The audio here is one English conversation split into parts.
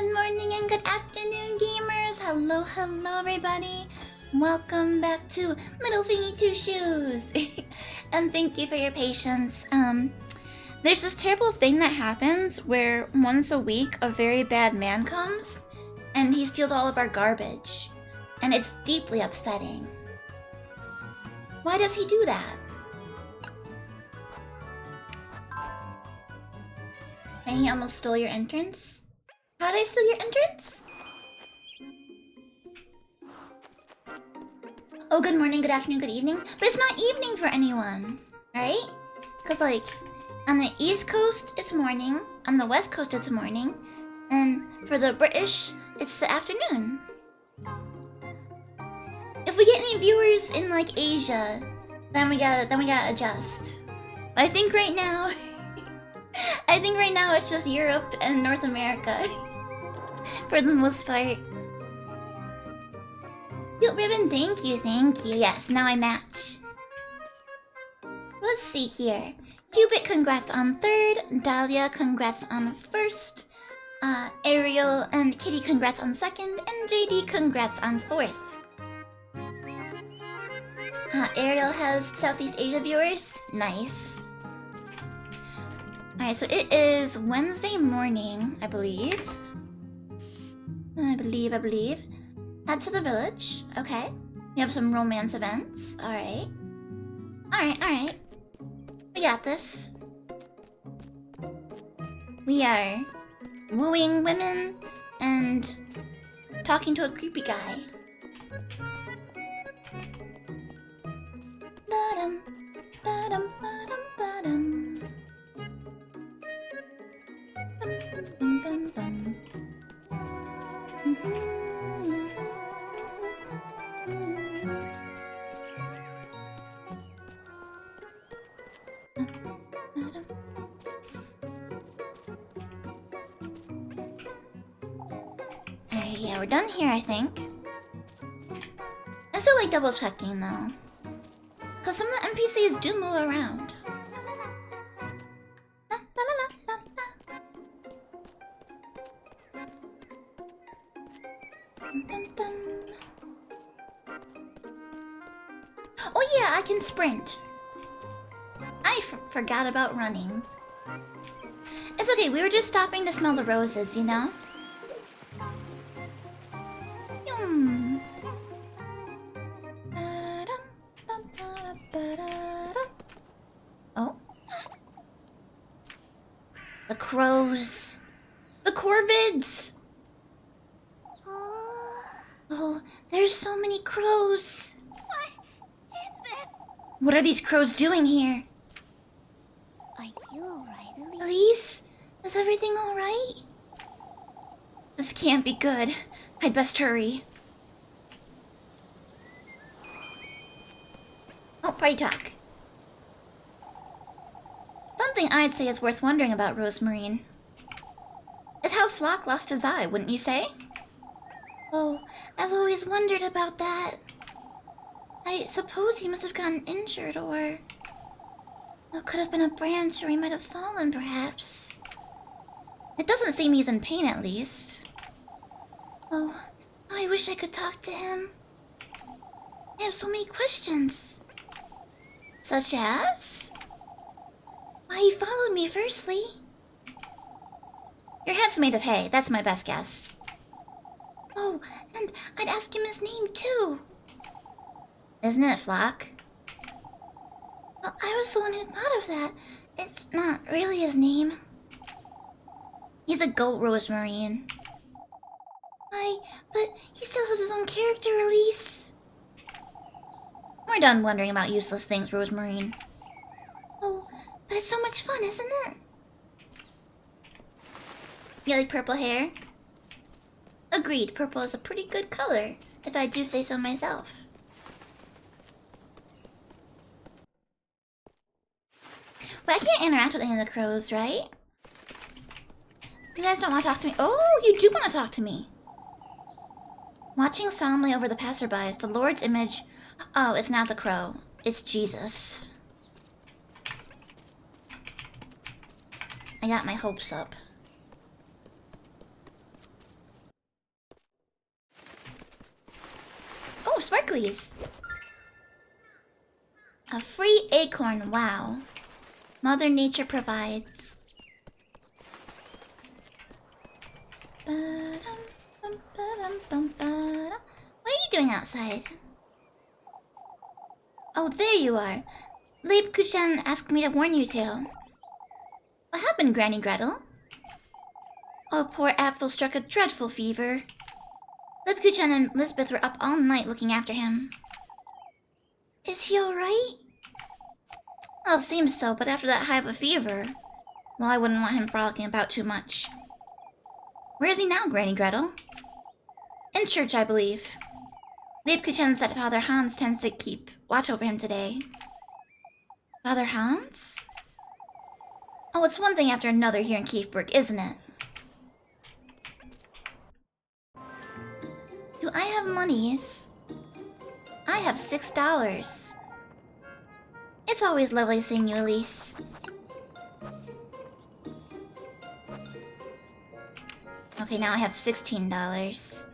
Good morning and good afternoon, gamers! Hello, hello, everybody! Welcome back to Little Goody Two Shoes! And thank you for your patience. There's this terrible thing that happens where once a week a very bad man comes and he steals all of our garbage. And it's deeply upsetting. Why does he do that? And he almost stole your entrance? How did I steal your entrance? Oh, good morning, good afternoon, good evening. But it's not evening for anyone, right? Because, like, on the East Coast, it's morning. On the West Coast, it's morning. And for the British, it's the afternoon. If we get any viewers in, like, Asia, then we gotta adjust. But I think right now... I think right now it's just Europe and North America. For the most part. Cute ribbon, thank you, thank you. Yes, now I match. Let's see here. Cupid, congrats on 3rd. Dahlia, congrats on 1st. Ariel and Kitty, congrats on 2nd. And JD, congrats on 4th. Ariel has Southeast Asia viewers. Nice. Alright, so it is Wednesday morning, I believe. I believe. Head to the village. Okay. We have some romance events. Alright. Alright. We got this. We are wooing women and talking to a creepy guy. Ba-dum, ba-dum, ba-dum, ba-dum. Bum, bum, bum, bum. Alright, yeah, we're done here, I think. I still like double checking though. Because some of the NPCs do move around. Oh yeah, I can sprint. I forgot about running. It's okay, we were just stopping to smell the roses, you know? Oh. The crows. The corvids! Oh, there's so many crows. What is this? What are these crows doing here? Are you alright, Elise? Elise? Is everything alright? This can't be good. I'd best hurry. Oh, party talk. Something I'd say is worth wondering about Rosemarine is how Flock lost his eye, wouldn't you say? Oh, I've always wondered about that. I suppose he must have gotten injured, or... it could have been a branch, or he might have fallen, perhaps. It doesn't seem he's in pain, at least. Oh, I wish I could talk to him. I have so many questions. Such as? Why he followed me, firstly. Your head's made of hay, that's my best guess. Oh, and I'd ask him his name, too. Isn't it, Flock? Well, I was the one who thought of that. It's not really his name. He's a goat, Rosemarine. But he still has his own character, Elise. We're done wondering about useless things, Rosemarine. Oh, but it's so much fun, isn't it? You like purple hair? Agreed, purple is a pretty good color, if I do say so myself. But I can't interact with any of the crows, right? You guys don't want to talk to me? Oh, you do want to talk to me! Watching solemnly over the passerbys, the Lord's image... Oh, it's not the crow. It's Jesus. I got my hopes up. sparklies. A free acorn, wow. Mother Nature provides. What are you doing outside? Oh, there you are. Leib Kushan asked me to warn you two. What happened, Granny Gretel? Oh, poor Apfel struck a dreadful fever. Leib Kushan and Lisbeth were up all night looking after him. Is he alright? Well, seems so, but after that high of a fever... Well, I wouldn't want him frolicking about too much. Where is he now, Granny Gretel? In church, I believe. Leib Kushan said Father Hans tends to keep watch over him today. Father Hans? Oh, it's one thing after another here in Kiefberg, isn't it? Do I have monies? I have $6. It's always lovely seeing you, Elise. Okay, now I have $16.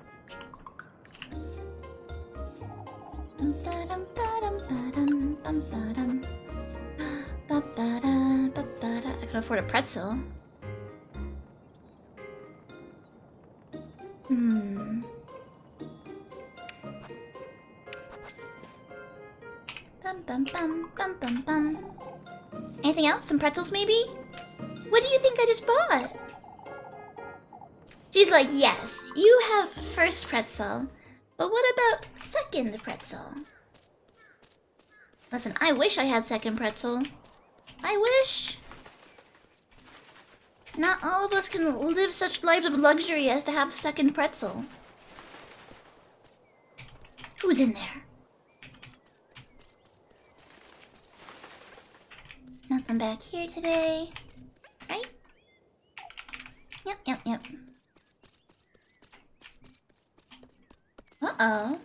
I can afford a pretzel. Anything else? Some pretzels, maybe? What do you think I just bought? She's like, yes, you have first pretzel. But what about second pretzel? Listen, I wish I had second pretzel. I wish. Not all of us can live such lives of luxury as to have second pretzel. Who's in there? Nothing back here today. Right? Yep. Uh-oh.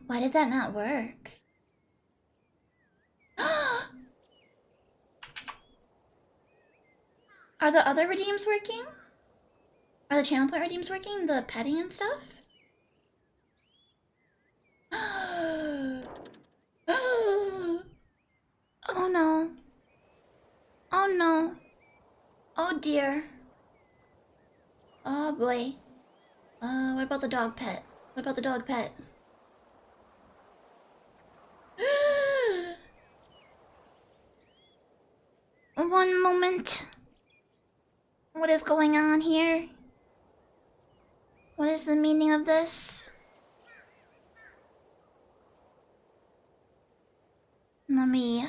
Why did that not work? Are the other redeems working? Are the channel point redeems working? The petting and stuff? Oh no. Oh no. Oh dear. Oh boy. What about the dog pet? What about the dog pet? One moment. What is going on here? What is the meaning of this? Let me,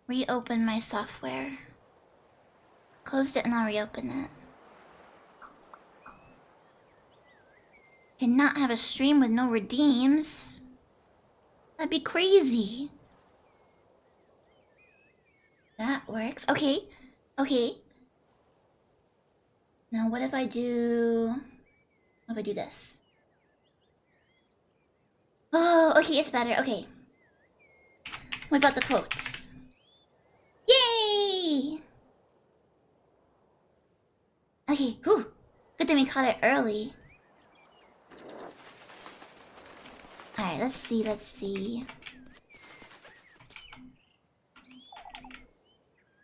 reopen my software. Closed it and I'll reopen it. Cannot have a stream with no redeems. That'd be crazy. That works. Okay. Now what if I do... What if I do this? Oh, okay, it's better. Okay. What about the quotes? Yay! Okay, whew. Good thing we caught it early. Alright, let's see.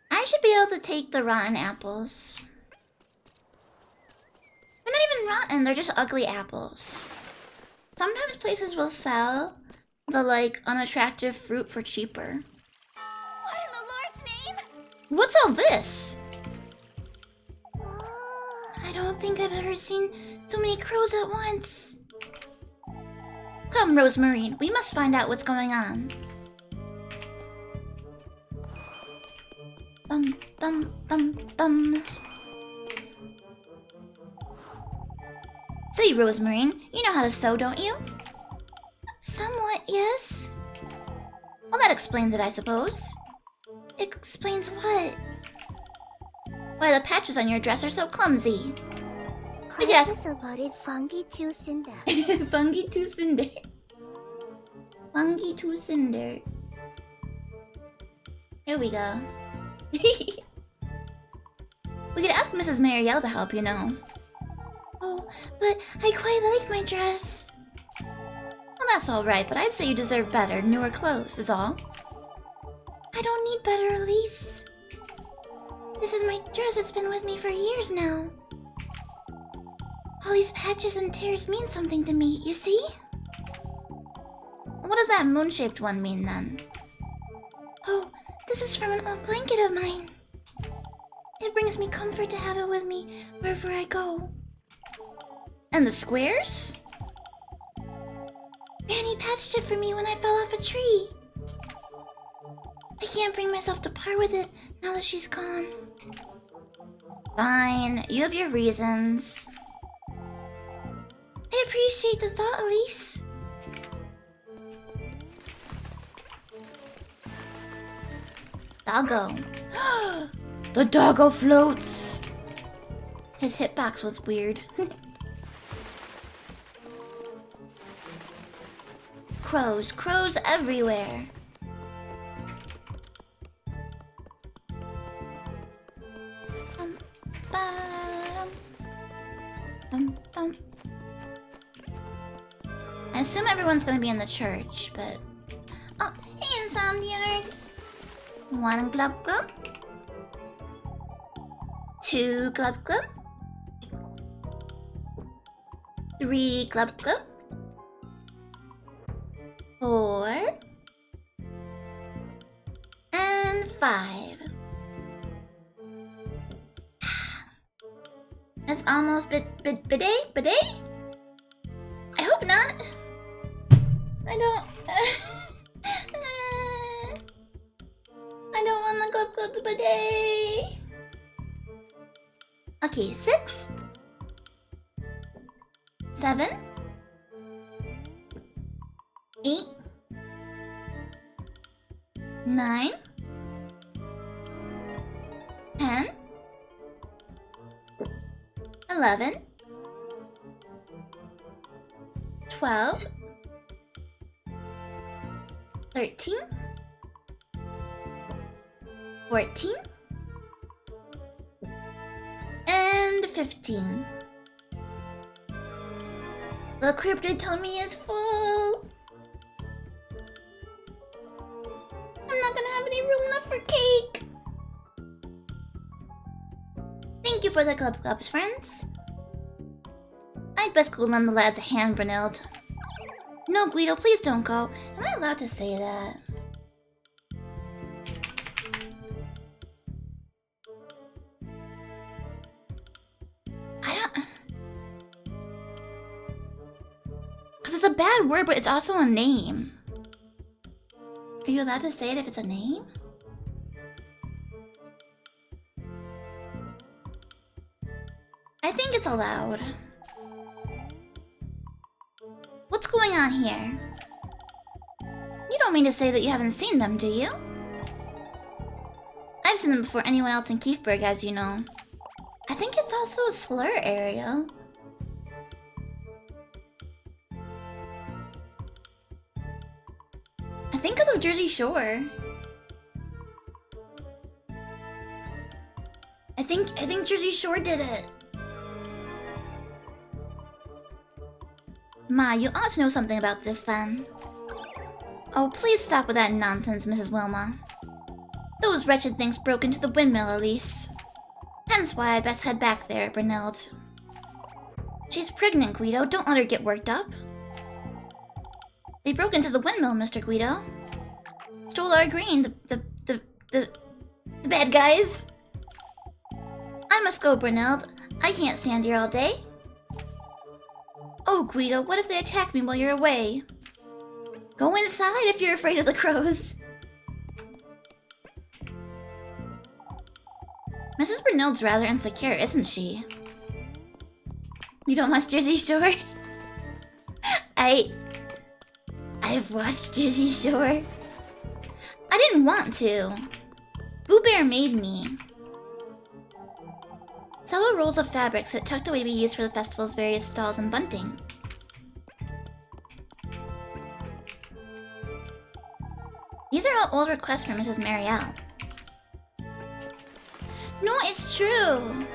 I should be able to take the rotten apples. They're not even rotten, they're just ugly apples. Sometimes places will sell the, like, unattractive fruit for cheaper. What in the Lord's name? What's all this? I don't think I've ever seen too many crows at once. Come, Rosemarine, we must find out what's going on. Bum. Say, Rosemarine, you know how to sew, don't you? Somewhat, yes. Well, that explains it, I suppose. Explains what? Why the patches on your dress are so clumsy. We could ask about it, Fangy to Cinder. Fungi to Cinder. Fungi to Cinder. Here we go. We could ask Mrs. Marielle to help, you know. Oh, but I quite like my dress. That's alright, but I'd say you deserve better, newer clothes, is all. I don't need better, Elise. This is my dress, it's been with me for years now. All these patches and tears mean something to me, you see? What does that moon-shaped one mean, then? Oh, this is from an old blanket of mine. It brings me comfort to have it with me wherever I go. And the squares? Granny patched it for me when I fell off a tree. I can't bring myself to part with it now that she's gone. Fine, you have your reasons. I appreciate the thought, Elise. Doggo. The doggo floats. His hitbox was weird. Crows, crows everywhere. I assume everyone's gonna be in the church, but... Oh, hey, Insomniac! 1 glub glub. 2 glub glub. 3 glub glub. 4. And 5. That's almost bidet? Bidet? I hope not. I don't... I don't want to go to the bidet. Okay, 6. 7. 8. 9. 10. 11. 12. 13. 14. And 15. The cryptid tummy is full. I'm not gonna have any room enough for cake. Thank you for the club clubs, friends. I'd best go lend the lads a hand, Brunilde. No, Guido, please don't go. Am I allowed to say that? I don't... Because it's a bad word, but it's also a name. Are you allowed to say it if it's a name? I think it's allowed. What's going on here? You don't mean to say that you haven't seen them, do you? I've seen them before anyone else in Kiefberg, as you know. I think it's also a slur area. I think it's of Jersey Shore. I think Jersey Shore did it. Ma, you ought to know something about this then. Oh, please stop with that nonsense, Mrs. Wilma. Those wretched things broke into the windmill, Elise. Hence why I'd best head back there, Brunilde. She's pregnant, Guido. Don't let her get worked up. They broke into the windmill, Mr. Guido. Stole our grain, the bad guys. I must go, Brunilde. I can't stand here all day. Oh, Guido, what if they attack me while you're away? Go inside if you're afraid of the crows. Mrs. Brunilde's rather insecure, isn't she? You don't watch Jersey Shore? I've watched Jersey Shore. I didn't want to. Boo Bear made me. Several rolls of fabric sit tucked away to be used for the festival's various stalls and bunting. These are all old requests from Mrs. Marielle. No, it's true!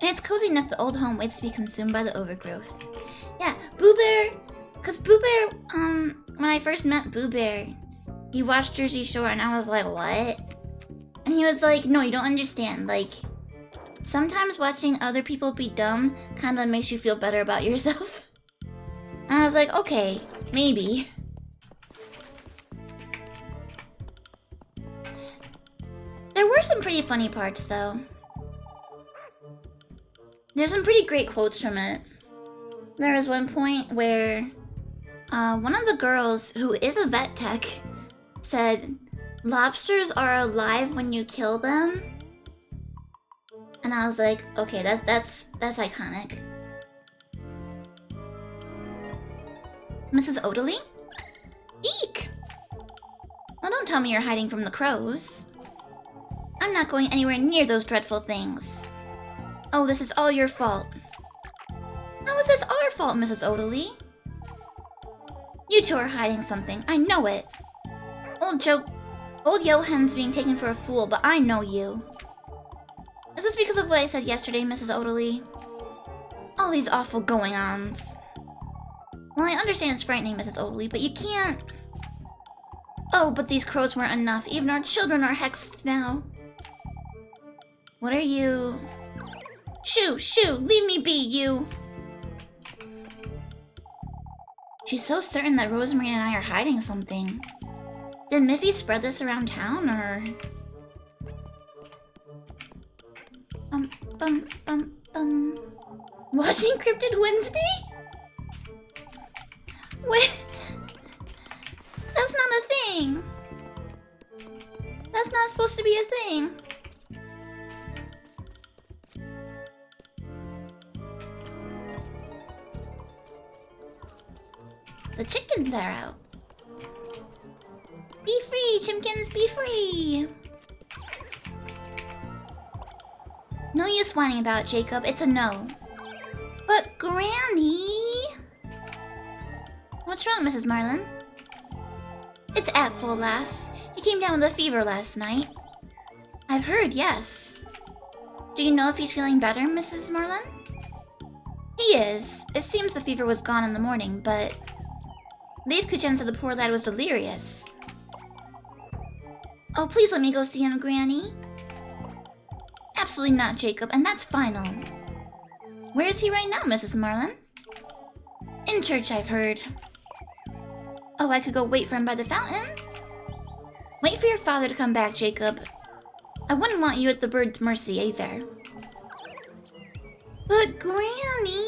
And it's cozy enough the old home waits to be consumed by the overgrowth. Yeah, Boo Bear Cause Boo Bear, when I first met Boo Bear, he watched Jersey Shore and I was like, what? And he was like, no, you don't understand. Like, sometimes watching other people be dumb kind of makes you feel better about yourself. And I was like, okay, maybe. There were some pretty funny parts, though. There's some pretty great quotes from it. There was one point where one of the girls, who is a vet tech, said, lobsters are alive when you kill them. And I was like, okay, that's iconic. Mrs. Odeley? Eek! Well, don't tell me you're hiding from the crows. I'm not going anywhere near those dreadful things. Oh, this is all your fault. How is this our fault, Mrs. Odeley? You two are hiding something. I know it. Old Johan's being taken for a fool, but I know you. Is this because of what I said yesterday, Mrs. Odeley? All these awful going-ons. Well, I understand it's frightening, Mrs. Odeley, but you can't... Oh, but these crows weren't enough. Even our children are hexed now. What are you... Shoo! Shoo! Leave me be, you! She's so certain that Rosemary and I are hiding something. Did Miffy spread this around town, or... Watching Cryptid Wednesday? Wait... That's not a thing! That's not supposed to be a thing. The chickens are out. Be free, chimkins, be free! No use whining about it, Jacob. It's a no. But Granny... What's wrong, Mrs. Marlin? It's ep.4, lass. He came down with a fever last night. I've heard, yes. Do you know if he's feeling better, Mrs. Marlin? He is. It seems the fever was gone in the morning, but... Leif Kuchen said the poor lad was delirious. Oh, please let me go see him, Granny. Absolutely not, Jacob, and that's final. Where is he right now, Mrs. Marlin? In church, I've heard. Oh, I could go wait for him by the fountain? Wait for your father to come back, Jacob. I wouldn't want you at the bird's mercy either. But Granny...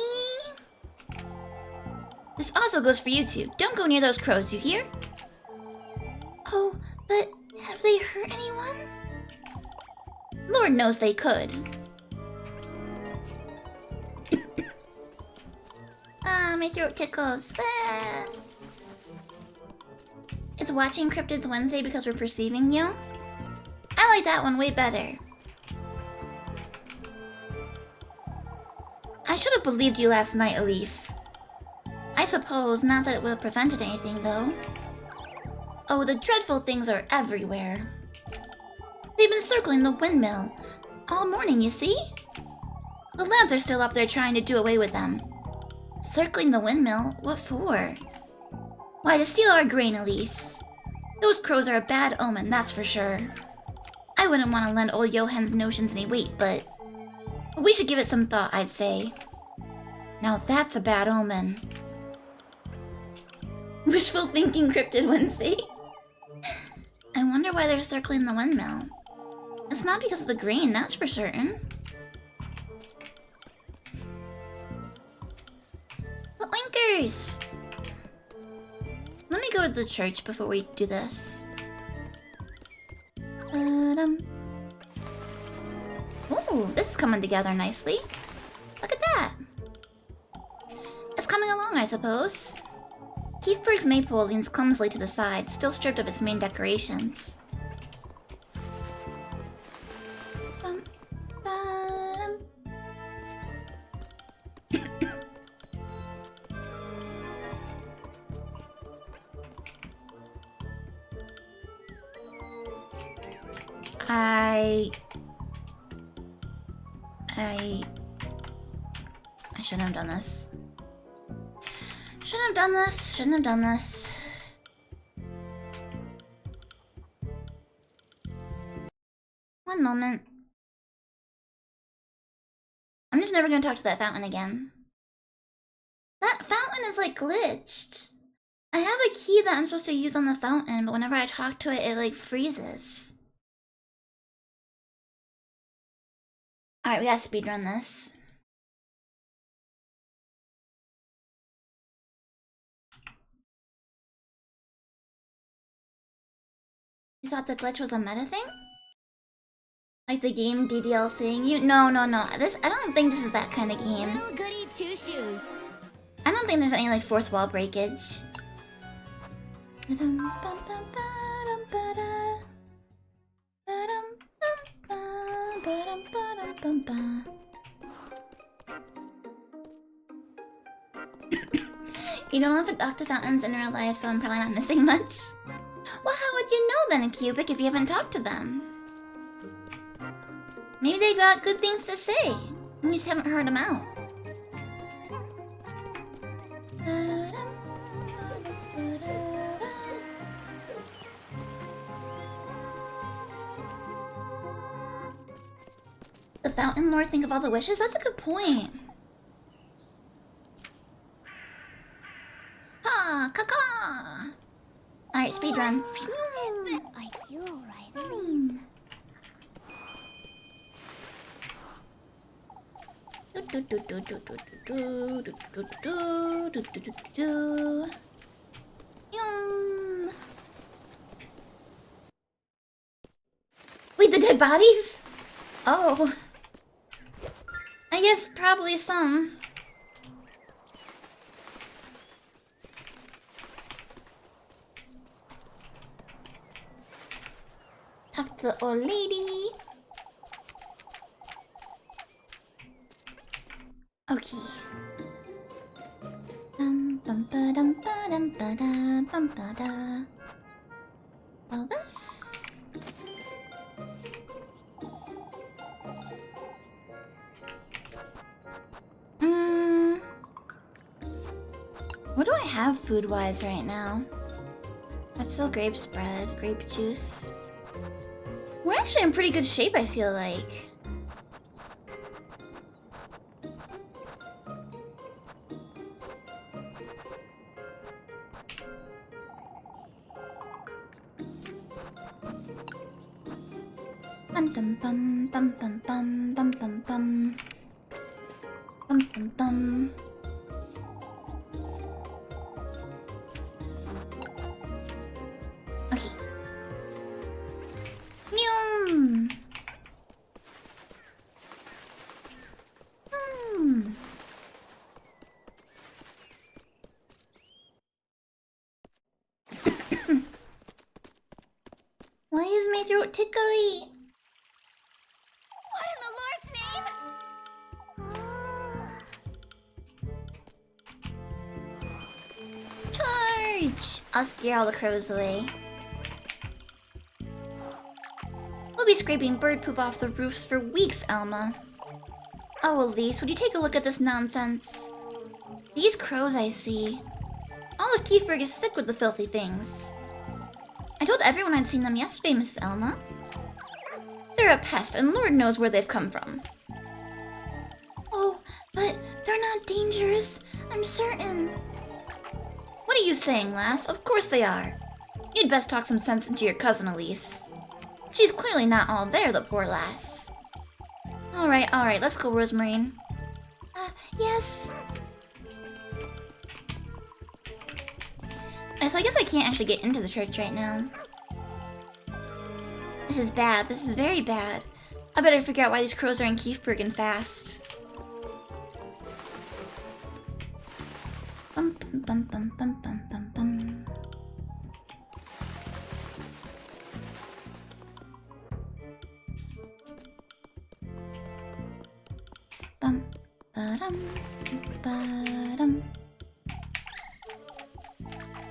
This also goes for you two. Don't go near those crows, you hear? Oh, but have they hurt anyone? Lord knows they could. My throat tickles. Ah. It's watching Cryptids Wednesday because we're perceiving you? I like that one way better. I should have believed you last night, Elise. I suppose not that it would have prevented anything, though. Oh, the dreadful things are everywhere. They've been circling the windmill all morning, you see? The lads are still up there trying to do away with them. Circling the windmill? What for? Why, to steal our grain, Elise. Those crows are a bad omen, that's for sure. I wouldn't want to lend old Johan's notions any weight, but we should give it some thought, I'd say. Now that's a bad omen. Wishful thinking, Cryptid Wednesday. I wonder why they're circling the windmill. It's not because of the grain, that's for certain. But Winkers! Let me go to the church before we do this. Ooh, this is coming together nicely. Look at that. It's coming along, I suppose. Keithburg's maypole leans clumsily to the side, still stripped of its main decorations. I shouldn't have done this. Shouldn't have done this. Shouldn't have done this. One moment. I'm just never gonna talk to that fountain again. That fountain is like glitched. I have a key that I'm supposed to use on the fountain, but whenever I talk to it, it like freezes. Alright, we gotta speedrun this. You thought the glitch was a meta thing? Like the game DDL saying you? No. I don't think this is that kind of game. Little Goody Two Shoes. I don't think there's any like fourth wall breakage. You don't know if adopt fountains in real life, so I'm probably not missing much. Well, how would you know then, Cubic, if you haven't talked to them? Maybe they've got good things to say. You just haven't heard them out. The Fountain Lord think of all the wishes? That's a good point. Ha! Caca! Alright, speedrun. I feel alright, Elise. Wait, the dead bodies? Oh. I guess probably some. Talk to the old lady. Okay. Well, this. What do I have food-wise right now? That's still grape spread, grape juice. We're actually in pretty good shape, I feel like. Bum bum bum bum bum bum bum bum bum bum bum bum. Okay. Nyum. Why is my throat tickly? What in the Lord's name? Charge! I'll scare all the crows away. We'll be scraping bird poop off the roofs for weeks, Elma. Oh, Elise, would you take a look at this nonsense? These crows I see. All of Keithburg is thick with the filthy things. I told everyone I'd seen them yesterday, Mrs. Elma. They're a pest, and Lord knows where they've come from. Oh, but they're not dangerous. I'm certain. What are you saying, lass? Of course they are. You'd best talk some sense into your cousin, Elise. She's clearly not all there, the poor lass. Alright, let's go, Rosemarine. Yes. So I guess I can't actually get into the church right now. This is bad. This is very bad. I better figure out why these crows are in Keithburg fast. Bum bum bum bum bum bum bum bum. Bum ba-dum ba-dum.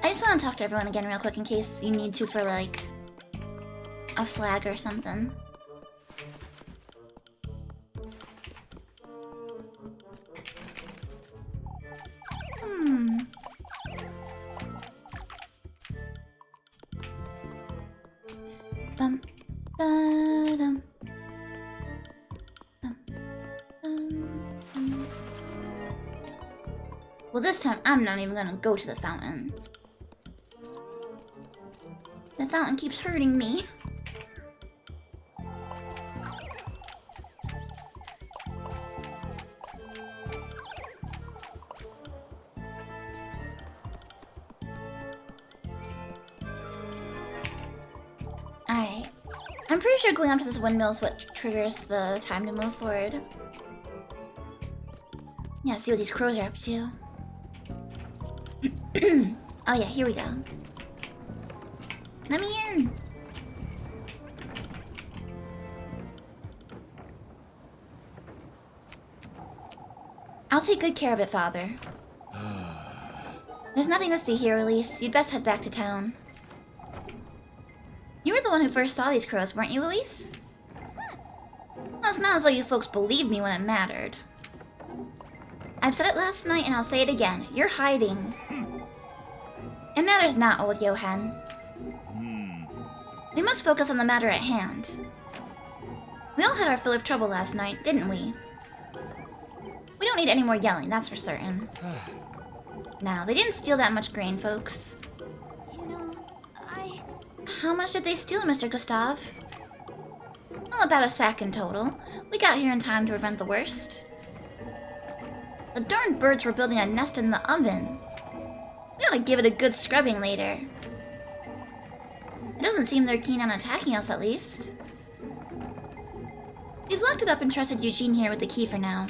I just want to talk to everyone again real quick in case you need to for like a flag or something. Well, this time I'm not even gonna go to the fountain. The fountain keeps hurting me. Alright. I'm pretty sure going up to this windmill is what triggers the time to move forward. Yeah, see what these crows are up to. Oh yeah, here we go. Let me in! I'll take good care of it, Father. There's nothing to see here, Elise. You'd best head back to town. You were the one who first saw these crows, weren't you, Elise? Well, it's not as though you folks believed me when it mattered. I've said it last night and I'll say it again. You're hiding. It matters not, old Johan. We must focus on the matter at hand. We all had our fill of trouble last night, didn't we? We don't need any more yelling, that's for certain. Now, they didn't steal that much grain, folks. You know, How much did they steal, Mr. Gustav? Well, about a sack in total. We got here in time to prevent the worst. The darned birds were building a nest in the oven. We ought to give it a good scrubbing later. It doesn't seem they're keen on attacking us, at least. We've locked it up and trusted Eugene here with the key for now.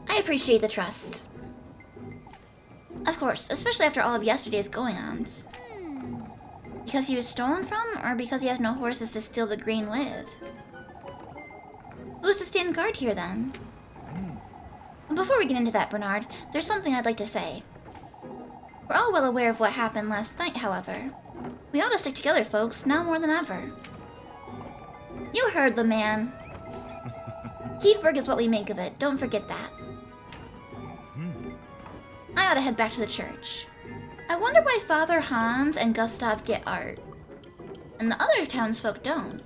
I appreciate the trust. Of course, especially after all of yesterday's going-ons. Because he was stolen from, or because he has no horses to steal the grain with? Who's to stand guard here, then? Before we get into that, Bernard, there's something I'd like to say. We're all well aware of what happened last night, however. We ought to stick together, folks, now more than ever. You heard the man. Keithburg is what we make of it, don't forget that. I ought to head back to the church. I wonder why Father Hans and Gustav get art, and the other townsfolk don't.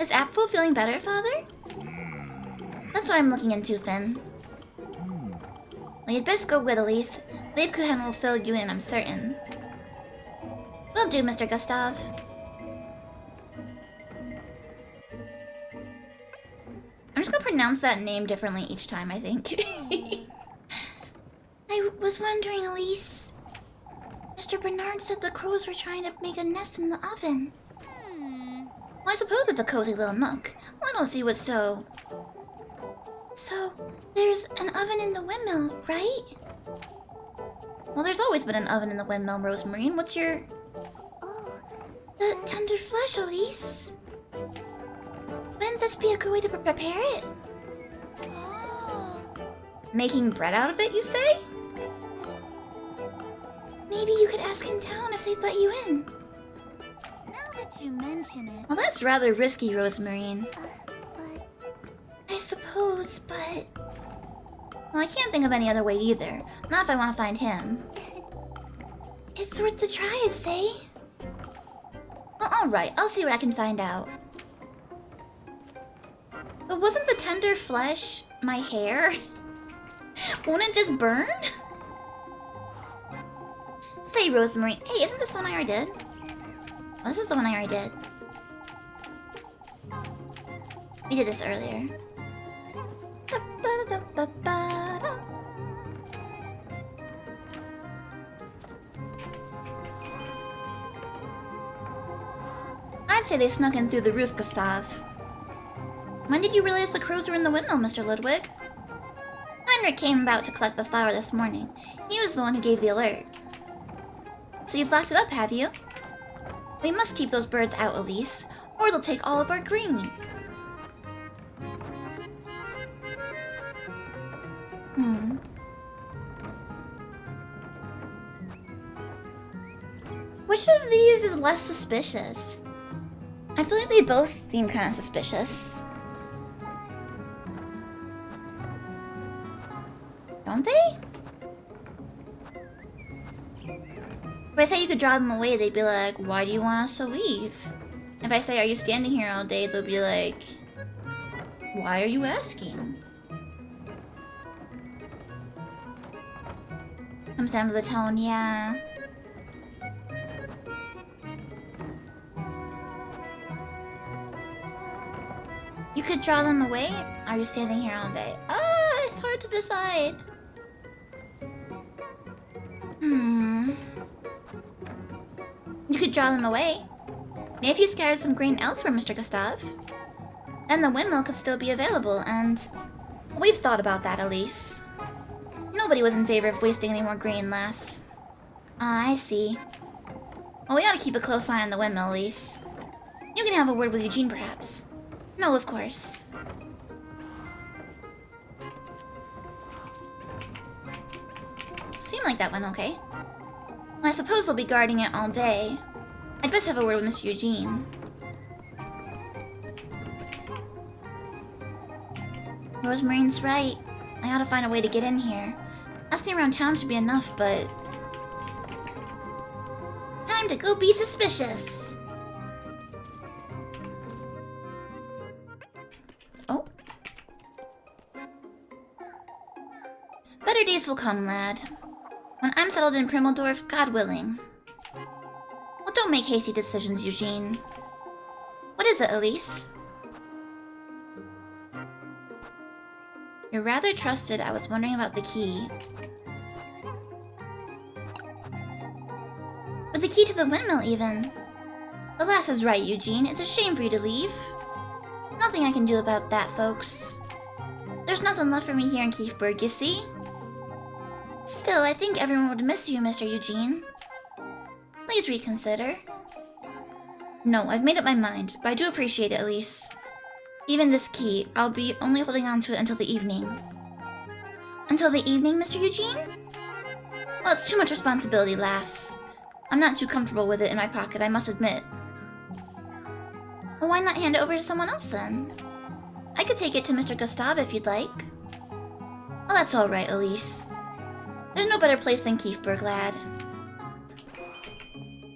Is ep.4 feeling better, Father? That's what I'm looking into, Finn. Well, you'd best go with Elise. Leibkuchen will fill you in, I'm certain. Will do, Mr. Gustav. I'm just gonna pronounce that name differently each time, I think. I was wondering, Elise. Mr. Bernard said the crows were trying to make a nest in the oven. Well, I suppose it's a cozy little nook. Well, I don't see what's so... So, there's an oven in the windmill, right? Well, there's always been an oven in the windmill, Rosemarine. What's your... oh, The tender flesh, Elise. Wouldn't this be a good way to prepare it? oh. Making bread out of it, you say? Maybe you could ask in town if they'd let you in. Now that you mention it, Well, that's rather risky, Rosemarine. but I suppose, but... Well, I can't think of any other way either. Not if I want to find him. It's worth the try, I'd say. Well, alright, I'll see what I can find out. But wasn't the tender flesh my hair? Won't it just burn? Say, Rosemarine. Hey, isn't this the one I already did? Oh, this is the one I already did. We did this earlier. I'd say they snuck in through the roof, Gustav. When did you realize the crows were in the windmill, Mr. Ludwig? Heinrich came about to collect the flour this morning. He was the one who gave the alert. So you've locked it up, have you? We must keep those birds out, Elise, or they'll take all of our green. Which of these is less suspicious? I feel like they both seem kind of suspicious. Don't they? If I say you could draw them away, they'd be like, why do you want us to leave? If I say, are you standing here all day, they'll be like, why are you asking? Comes down to the tone, yeah. You could draw them away? Are you standing here all day? Ah, it's hard to decide. You could draw them away. Maybe if you scattered some green elsewhere, Mr. Gustav. Then the windmill could still be available, and... We've thought about that, Elise. Nobody was in favor of wasting any more green, lass. Ah, I see. Well, we ought to keep a close eye on the windmill, Elise. You can have a word with Eugene, perhaps. No, of course. Seemed like that went okay. Well, I suppose they'll be guarding it all day. I'd best have a word with Mr. Eugene. Rosemarine's right. I ought to find a way to get in here. Asking around town should be enough, but... Time to go be suspicious! Oh. Better days will come, lad. When I'm settled in Primmeldorf, God willing. Well, don't make hasty decisions, Eugene. What is it, Elise? You're rather trusted. I was wondering about the key. But the key to the windmill, even. The lass is right, Eugene. It's a shame for you to leave. Nothing I can do about that, folks. There's nothing left for me here in Kiefberg, you see? Still, I think everyone would miss you, Mr. Eugene. Please reconsider. No, I've made up my mind, but I do appreciate it, Elise. Even this key, I'll be only holding on to it until the evening. Until the evening, Mr. Eugene? Well, it's too much responsibility, lass. I'm not too comfortable with it in my pocket, I must admit. Well, why not hand it over to someone else, then? I could take it to Mr. Gustav if you'd like. Oh, that's all right, Elise. There's no better place than Kiefberg, lad.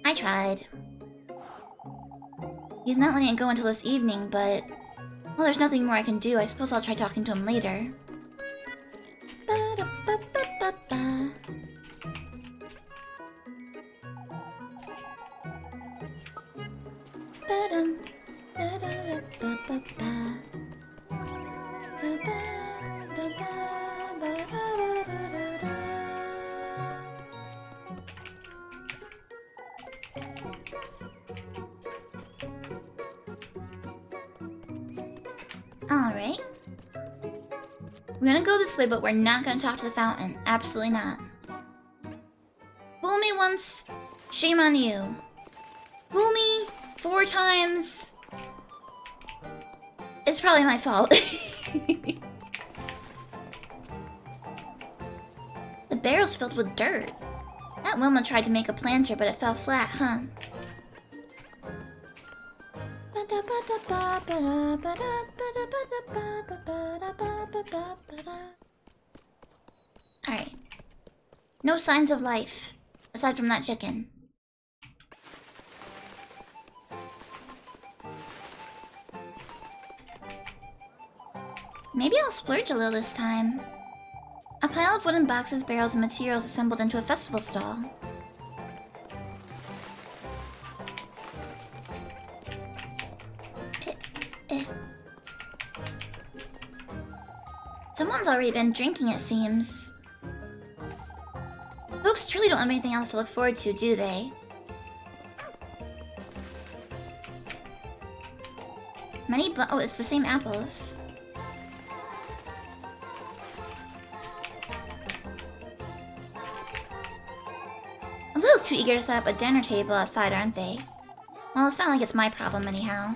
I tried. He's not letting it go until this evening, but... Well, there's nothing more I can do. I suppose I'll try talking to him later. Ba-da-ba-ba-ba-ba. Ba-dum, ba-da-ba-ba-ba. Ba-ba-ba-ba-ba-ba-da-da-da. Alright. We're gonna go this way, but we're not gonna talk to the fountain. Absolutely not. Fool me once, shame on you. Fool me 4 times. It's probably my fault. The barrel's filled with dirt. That Wilma tried to make a planter, but it fell flat, huh? Alright. No signs of life, aside from that chicken. Maybe I'll splurge a little this time. A pile of wooden boxes, barrels, and materials assembled into a festival stall. Someone's already been drinking, it seems. Folks truly don't have anything else to look forward to, do they? Oh, it's the same apples. A little too eager to set up a dinner table outside, aren't they? Well, it's not like it's my problem anyhow.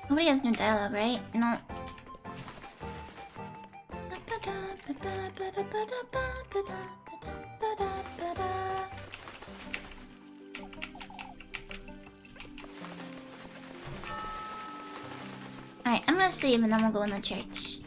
Nobody has new dialogue, right? No. gotta save and then we'll go in the church.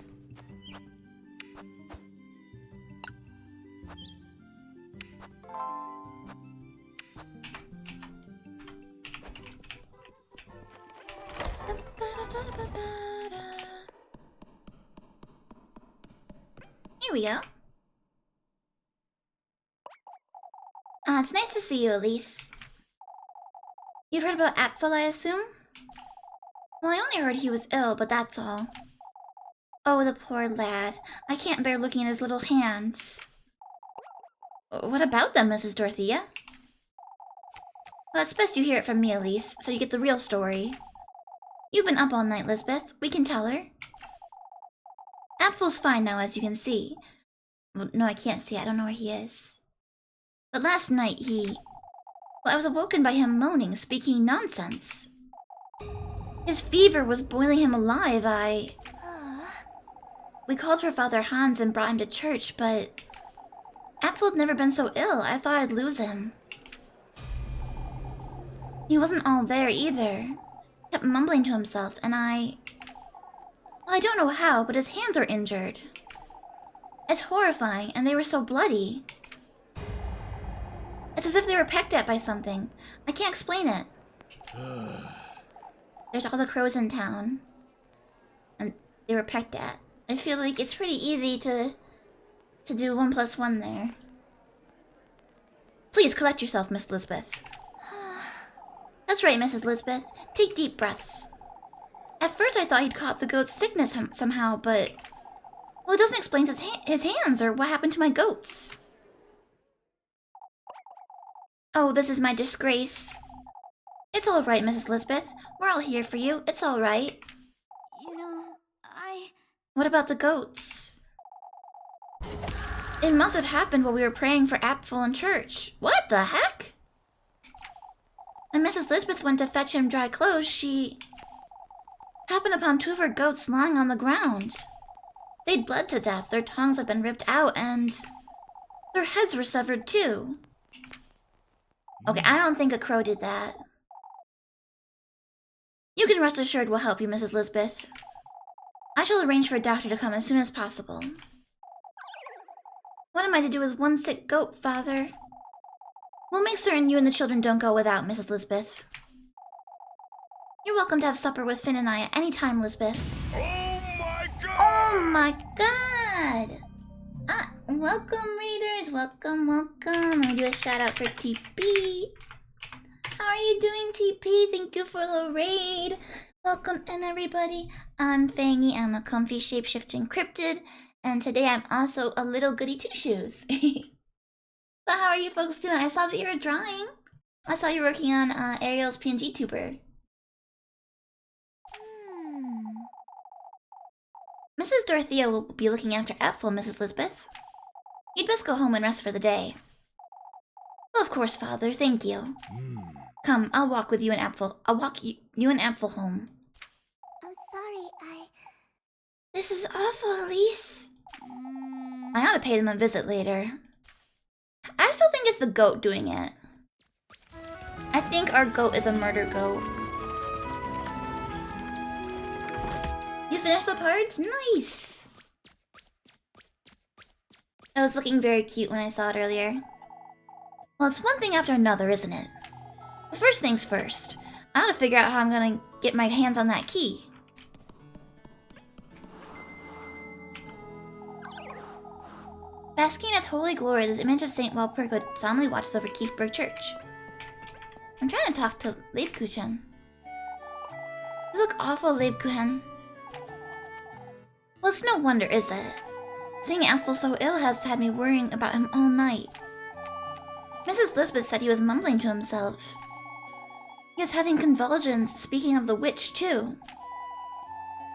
Here we go. It's nice to see you, Elise. You've heard about ep.4, I assume? Well, I only heard he was ill, but that's all. Oh, the poor lad. I can't bear looking at his little hands. What about them, Mrs. Dorothea? Well, it's best you hear it from me, Elise, so you get the real story. You've been up all night, Lisbeth. We can tell her. ep.4's fine now, as you can see. Well, no, I can't see. I don't know where he is. But last night Well, I was awoken by him moaning, speaking nonsense. His fever was boiling him alive. We called for Father Hans and brought him to church, but ep.4'd never been so ill. I thought I'd lose him. He wasn't all there either. He kept mumbling to himself, and well, I don't know how, but his hands are injured. It's horrifying, and they were so bloody. It's as if they were pecked at by something. I can't explain it. There's all the crows in town. And they were pecked at. I feel like it's pretty easy to do 1 + 1 there. Please collect yourself, Miss Lisbeth. That's right, Mrs. Lisbeth. Take deep breaths. At first I thought he'd caught the goat's sickness somehow, but... Well, it doesn't explain his hands or what happened to my goats. Oh, this is my disgrace. It's all right, Mrs. Lisbeth. We're all here for you. It's all right. You know, What about the goats? It must have happened while we were praying for ep.4 in church. What the heck? When Mrs. Lisbeth went to fetch him dry clothes, she happened upon 2 of her goats lying on the ground. They'd bled to death, their tongues had been ripped out, and their heads were severed too. Okay, I don't think a crow did that. You can rest assured we'll help you, Mrs. Lisbeth. I shall arrange for a doctor to come as soon as possible. What am I to do with 1 sick goat, Father? We'll make certain you and the children don't go without, Mrs. Lisbeth. You're welcome to have supper with Finn and I at any time, Lisbeth. Oh my god! Oh my god! Welcome, readers. Welcome, welcome. I'm gonna do a shout out for TP. How are you doing, TP? Thank you for the raid. Welcome in, everybody. I'm Fangy. I'm a comfy shapeshifting cryptid, and today I'm also a Little Goody Two Shoes. But how are you folks doing? I saw that you were drawing. I saw you were working on Ariel's PNG tuber. Mrs. Dorothea will be looking after ep.4, Mrs. Lisbeth. You'd best go home and rest for the day. Well, of course, Father. Thank you. Come, I'll walk with you and ep.4. I'll walk you and ep.4 home. I'm sorry, This is awful, Elise. I ought to pay them a visit later. I still think it's the goat doing it. I think our goat is a murder goat. You finished the parts? Nice! It was looking very cute when I saw it earlier. Well, it's one thing after another, isn't it? But first things first. I ought to figure out how I'm gonna get my hands on that key. Basking in its holy glory, the image of Saint Walpurga solemnly watches over Kiefberg Church. I'm trying to talk to Leibkuchen. You look awful, Leibkuchen. Well, it's no wonder, is it? Seeing ep.4 so ill has had me worrying about him all night. Mrs. Lisbeth said he was mumbling to himself. He was having convulsions, speaking of the witch, too.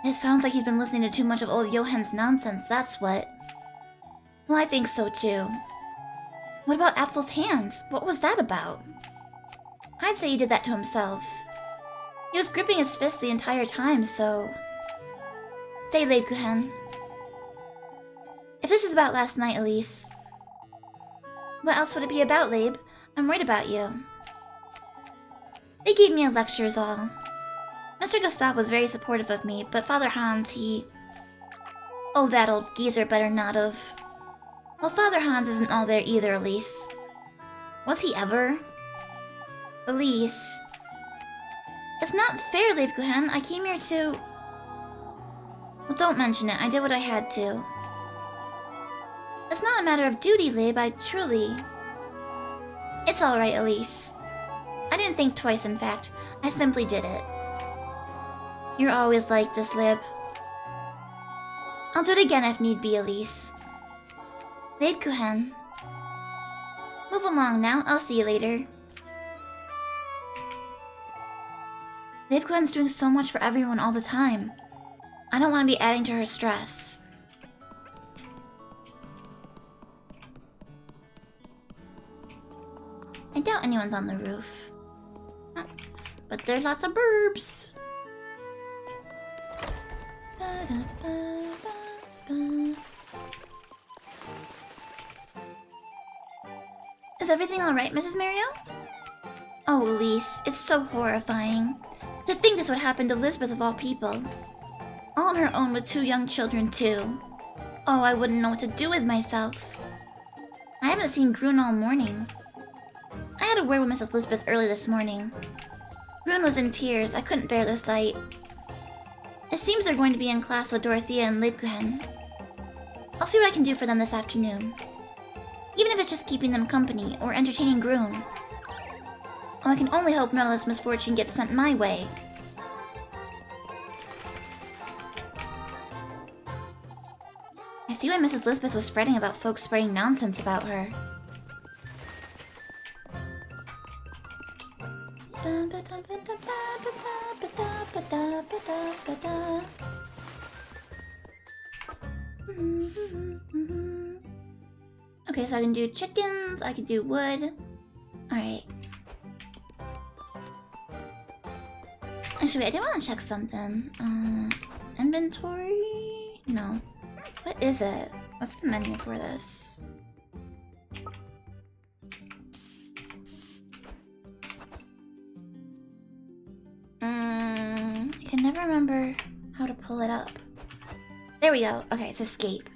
It sounds like he's been listening to too much of old Johann's nonsense, that's what. Well, I think so, too. What about ep.4's hands? What was that about? I'd say he did that to himself. He was gripping his fist the entire time, so... Say, Leibkuchen. If this is about last night, Elise... What else would it be about, Leib? I'm worried about you. They gave me a lecture is all. Mr. Gustav was very supportive of me, but Father Hans, he... Oh, that old geezer better not have. Well, Father Hans isn't all there either, Elise. Was he ever? Elise... It's not fair, Lebkuchen. I came here to... Well, don't mention it. I did what I had to. It's not a matter of duty, Lib. I truly... It's alright, Elise. I didn't think twice, in fact. I simply did it. You're always like this, Lib. I'll do it again if need be, Elise. Lebkuchen. Move along now. I'll see you later. Lebkuchen's doing so much for everyone all the time. I don't want to be adding to her stress. I doubt anyone's on the roof. But there are lots of burbs. Is everything alright, Mrs. Mario? Oh, Elise, it's so horrifying. To think this would happen to Lisbeth of all people. All on her own with 2 young children, too. Oh, I wouldn't know what to do with myself. I haven't seen Grun all morning. I had a word with Mrs. Lisbeth early this morning. Grun was in tears. I couldn't bear the sight. It seems they're going to be in class with Dorothea and Lebkuchen. I'll see what I can do for them this afternoon. Even if it's just keeping them company or entertaining Grun. Oh, I can only hope none of this misfortune gets sent my way. I see why Mrs. Lisbeth was fretting about folks spreading nonsense about her. Okay, so I can do chickens, I can do wood. Alright. Actually, wait, I did want to check something. Inventory? No. What is it? What's the menu for this? I can never remember how to pull it up. There we go. Okay, it's escape.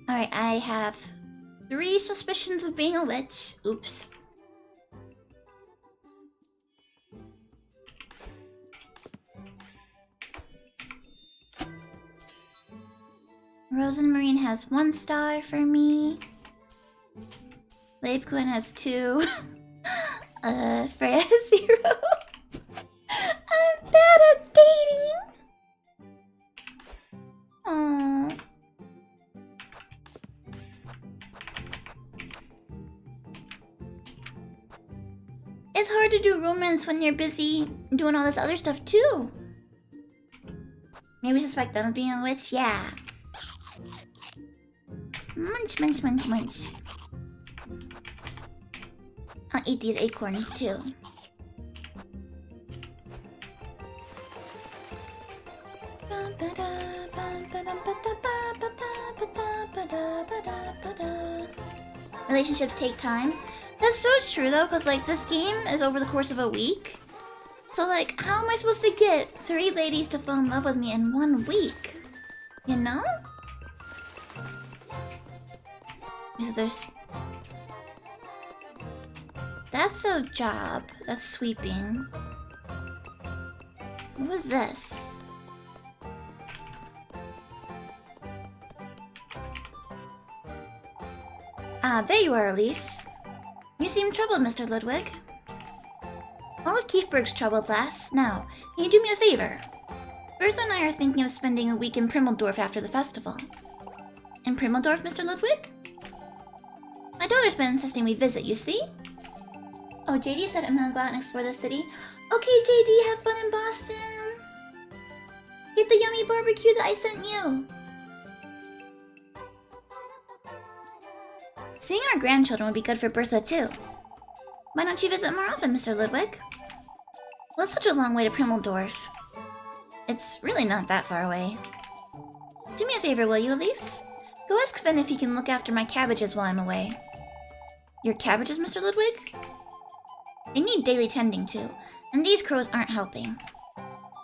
Alright, I have 3 suspicions of being a witch. Oops. Rosenmarine has 1 star for me. Lebkuchen has 2. Freya has 0. I'm bad at dating. Aww. It's hard to do romance when you're busy doing all this other stuff too. Maybe suspect them of being a witch? Yeah. Munch, munch, munch, munch. I'll eat these acorns too. Relationships take time. That's so true though, because like this game is over the course of a week. So like, how am I supposed to get 3 ladies to fall in love with me in 1 week? You know? So there's... That's a job. That's sweeping. What was this? Ah, there you are, Elise. You seem troubled, Mr. Ludwig. All of Kiefberg's troubled, lass. Now, can you do me a favor? Bertha and I are thinking of spending a week in Primmeldorf after the festival. In Primmeldorf, Mr. Ludwig? My daughter's been insisting we visit, you see? Oh, JD said I'm gonna go out and explore the city. Okay, JD, have fun in Boston! Get the yummy barbecue that I sent you! Seeing our grandchildren would be good for Bertha, too. Why don't you visit more often, Mr. Ludwig? Well, it's such a long way to Primmeldorf. It's really not that far away. Do me a favor, will you, Elise? Go ask Finn if he can look after my cabbages while I'm away. Your cabbages, Mr. Ludwig? They need daily tending to, and these crows aren't helping.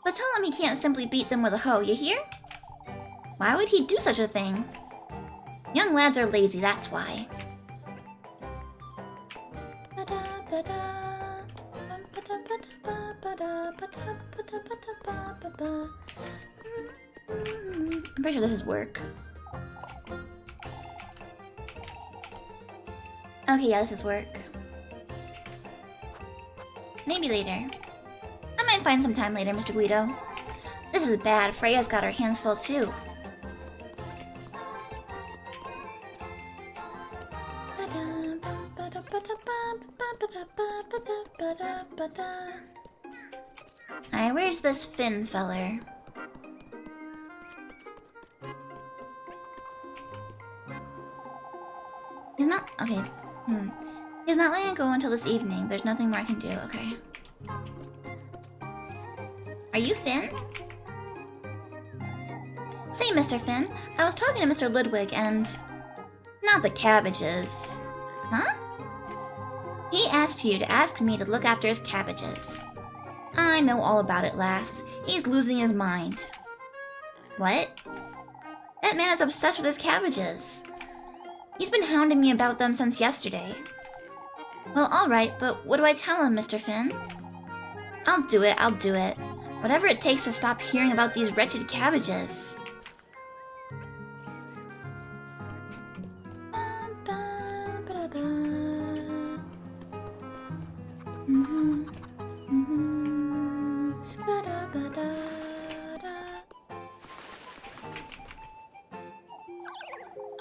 But tell him he can't simply beat them with a hoe, you hear? Why would he do such a thing? Young lads are lazy, that's why. I'm pretty sure this is work. Okay, yeah, this is work. Maybe later. I might find some time later, Mr. Guido. This is bad. Freya's got her hands full too. Alright, where's this Finn feller? He's not... okay. He's not letting it go until this evening. There's nothing more I can do. Okay. Are you Finn? Say, Mr. Finn, I was talking to Mr. Ludwig and... not the cabbages. Huh? He asked you to ask me to look after his cabbages. I know all about it, lass. He's losing his mind. What? That man is obsessed with his cabbages. He's been hounding me about them since yesterday. Well, alright, but what do I tell him, Mr. Finn? I'll do it. Whatever it takes to stop hearing about these wretched cabbages.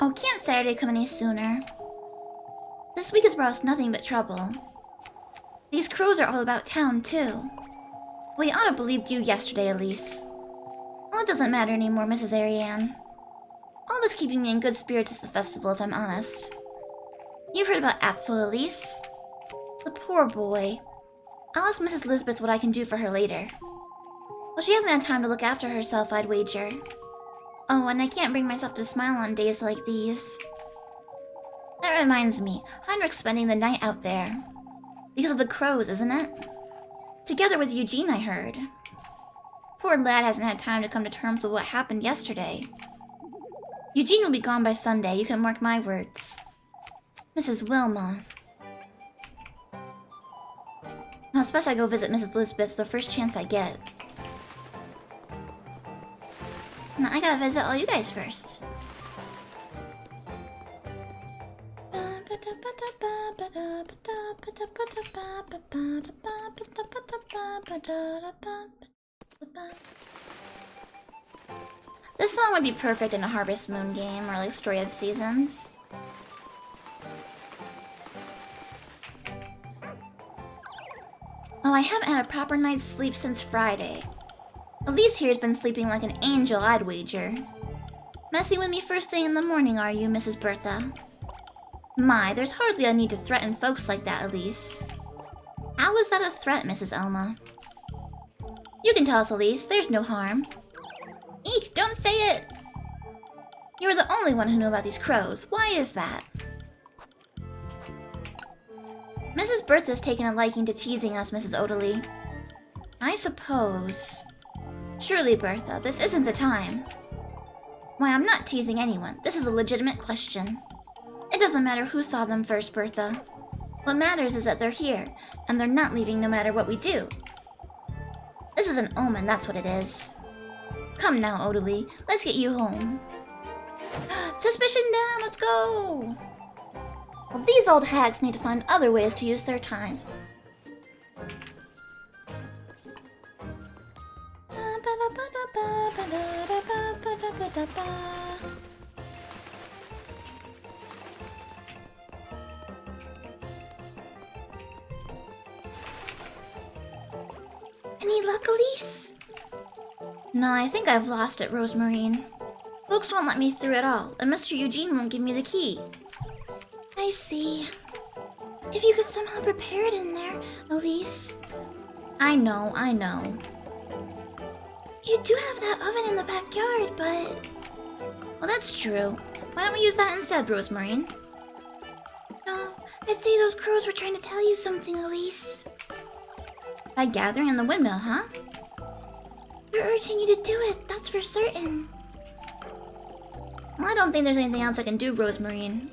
Oh, can't Saturday come any sooner? This week has brought us nothing but trouble. These crows are all about town, too. We ought to believed you yesterday, Elise. Well, it doesn't matter anymore, Mrs. Ariane. All that's keeping me in good spirits is the festival, if I'm honest. You've heard about ep.4, Elise? The poor boy. I'll ask Mrs. Lisbeth what I can do for her later. Well, she hasn't had time to look after herself, I'd wager. Oh, and I can't bring myself to smile on days like these. That reminds me, Heinrich's spending the night out there. Because of the crows, isn't it? Together with Eugene, I heard. Poor lad hasn't had time to come to terms with what happened yesterday. Eugene will be gone by Sunday, you can mark my words. Mrs. Wilma. Well, it's best I go visit Mrs. Lisbeth the first chance I get. No, I gotta visit all you guys first. This song would be perfect in a Harvest Moon game or like Story of Seasons. Oh, I haven't had a proper night's sleep since Friday. Elise here's been sleeping like an angel, I'd wager. Messing with me first thing in the morning, are you, Mrs. Bertha? My, there's hardly a need to threaten folks like that, Elise. How is that a threat, Mrs. Elma? You can tell us, Elise. There's no harm. Eek, don't say it! You were the only one who knew about these crows. Why is that? Mrs. Bertha's taken a liking to teasing us, Mrs. Odalie. I suppose... Surely, Bertha, this isn't the time. Why, I'm not teasing anyone. This is a legitimate question. It doesn't matter who saw them first, Bertha. What matters is that they're here, and they're not leaving no matter what we do. This is an omen, that's what it is. Come now, Odalie, let's get you home. Suspicion down, let's go! Well, these old hags need to find other ways to use their time. Any luck, Elise? No, I think I've lost it, Rosemarine. Folks won't let me through at all, and Mr. Eugene won't give me the key. I see. If you could somehow prepare it in there, Elise. I know. You do have that oven in the backyard, but... Well, that's true. Why don't we use that instead, Rosemarine? No, I'd say those crows were trying to tell you something, Elise. By gathering in the windmill, huh? They're urging you to do it, that's for certain. Well, I don't think there's anything else I can do, Rosemarine.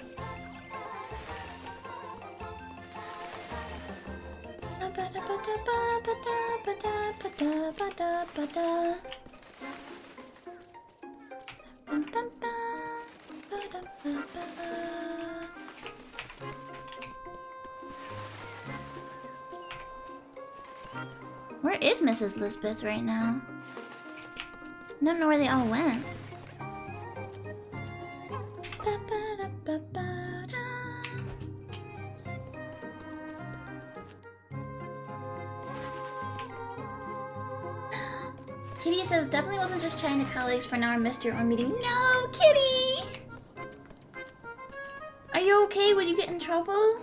Where is Mrs. Lisbeth right now? I don't know where they all went. Kitty says definitely wasn't just chatting to colleagues for an hour, missed your own meeting. No, Kitty! Are you okay? Would you get in trouble?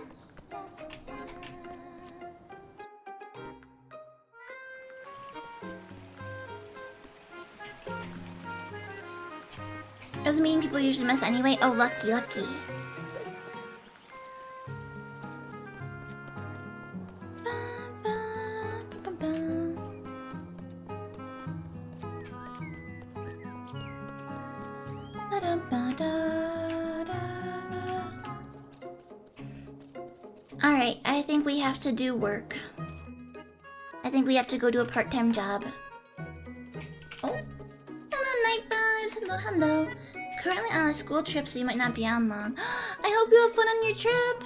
Doesn't mean people usually miss anyway. Oh, lucky, lucky. Alright, I think we have to do work. I think we have to go do a part-time job. Oh. Hello, Night Vibes. Hello, hello. Currently on a school trip, so you might not be on long. I hope you have fun on your trip.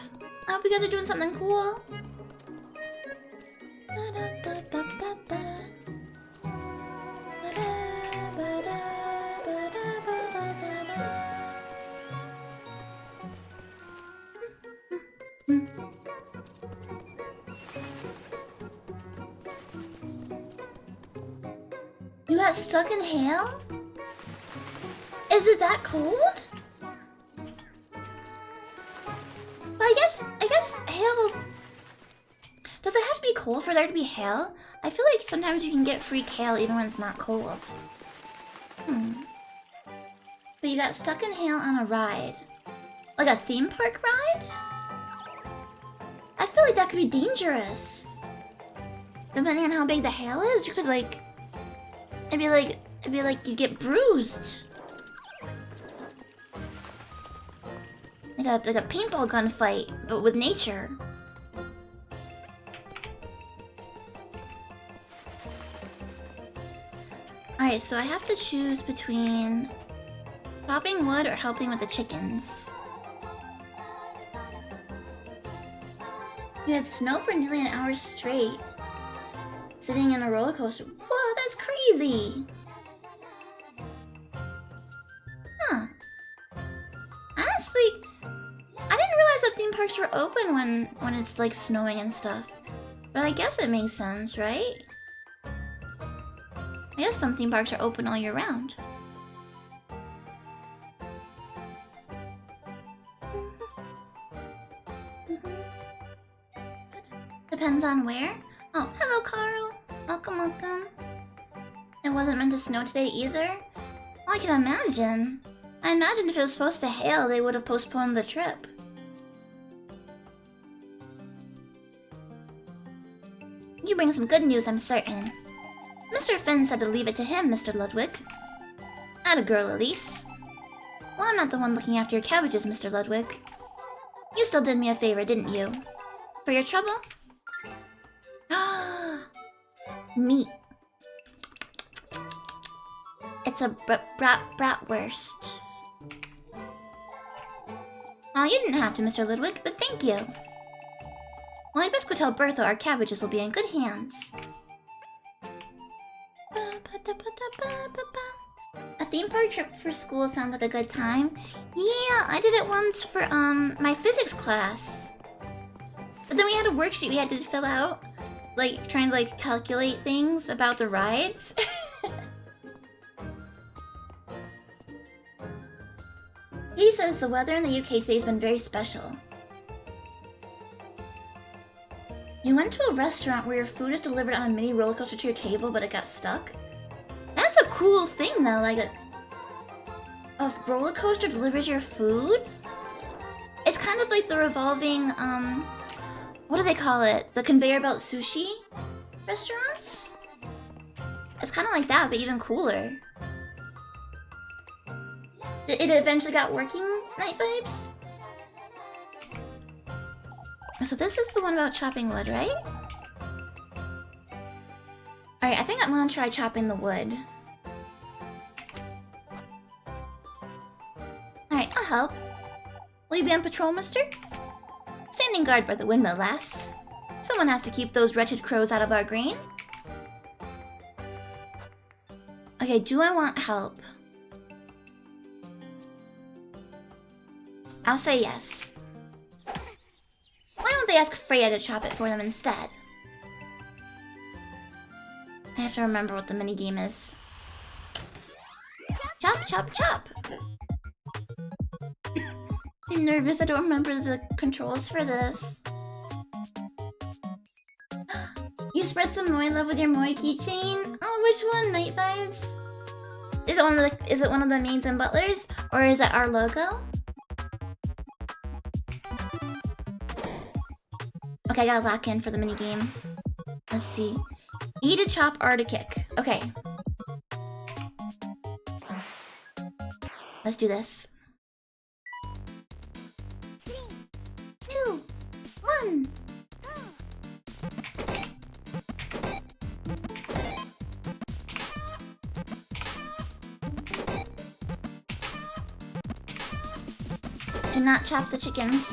I hope you guys are doing something cool. You got stuck in hail? Is it that cold? But I guess hail... Does it have to be cold for there to be hail? I feel like sometimes you can get freak hail even when it's not cold. But you got stuck in hail on a ride. Like a theme park ride? I feel like that could be dangerous. Depending on how big the hail is, you could like... It'd be like you get bruised. Like a paintball gun fight, but with nature. Alright, so I have to choose between chopping wood or helping with the chickens. You had snow for nearly an hour straight. Sitting in a roller coaster. Whoa, that's crazy! Huh. Honestly, I didn't realize that theme parks were open when it's like snowing and stuff. But I guess it makes sense, right? I guess some theme parks are open all year round. Depends on where. Oh, hello, Carl. Welcome, welcome. It wasn't meant to snow today either? Well, I can imagine. I imagine if it was supposed to hail, they would have postponed the trip. You bring some good news, I'm certain. Mr. Finn said to leave it to him, Mr. Ludwig. Atta girl, Elise. Well, I'm not the one looking after your cabbages, Mr. Ludwig. You still did me a favor, didn't you? For your trouble? Meat. It's a bratwurst. Aw, you didn't have to, Mr. Ludwig, but thank you. Well, I best go tell Bertha our cabbages will be in good hands. A theme park trip for school sounds like a good time. Yeah, I did it once for my physics class. But then we had a worksheet we had to fill out. Like, trying to, like, calculate things about the rides. He says the weather in the UK today has been very special. You went to a restaurant where your food is delivered on a mini roller coaster to your table, but it got stuck? That's a cool thing, though. Like, a roller coaster delivers your food? It's kind of like the revolving, what do they call it? The conveyor belt sushi? restaurants? It's kind of like that, but even cooler. It eventually got working night vibes. So this is the one about chopping wood, right? Alright, I think I'm gonna try chopping the wood. Alright, I'll help. Will you be on patrol, mister? Standing guard by the windmill, lass. Someone has to keep those wretched crows out of our grain. Okay, do I want help? I'll say yes. Why don't they ask Freya to chop it for them instead? I have to remember what the minigame is. Chop, chop, chop! I'm nervous, I don't remember the controls for this. You spread some Moi love with your Moi keychain? Oh, which one? Night Vibes? Is it one of the mains and butlers? Or is it our logo? Okay, I gotta lock in for the minigame. Let's see. E to chop, R to kick. Okay. Let's do this. 3, 2, 1. Do not chop the chickens.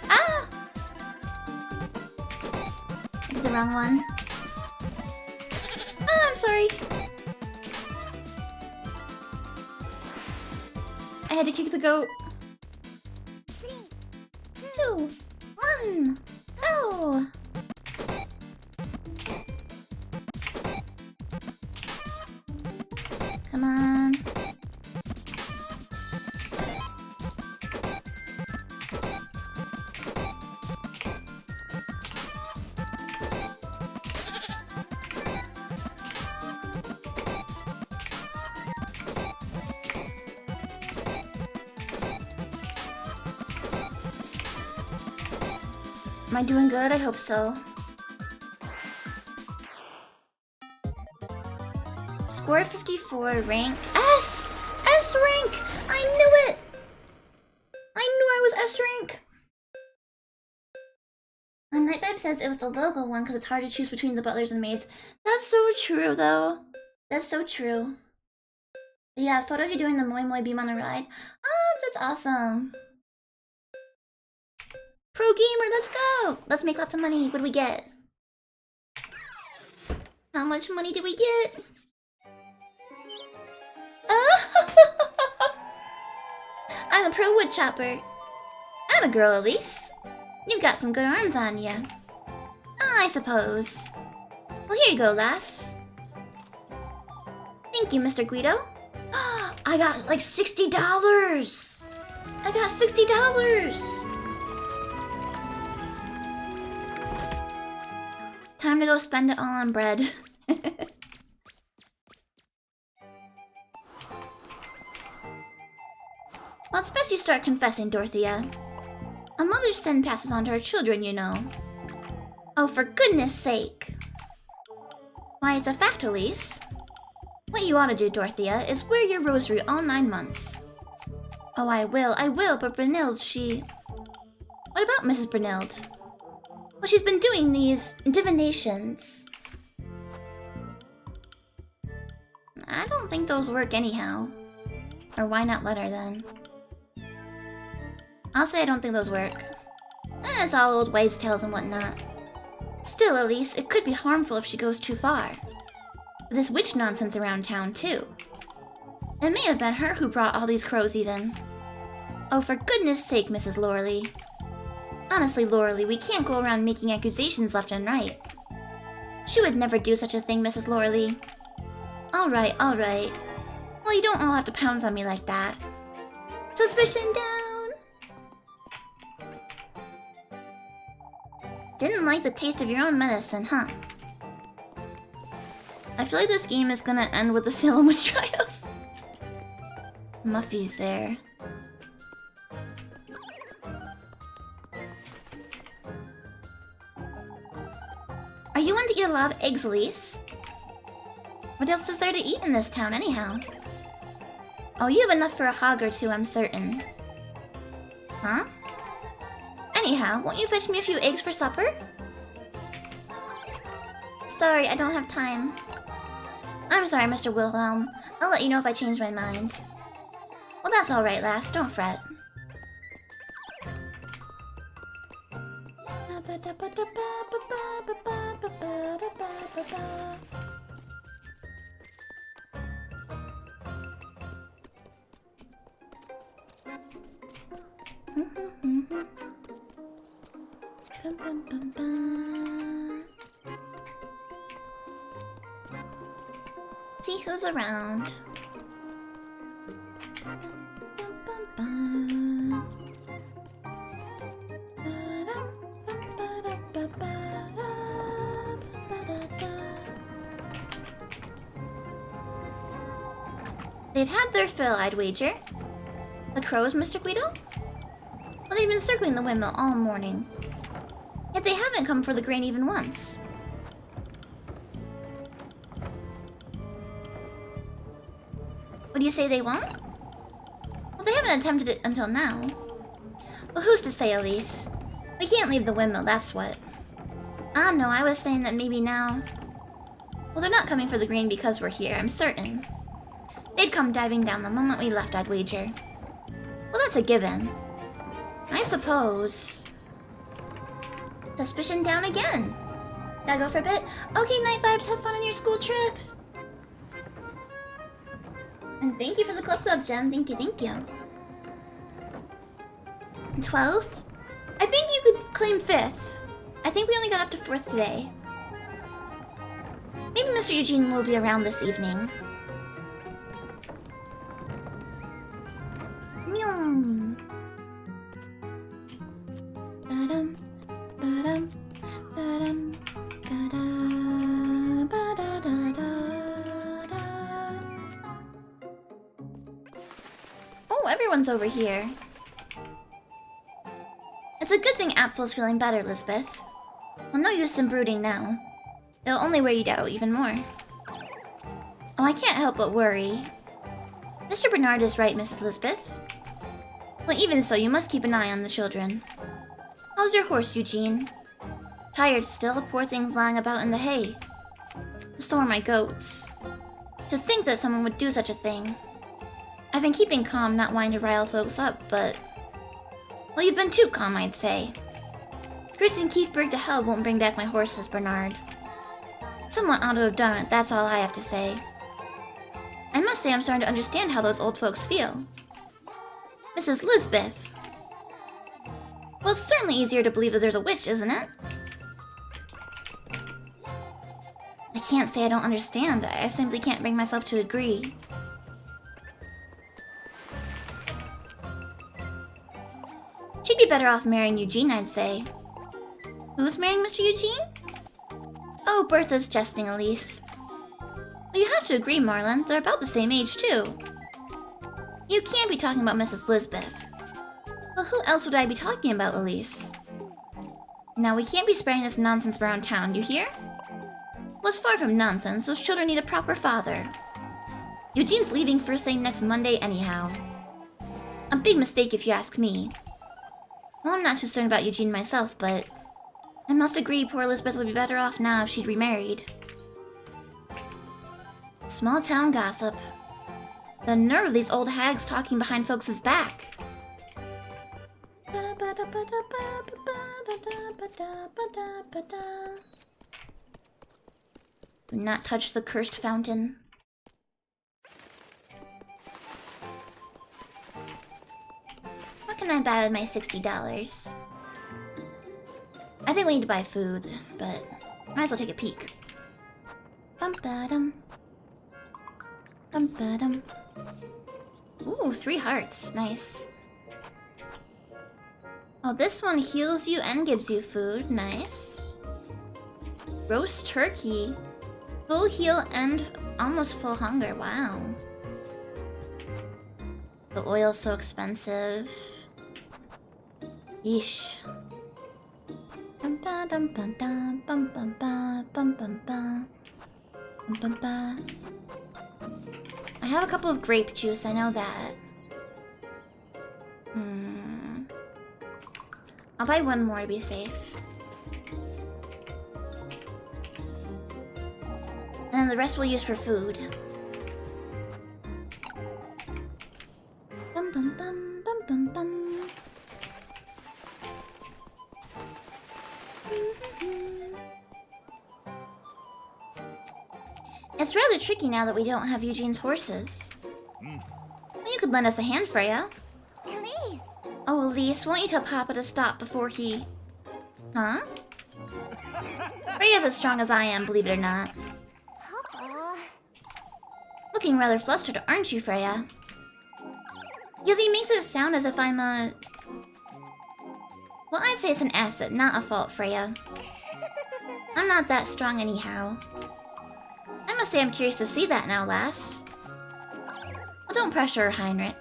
Ah! I did the wrong one. Ah, I'm sorry. I had to kick the goat. 3, 2, 1, go! Come on. Am I doing good? I hope so. Score 54, rank S! S rank! I knew it! I knew I was S rank! Night Vibe says it was the logo one because it's hard to choose between the butlers and maids. That's so true, though. That's so true. Yeah, photo of you doing the Moi Moi beam on a ride. Oh, that's awesome. Pro gamer, let's go! Let's make lots of money. What do we get? How much money did we get? I'm a pro wood chopper. I'm a girl, Elise. You've got some good arms on ya. I suppose. Well, here you go, lass. Thank you, Mr. Guido. I got like $60. I got $60. Time to go spend it all on bread. Well, it's best you start confessing, Dorothea. A mother's sin passes on to her children, you know. Oh, for goodness sake. Why, it's a fact, Elise. What you ought to do, Dorothea, is wear your rosary all 9 months. Oh, I will, but Brynhild, she... What about Mrs. Brynhild? Well, she's been doing these divinations. I don't think those work anyhow. Or why not let her then? I'll say I don't think those work. It's all old wives' tales and whatnot. Still, Elise, it could be harmful if she goes too far. This witch nonsense around town, too. It may have been her who brought all these crows, even. Oh, for goodness sake, Mrs. Loreley. Honestly, Loreley, we can't go around making accusations left and right. She would never do such a thing, Mrs. Loreley. Alright, alright. Well, you don't all have to pounce on me like that. Suspicion down! Didn't like the taste of your own medicine, huh? I feel like this game is gonna end with the Salem Witch Trials. Muffy's there. lot of eggs, Elise. What else is there to eat in this town, anyhow? Oh, you have enough for a hog or two, I'm certain. Huh? Anyhow, won't you fetch me a few eggs for supper? Sorry, I don't have time. I'm sorry, Mr. Wilhelm. I'll let you know if I change my mind. Well, that's alright, lass. Don't fret. See who's around. They've had their fill, I'd wager. The crows, Mr. Guido? Well, they've been circling the windmill all morning. Yet they haven't come for the grain even once. What do you say they won't? Well, they haven't attempted it until now. Well, who's to say, Elise? We can't leave the windmill, that's what. Ah, no, I was saying that maybe now... Well, they're not coming for the grain because we're here, I'm certain. They'd come diving down the moment we left, I'd wager. Well, that's a given. I suppose... Suspicion down again. Gotta go for a bit? Okay, Night Vibes, have fun on your school trip. And thank you for the Club Gem. Thank you, thank you. 12th? I think you could claim 5th. I think we only got up to 4th today. Maybe Mr. Eugene will be around this evening. Meow. Ba-dum, ba-dum, ba-dum, ba-da, ba-da-da-da-da. Oh, everyone's over here. It's a good thing Apfel's feeling better, Lisbeth. Well, no use in brooding now. It'll only wear you down even more. Oh, I can't help but worry. Mr. Bernard is right, Mrs. Lisbeth. Well, even so, you must keep an eye on the children. How's your horse, Eugene? Tired still, poor things lying about in the hay. So are my goats. To think that someone would do such a thing. I've been keeping calm, not wanting to rile folks up, but... Well, you've been too calm, I'd say. Cursing Keithburg to hell won't bring back my horses, Bernard. Someone ought to have done it, that's all I have to say. I must say I'm starting to understand how those old folks feel. Mrs. Lisbeth. Well, it's certainly easier to believe that there's a witch, isn't it? I can't say I don't understand. I simply can't bring myself to agree. She'd be better off marrying Eugene, I'd say. Who's marrying Mr. Eugene? Oh, Bertha's jesting, Elise. Well, you have to agree, Marlon. They're about the same age, too. You can't be talking about Mrs. Lisbeth. Well, who else would I be talking about, Elise? Now, we can't be spreading this nonsense around town, you hear? Well, it's far from nonsense. Those children need a proper father. Eugene's leaving first thing next Monday anyhow. A big mistake if you ask me. Well, I'm not too certain about Eugene myself, but... I must agree poor Elizabeth would be better off now if she'd remarried. Small town gossip. The nerve of these old hags talking behind folks' back. Do not touch the cursed fountain. What can I buy with my $60? I think we need to buy food, but might as well take a peek. Bum-ba-dum. Bum-ba-dum. Ooh, 3 hearts. Nice. Oh, this one heals you and gives you food. Nice. Roast turkey. Full heal and almost full hunger. Wow. The oil's so expensive. Yeesh. Bum ba dum bum dum bum bum ba bum bum ba bum bum ba. I have a couple of grape juice, I know that. I'll buy one more to be safe. And then the rest we'll use for food. Bum bum bum bum bum bum. It's rather tricky now that we don't have Eugene's horses. Well, you could lend us a hand, Freya. Elise! Oh, Elise, won't you tell Papa to stop before he... Huh? Freya's as strong as I am, believe it or not. Papa. Looking rather flustered, aren't you, Freya? Because he makes it sound as if I'm a... Well, I'd say it's an asset, not a fault, Freya. I'm not that strong anyhow. I must say I'm curious to see that now, lass. Well, don't pressure her, Heinrich.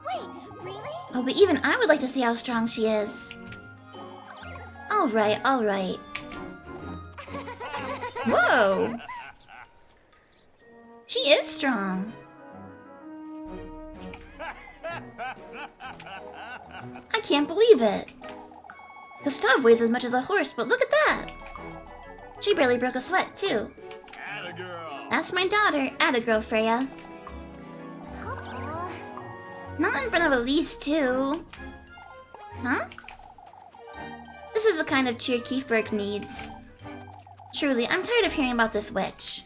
Wait, really? Oh, but even I would like to see how strong she is. Alright, alright. Whoa! She is strong. I can't believe it. Gustav weighs as much as a horse, but look at that. She barely broke a sweat, too. Attagirl. That's my daughter, Attagirl Freya. Papa. Not in front of Elise, too. Huh? This is the kind of cheer Keithberg needs. Truly, I'm tired of hearing about this witch.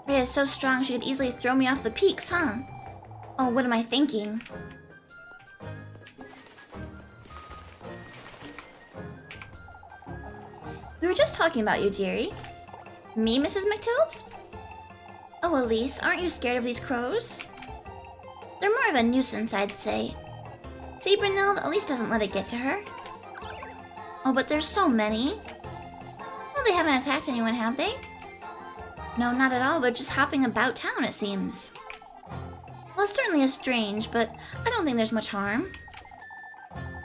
Freya's so strong she could easily throw me off the peaks, huh? Oh, what am I thinking? We were just talking about you, Jerry. Me, Mrs. McTild? Oh, Elise, aren't you scared of these crows? They're more of a nuisance, I'd say. See, Brunhilde, Elise doesn't let it get to her. Oh, but there's so many. Well, they haven't attacked anyone, have they? No, not at all. They're just hopping about town, it seems. Well, it certainly is strange, but I don't think there's much harm.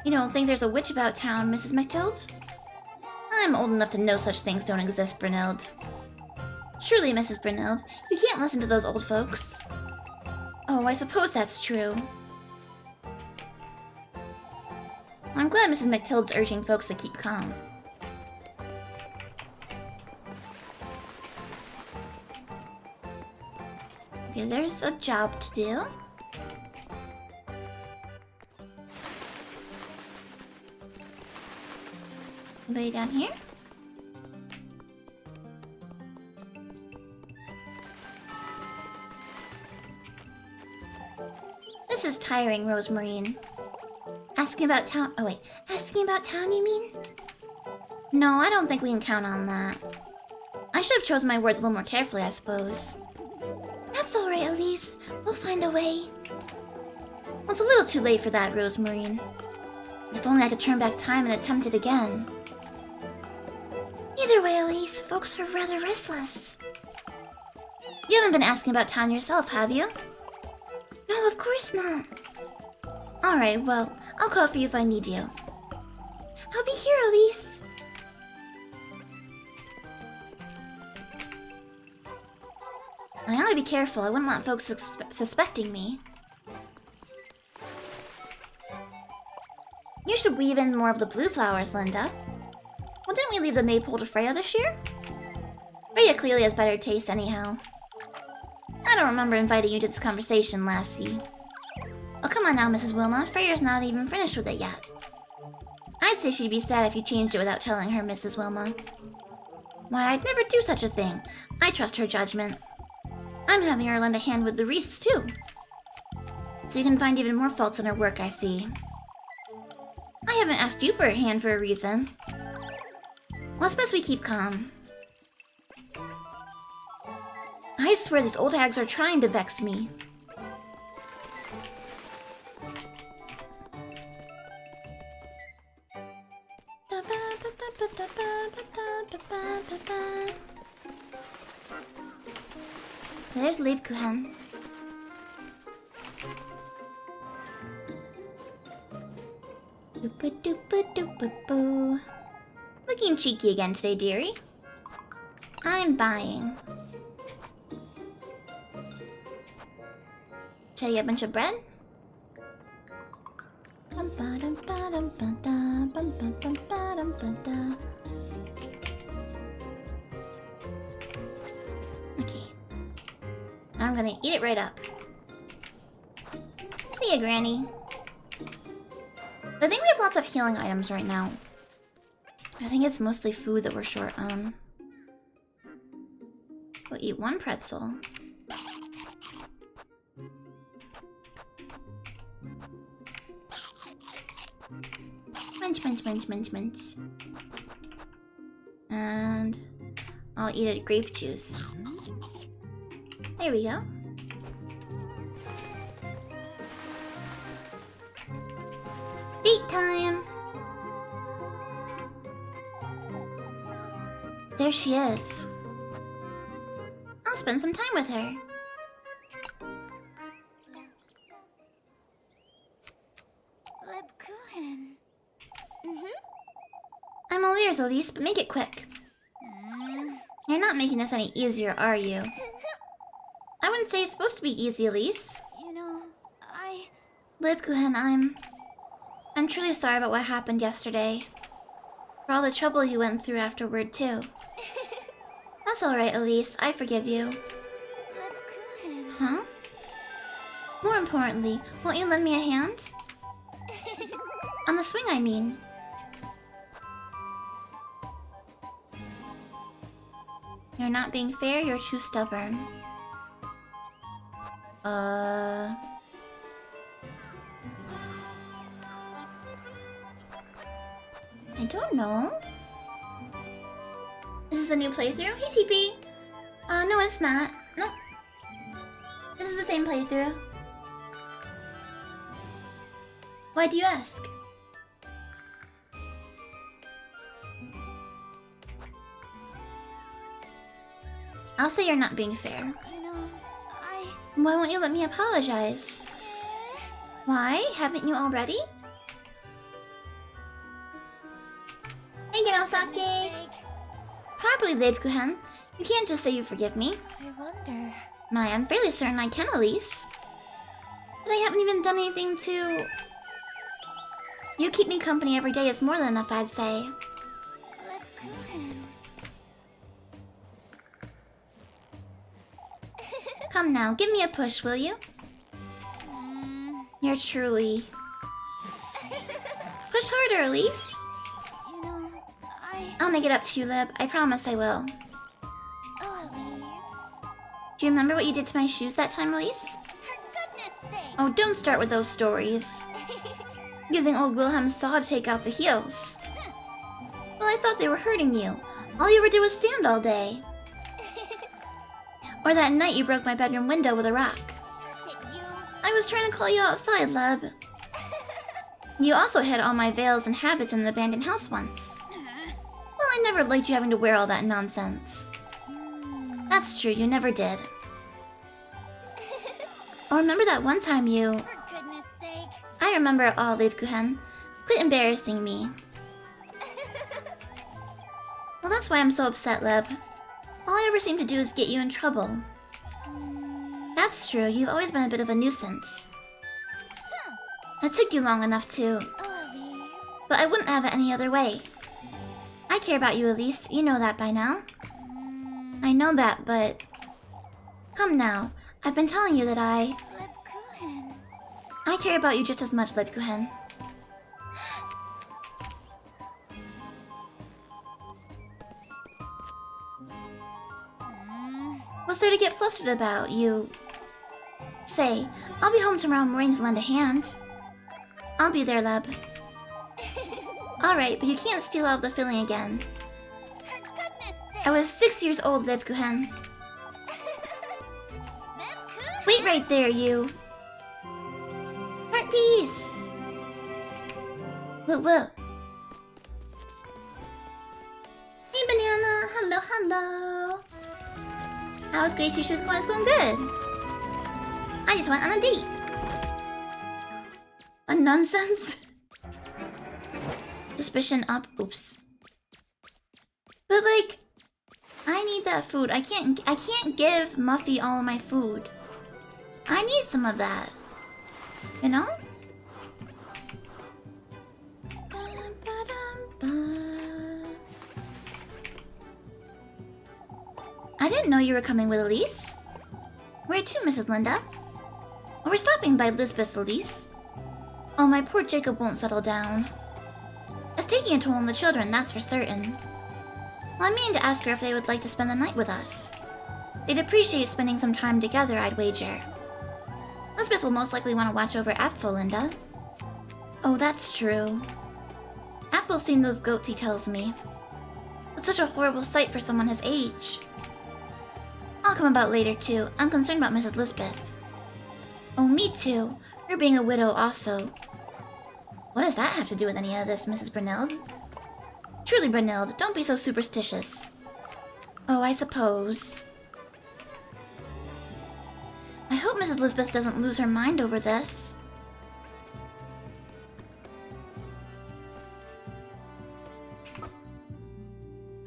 You don't think there's a witch about town, Mrs. McTild? I'm old enough to know such things don't exist, Brunhilde. Surely, Mrs. Brunhilde, you can't listen to those old folks. Oh, I suppose that's true. I'm glad Mrs. McTilde's urging folks to keep calm. Okay, there's a job to do. Anybody down here? This is tiring, Rosemarine. Asking about town. Oh, wait. Asking about town, you mean? No, I don't think we can count on that. I should have chosen my words a little more carefully, I suppose. That's alright, Elise. We'll find a way. Well, it's a little too late for that, Rosemarine. If only I could turn back time and attempt it again. Either way, Elise, folks are rather restless. You haven't been asking about town yourself, have you? No, of course not. Alright, well, I'll call for you if I need you. I'll be here, Elise. I ought to be careful. I wouldn't want folks suspecting me. You should weave in more of the blue flowers, Linda. Well, didn't we leave the maypole to Freya this year? Freya clearly has better taste anyhow. I don't remember inviting you to this conversation, lassie. Oh, come on now, Mrs. Wilma. Freya's not even finished with it yet. I'd say she'd be sad if you changed it without telling her, Mrs. Wilma. Why, I'd never do such a thing. I trust her judgment. I'm having her lend a hand with the wreaths, too. So you can find even more faults in her work, I see. I haven't asked you for a hand for a reason. Well, it's best we keep calm. I swear these old hags are trying to vex me. There's Lebkuchen. Do-do-boo. Looking cheeky again today, dearie. I'm buying. Should I get a bunch of bread? Okay. I'm gonna eat it right up. See ya, Granny. I think we have lots of healing items right now. I think it's mostly food that we're short on. We'll eat one pretzel. Munch, munch, munch, munch, munch. And I'll eat a grape juice. There we go. Date time! There she is. I'll spend some time with her. Lebkuchen. I'm all ears, Elise, but make it quick. You're not making this any easier, are you? I wouldn't say it's supposed to be easy, Elise. You know, Lebkuchen, I'm truly sorry about what happened yesterday. For all the trouble you went through afterward, too. That's alright, Elise. I forgive you. Lebkuchen. Huh? More importantly, won't you lend me a hand? On the swing, I mean. You're not being fair, you're too stubborn. I don't know. This is a new playthrough? Hey, TP! No, it's not. Nope. This is the same playthrough. Why do you ask? I'll say you're not being fair. You know, Why won't you let me apologize? Why? Haven't you already? Hey, Genosake! Sake. Properly, Lebkuchen. You can't just say you forgive me. I wonder. My, I'm fairly certain I can, Elise. But I haven't even done anything to... You keep me company every day is more than enough, I'd say. Lebkuchen. Come now, give me a push, will you? You're truly... Push harder, Elise. You know, I'll make it up to you, Lib. I promise I will. Oh, Elise. Do you remember what you did to my shoes that time, Elise? For goodness sake. Oh, don't start with those stories. Using old Wilhelm's saw to take out the heels. Well, I thought they were hurting you. All you ever did was stand all day. Or that night you broke my bedroom window with a rock. Shush it, you. I was trying to call you outside, Lub. You also hid all my veils and habits in the abandoned house once. Well, I never liked you having to wear all that nonsense. That's true, you never did. Or remember that one time you... For goodness sake. I remember it all, Lebkuchen. Quit embarrassing me. Well, that's why I'm so upset, Leb. All I ever seem to do is get you in trouble. That's true, you've always been a bit of a nuisance. It took you long enough to... Oh, Elise. But I wouldn't have it any other way. I care about you, Elise. You know that by now. I know that, but... Come now. I've been telling you that Lebkuchen. I care about you just as much, Lebkuchen. What's there to get flustered about, you... Say, I'll be home tomorrow morning to lend a hand. I'll be there, Leb. Alright, but you can't steal out of the filling again. For goodness sake. I was 6 years old, Lebkuchen. Lebkuchen. Wait right there, you. Heart piece. Whoa, whoa. Hey, Banana. Hello, hello. How's Goody Two Shoes going? It's going good. I just went on a date. A nonsense? Suspicion up. Oops. But like, I need that food. I can't give Muffy all of my food. I need some of that. You know? I didn't know you were coming with Elise. Where to, Mrs. Linda? Oh, we're stopping by Lisbeth's, Elise. Oh, my poor Jacob won't settle down. It's taking a toll on the children, that's for certain. Well, I mean to ask her if they would like to spend the night with us. They'd appreciate spending some time together, I'd wager. Lisbeth will most likely want to watch over ep.4, Linda. Oh, that's true. Apfel's seen those goats, he tells me. It's such a horrible sight for someone his age. I'll come about later, too. I'm concerned about Mrs. Lisbeth. Oh, me too. Her being a widow also. What does that have to do with any of this, Mrs. Brunilde? Truly, Brunilde, don't be so superstitious. Oh, I suppose. I hope Mrs. Lisbeth doesn't lose her mind over this.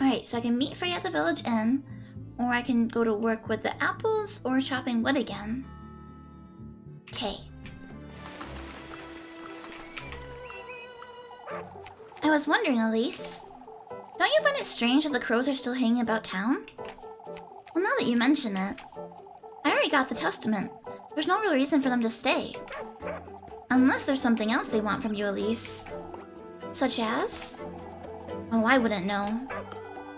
Alright, so I can meet Frey at the village inn, or I can go to work with the apples, or chopping wood again. Okay. I was wondering, Elise, don't you find it strange that the crows are still hanging about town? Well, now that you mention it, I already got the testament. There's no real reason for them to stay. Unless there's something else they want from you, Elise. Such as? Oh, I wouldn't know.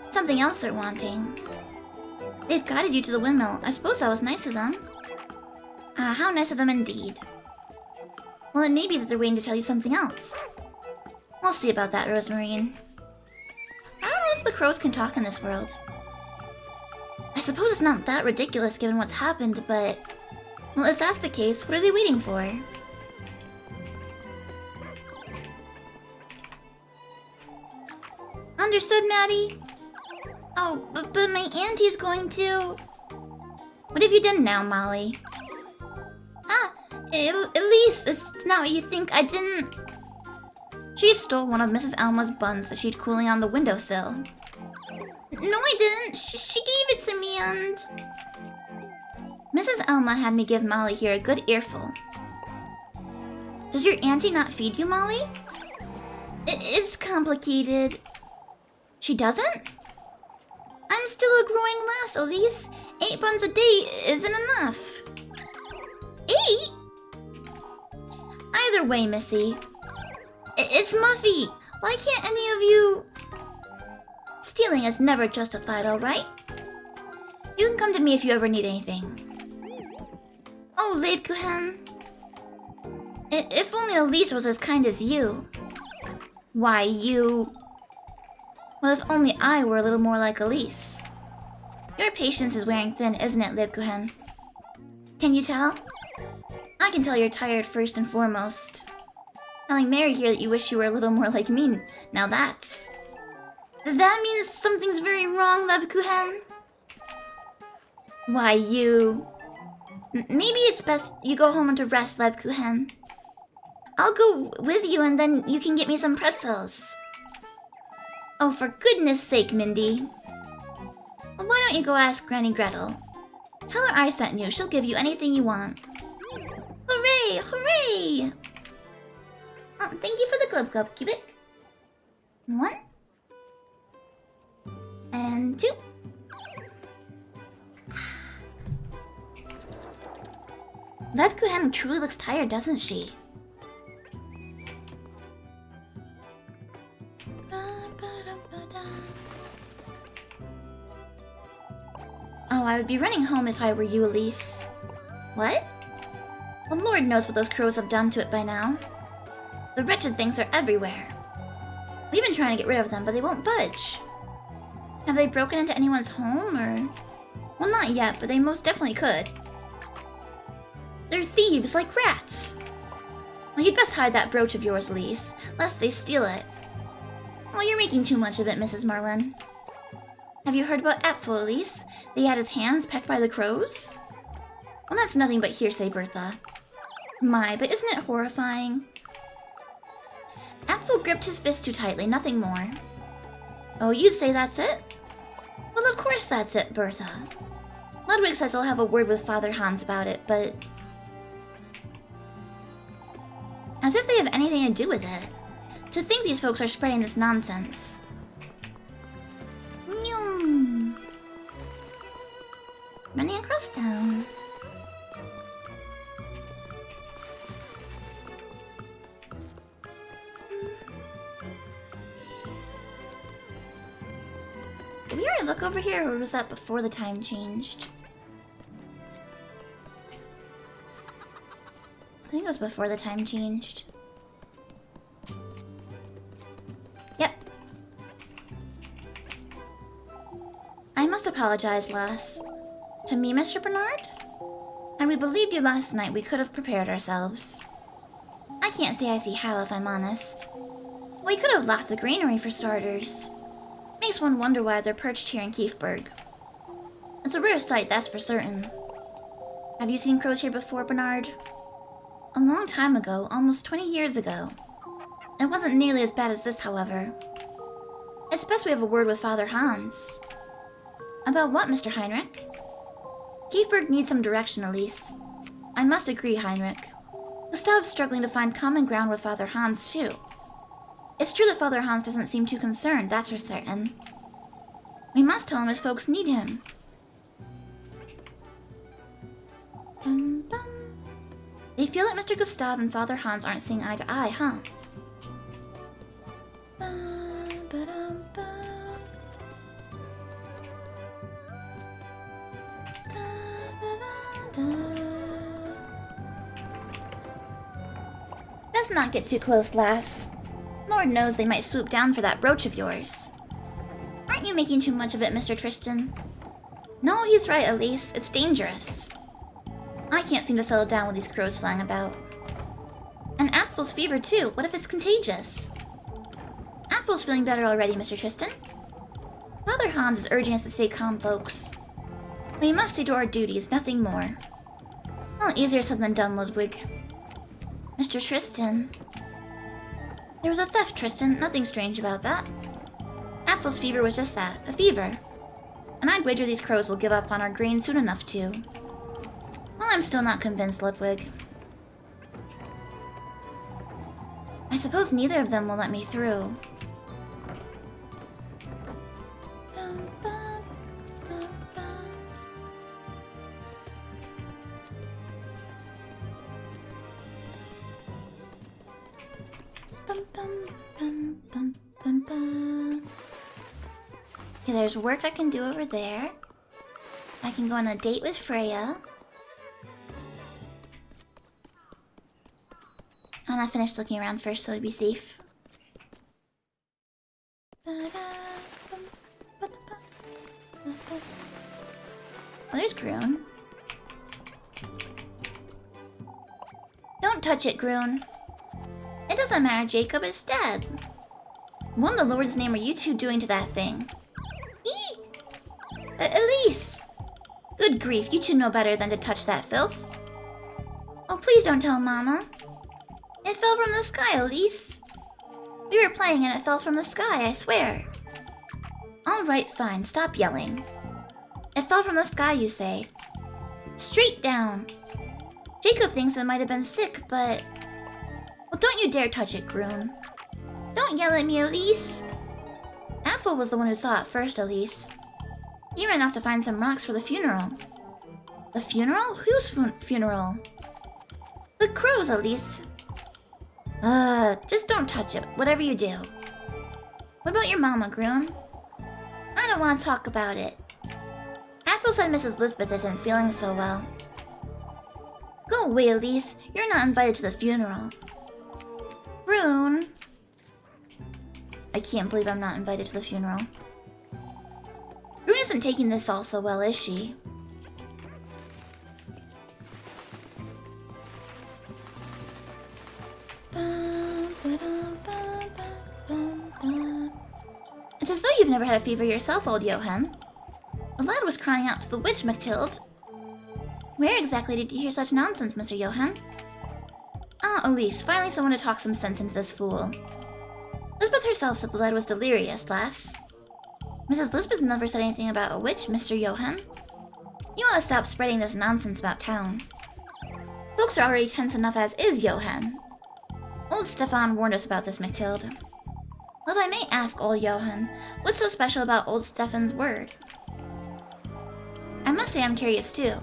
Something else they're wanting. They've guided you to the windmill. I suppose that was nice of them. Ah, how nice of them indeed. Well, it may be that they're waiting to tell you something else. We'll see about that, Rosemarine. I don't know if the crows can talk in this world. I suppose it's not that ridiculous given what's happened, but... Well, if that's the case, what are they waiting for? Understood, Maddie? Oh, but my auntie's going to... What have you done now, Molly? Ah, at least it's not what you think. I didn't... She stole one of Mrs. Alma's buns that she'd cooling on the windowsill. No, I didn't. She gave it to me and... Mrs. Alma had me give Molly here a good earful. Does your auntie not feed you, Molly? It's complicated. She doesn't? I'm still a growing lass, Elise. 8 buns a day isn't enough. 8? Either way, Missy. It's Muffy. Why can't any of you... Stealing is never justified, alright? You can come to me if you ever need anything. Oh, Lebkuchen. If only Elise was as kind as you. Why, you... Well, if only I were a little more like Elise. Your patience is wearing thin, isn't it, Lebkuchen? Can you tell? I can tell you're tired first and foremost. Telling Mary here that you wish you were a little more like me. Now that's... That means something's very wrong, Lebkuchen. Why, you... Maybe it's best you go home to rest, Lebkuchen. I'll go with you and then you can get me some pretzels. Oh, for goodness sake, Mindy. Well, why don't you go ask Granny Gretel? Tell her I sent you. She'll give you anything you want. Hooray! Hooray! Thank you for the glove glove, Cubit. 1. And 2. Lebkuchen truly looks tired, doesn't she? Oh, I would be running home if I were you, Elise. What? Well, Lord knows what those crows have done to it by now. The wretched things are everywhere. We've been trying to get rid of them, but they won't budge. Have they broken into anyone's home, or...? Well, not yet, but they most definitely could. They're thieves, like rats. Well, you'd best hide that brooch of yours, Elise, lest they steal it. Well, you're making too much of it, Mrs. Merlin. Have you heard about ep.4, Elise? They had his hands pecked by the crows? Well, that's nothing but hearsay, Bertha. My, but isn't it horrifying? Ethel gripped his fist too tightly, nothing more. Oh, you'd say that's it? Well, of course that's it, Bertha. Ludwig says he'll have a word with Father Hans about it, but... As if they have anything to do with it. To think these folks are spreading this nonsense. Nyum. Running across town. Did we already look over here, or was that before the time changed? I think it was before the time changed. Yep. I must apologize, lass. To me, Mr. Bernard? And we believed you last night. We could have prepared ourselves. I can't say I see how, if I'm honest. We could have locked the granary for starters. Makes one wonder why they're perched here in Kiefberg. It's a rare sight, that's for certain. Have you seen crows here before, Bernard? A long time ago, almost 20 years ago. It wasn't nearly as bad as this, however. It's best we have a word with Father Hans. About what, Mr. Heinrich? Kiefberg needs some direction, Elise. I must agree, Heinrich. Gustav's struggling to find common ground with Father Hans, too. It's true that Father Hans doesn't seem too concerned, that's for certain. We must tell him his folks need him. Bum, bum. They feel that Mr. Gustav and Father Hans aren't seeing eye to eye, huh? Let's not get too close, lass. Lord knows they might swoop down for that brooch of yours. Aren't you making too much of it, Mr. Tristan? No, he's right, Elise. It's dangerous. I can't seem to settle down with these crows flying about. And Apfel's fever, too. What if it's contagious? Apfel's feeling better already, Mr. Tristan. Father Hans is urging us to stay calm, folks. We must see to our duties, nothing more. Well, easier said than done, Ludwig. Mr. Tristan. There was a theft, Tristan. Nothing strange about that. Apfel's fever was just that, a fever. And I'd wager these crows will give up on our grain soon enough, too. Well, I'm still not convinced, Ludwig. I suppose neither of them will let me through. Okay, there's work I can do over there. I can go on a date with Freya. I want to finish looking around first so to be safe. Oh, there's Groon. Don't touch it, Groon. It doesn't matter, Jacob, it's dead. What in the Lord's name are you two doing to that thing? Eee! Elise! Good grief, you two know better than to touch that filth. Oh, please don't tell Mama. It fell from the sky, Elise. We were playing and it fell from the sky, I swear. Alright, fine, stop yelling. It fell from the sky, you say. Straight down. Jacob thinks it might have been sick, but... Well, don't you dare touch it, Groon. Don't yell at me, Elise. Apfel was the one who saw it first, Elise. He ran off to find some rocks for the funeral. The funeral? Whose funeral? The crow's, Elise. Just don't touch it, whatever you do. What about your mama, Groon? I don't want to talk about it. Apfel said Mrs. Lisbeth isn't feeling so well. Go away, Elise. You're not invited to the funeral. Groon. I can't believe I'm not invited to the funeral. Groon isn't taking this all so well, is she? It's as though you've never had a fever yourself, old Johann. The lad was crying out to the witch, Mathilde. Where exactly did you hear such nonsense, Mr. Johann? Ah, Elise, finally someone to talk some sense into this fool. Lisbeth herself said the lad was delirious, lass. Mrs. Lisbeth never said anything about a witch, Mr. Johann. You ought to stop spreading this nonsense about town. Folks are already tense enough as is, Johann. Old Stefan warned us about this, Mathilde. Well, if I may ask, old Johann, what's so special about old Stefan's word? I must say I'm curious too.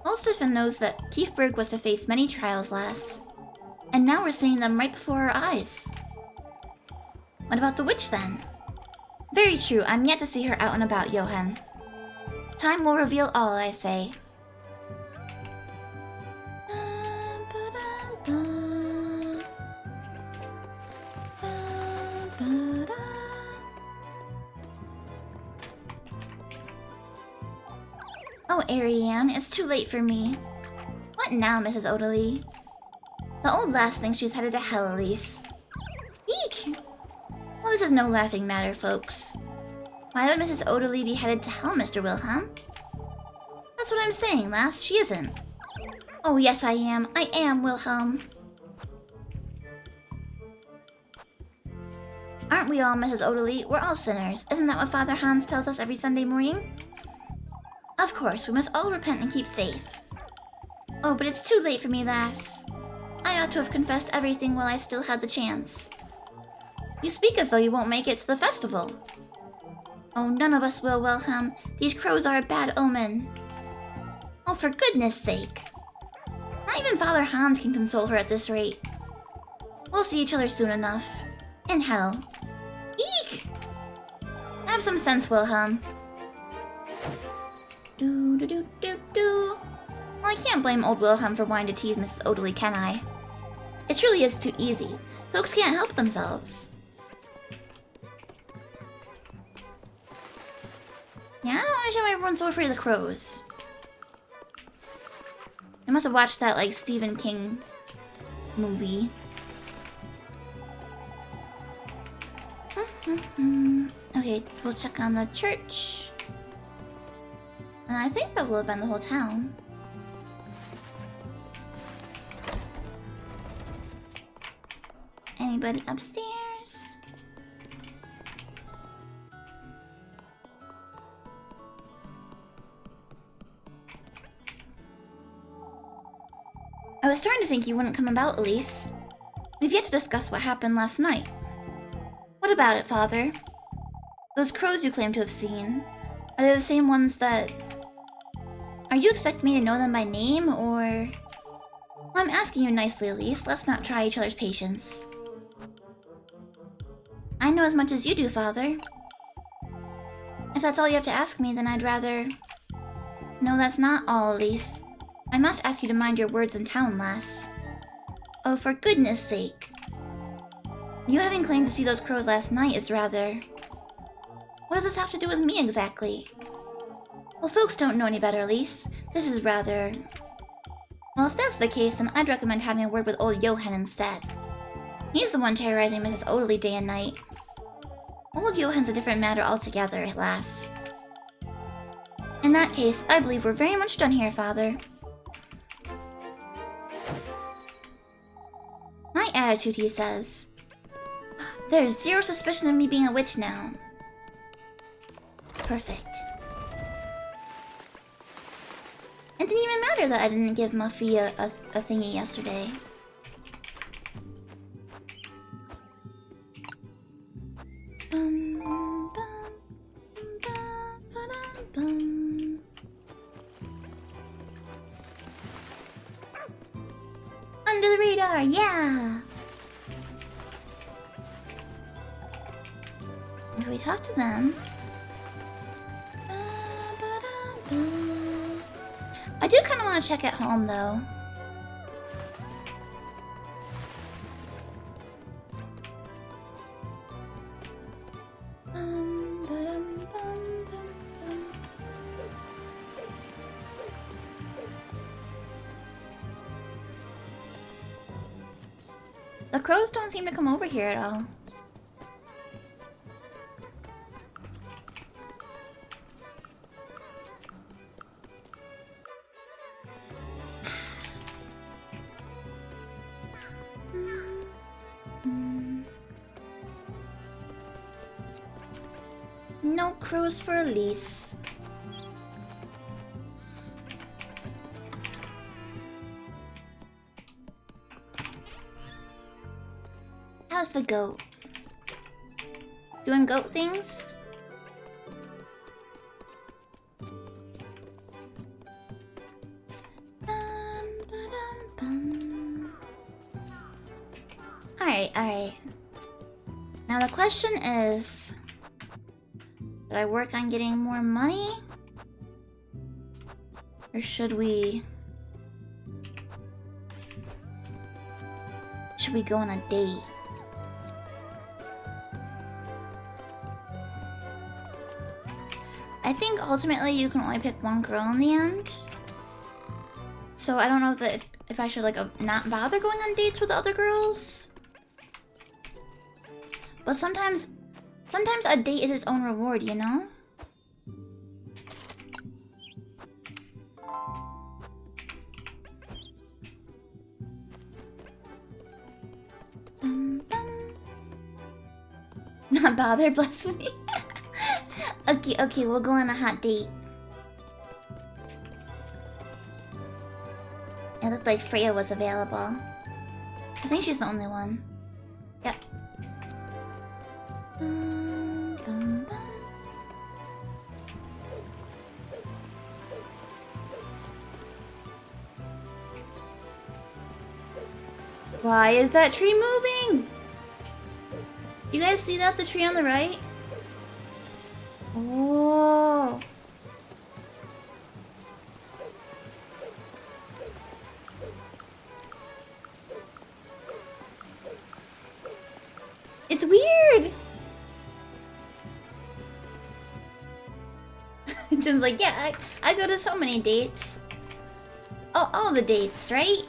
Old Stefan knows that Kiefberg was to face many trials, lass. And now we're seeing them right before our eyes. What about the witch, then? Very true, I'm yet to see her out and about, Johann. Time will reveal all, I say. Oh, Ariane, it's too late for me. What now, Mrs. Odalie? The old lass thinks she's headed to hell, Elise. Eek! Well, this is no laughing matter, folks. Why would Mrs. Odalie be headed to hell, Mr. Wilhelm? That's what I'm saying, lass. She isn't. Oh, yes, I am. I am, Wilhelm. Aren't we all, Mrs. Odalie? We're all sinners. Isn't that what Father Hans tells us every Sunday morning? Of course, we must all repent and keep faith. Oh, but it's too late for me, lass. I ought to have confessed everything while I still had the chance. You speak as though you won't make it to the festival. Oh, none of us will, Wilhelm. These crows are a bad omen. Oh, for goodness sake. Not even Father Hans can console her at this rate. We'll see each other soon enough. In hell. Eek! Have some sense, Wilhelm. Do. Well, I can't blame old Wilhelm for wanting to tease Mrs. Odalie, can I? It truly is too easy. Folks can't help themselves. Yeah, I don't understand why everyone's so afraid of the crows. I must have watched that, like, Stephen King movie. Okay, we'll check on the church. And I think that will have been the whole town. Anybody upstairs? I was starting to think you wouldn't come about, Elise. We've yet to discuss what happened last night. What about it, Father? Those crows you claim to have seen, are they the same ones that... Are you expecting me to know them by name, or... Well, I'm asking you nicely, Elise. Let's not try each other's patience. I know as much as you do, Father. If that's all you have to ask me, then I'd rather... No, that's not all, Elise. I must ask you to mind your words in town, lass. Oh, for goodness sake. You having claimed to see those crows last night is rather... What does this have to do with me, exactly? Well, folks don't know any better, Elise. This is rather... Well, if that's the case, then I'd recommend having a word with old Johann instead. He's the one terrorizing Mrs. Odalie day and night. Old Johann's a different matter altogether, lass. In that case, I believe we're very much done here, Father. My attitude, he says. There's zero suspicion of me being a witch now. Perfect. It didn't even matter that I didn't give Muffy a thingy yesterday. Under the radar, yeah! If we talk to them... I do kind of want to check at home, though. The crows don't seem to come over here at all. No crows for Elise. How's the goat? Doing goat things? Alright. Now the question is, should I work on getting more money? Or should we go on a date? I think ultimately you can only pick one girl in the end. So I don't know if I should like not bother going on dates with the other girls. But sometimes a date is its own reward, you know? Not bother, bless me. Okay, we'll go on a hot date. It looked like Freya was available. I think she's the only one. Yep. Why is that tree moving? You guys see that? The tree on the right? Oh. It's weird. Jim's like, yeah, I go to so many dates. Oh, all the dates, right?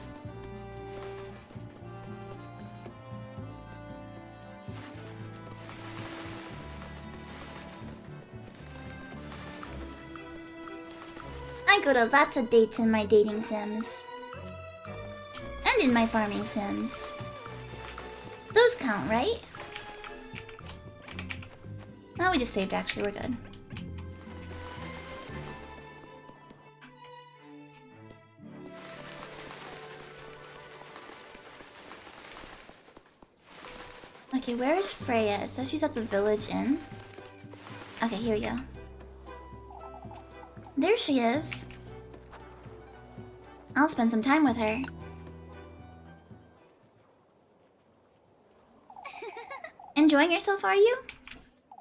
I go to lots of dates in my dating sims. And in my farming sims. Those count, right? No, we just saved actually, we're good. Okay, where is Freya? It says she's at the village inn. Okay, here we go. There she is. I'll spend some time with her. Enjoying yourself, are you?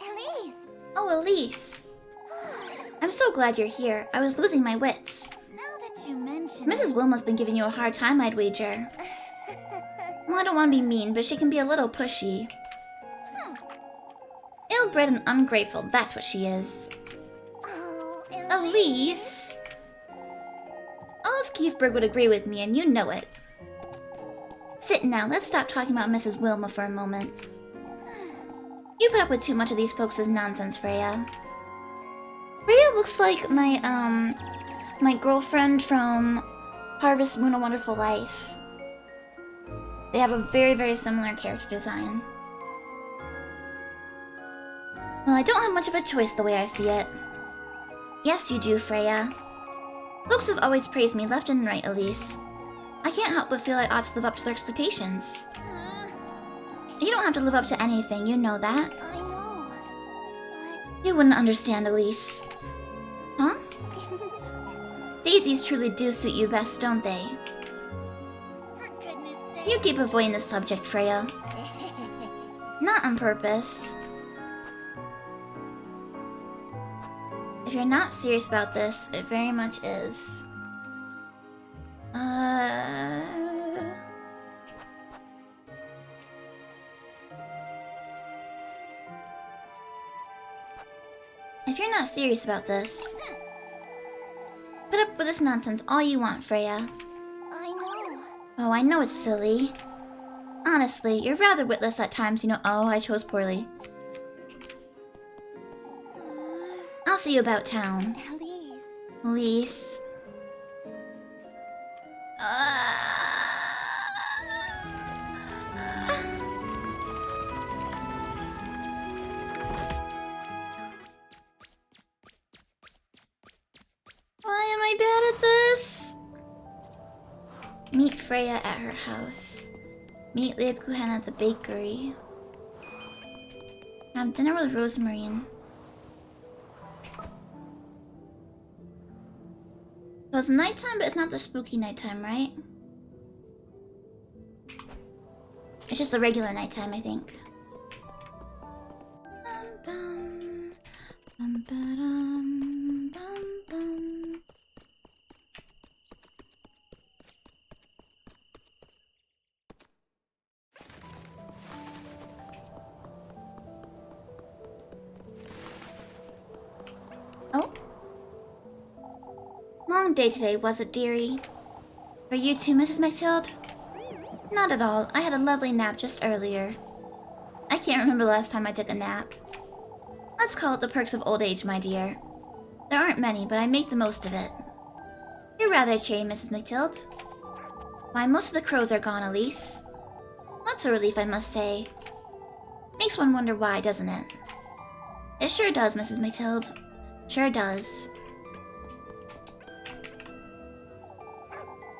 Elise! Oh, Elise. I'm so glad you're here. I was losing my wits. Now that you mention Mrs. Wilma's been giving you a hard time, I'd wager. Well, I don't want to be mean, but she can be a little pushy. Ill-bred and ungrateful, that's what she is. Oh, Elise! All of Keithburg would agree with me, and you know it. Sit now, let's stop talking about Mrs. Wilma for a moment. You put up with too much of these folks' nonsense, Freya. Freya looks like my girlfriend from Harvest Moon: A Wonderful Life. They have a very, very similar character design. Well, I don't have much of a choice the way I see it. Yes, you do, Freya. Folks have always praised me left and right, Elise. I can't help but feel I ought to live up to their expectations. You don't have to live up to anything, you know that. I know. You wouldn't understand, Elise. Huh? Daisies truly do suit you best, don't they? For goodness sake. You keep avoiding the subject, Freya. Not on purpose. If you're not serious about this, it very much is. If you're not serious about this, put up with this nonsense all you want, Freya. I know. Oh, I know it's silly. Honestly, you're rather witless at times, you know. Oh, I chose poorly. I'll see you about town. Elise. Elise. Freya at her house. Meet Lebkuchen at the bakery. Have dinner with Rosemarine. So it's nighttime, but it's not the spooky nighttime, right? It's just the regular nighttime, I think. Bum, bum, ba-dum, bum, bum. Oh? Long day today, was it, dearie? For you too, Mrs. McTild? Not at all. I had a lovely nap just earlier. I can't remember the last time I took a nap. Let's call it the perks of old age, my dear. There aren't many, but I make the most of it. You're rather cheery, Mrs. McTild. Why, most of the crows are gone, Elise. That's a relief, I must say. Makes one wonder why, doesn't it? It sure does, Mrs. McTild. Sure does.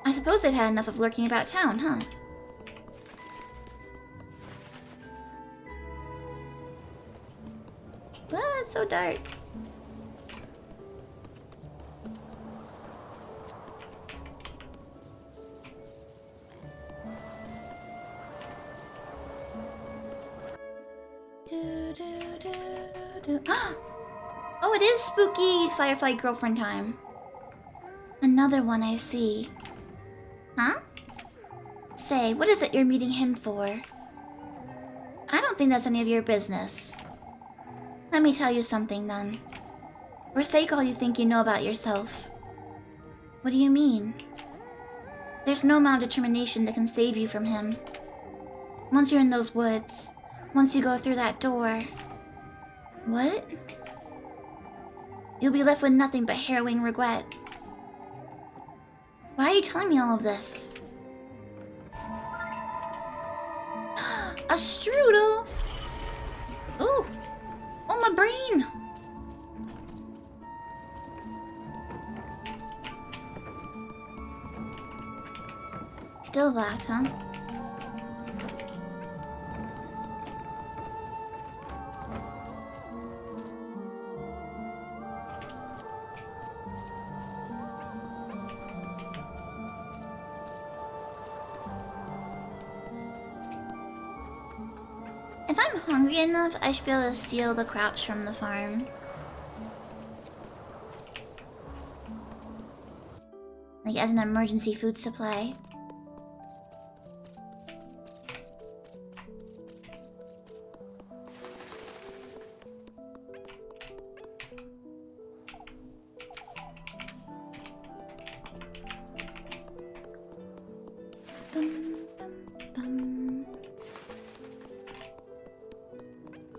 I suppose they've had enough of lurking about town, huh? Ah, it's so dark. Oh, it is spooky Firefly girlfriend time. Another one, I see. Huh? Say, what is it you're meeting him for? I don't think that's any of your business. Let me tell you something, then. Forsake all you think you know about yourself. What do you mean? There's no amount of determination that can save you from him. Once you're in those woods, once you go through that door... What? You'll be left with nothing but harrowing regret. Why are you telling me all of this? A strudel! Ooh! Oh, my brain! Still that, huh? If I'm hungry enough, I should be able to steal the crops from the farm. Like as an emergency food supply.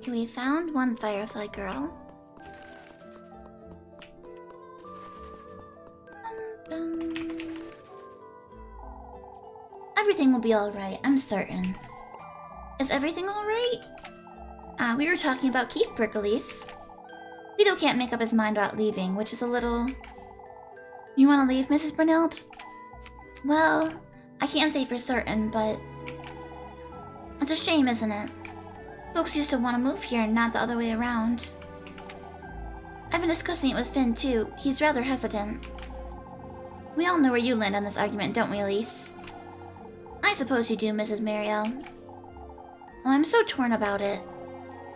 We found one Firefly girl. Everything will be alright, I'm certain. Is everything alright? We were talking about Keith Elise. Vito can't make up his mind about leaving, which is a little... You want to leave, Mrs. Brunhild? Well, I can't say for certain, but... It's a shame, isn't it? Folks used to want to move here and not the other way around. I've been discussing it with Finn, too. He's rather hesitant. We all know where you land on this argument, don't we, Elise? I suppose you do, Mrs. Mariel. Well, I'm so torn about it.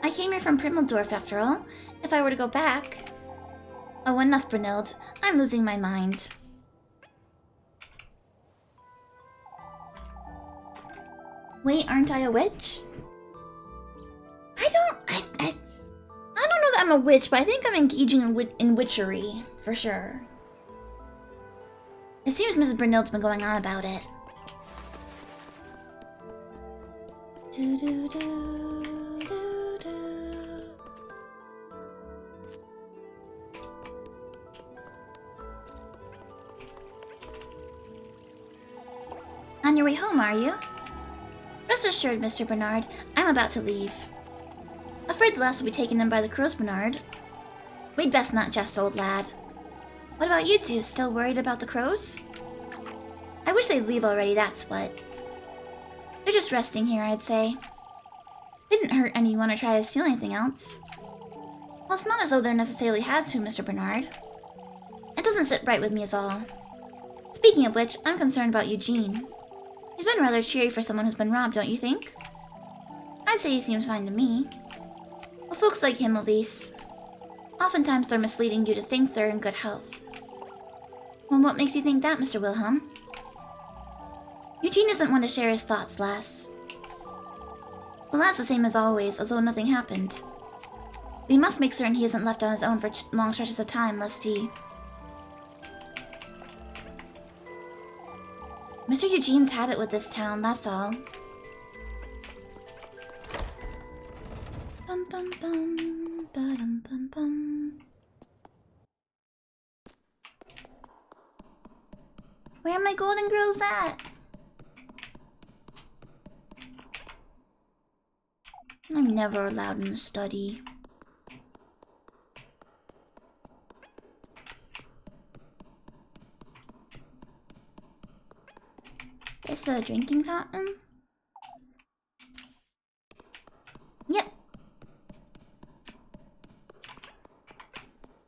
I came here from Primmeldorf, after all. If I were to go back... Oh, enough, Brunhild. I'm losing my mind. Wait, aren't I a witch? I don't know that I'm a witch, but I think I'm engaging in witchery, for sure. It seems Mrs. Brunhild's been going on about it. On your way home, are you? Rest assured, Mr. Bernard, I'm about to leave. Afraid the last will be taken in by the crows, Bernard. We'd best not jest, old lad. What about you two? Still worried about the crows? I wish they'd leave already, that's what. They're just resting here, I'd say. They didn't hurt anyone or try to steal anything else. Well, it's not as though they necessarily had to, Mr. Bernard. It doesn't sit right with me as all. Speaking of which, I'm concerned about Eugene. He's been rather cheery for someone who's been robbed, don't you think? I'd say he seems fine to me. Well, folks like him, Elise. Oftentimes they're misleading you to think they're in good health. Well, what makes you think that, Mr. Wilhelm? Eugene isn't one to share his thoughts, lass. Well, that's the same as always, as though nothing happened. We must make certain he isn't left on his own for long stretches of time, lest he... Mr. Eugene's had it with this town, that's all. Bum bum bum, ba-dum bum bum. Where are my golden girls at? I'm never allowed in the study. Is the drinking fountain? Yep.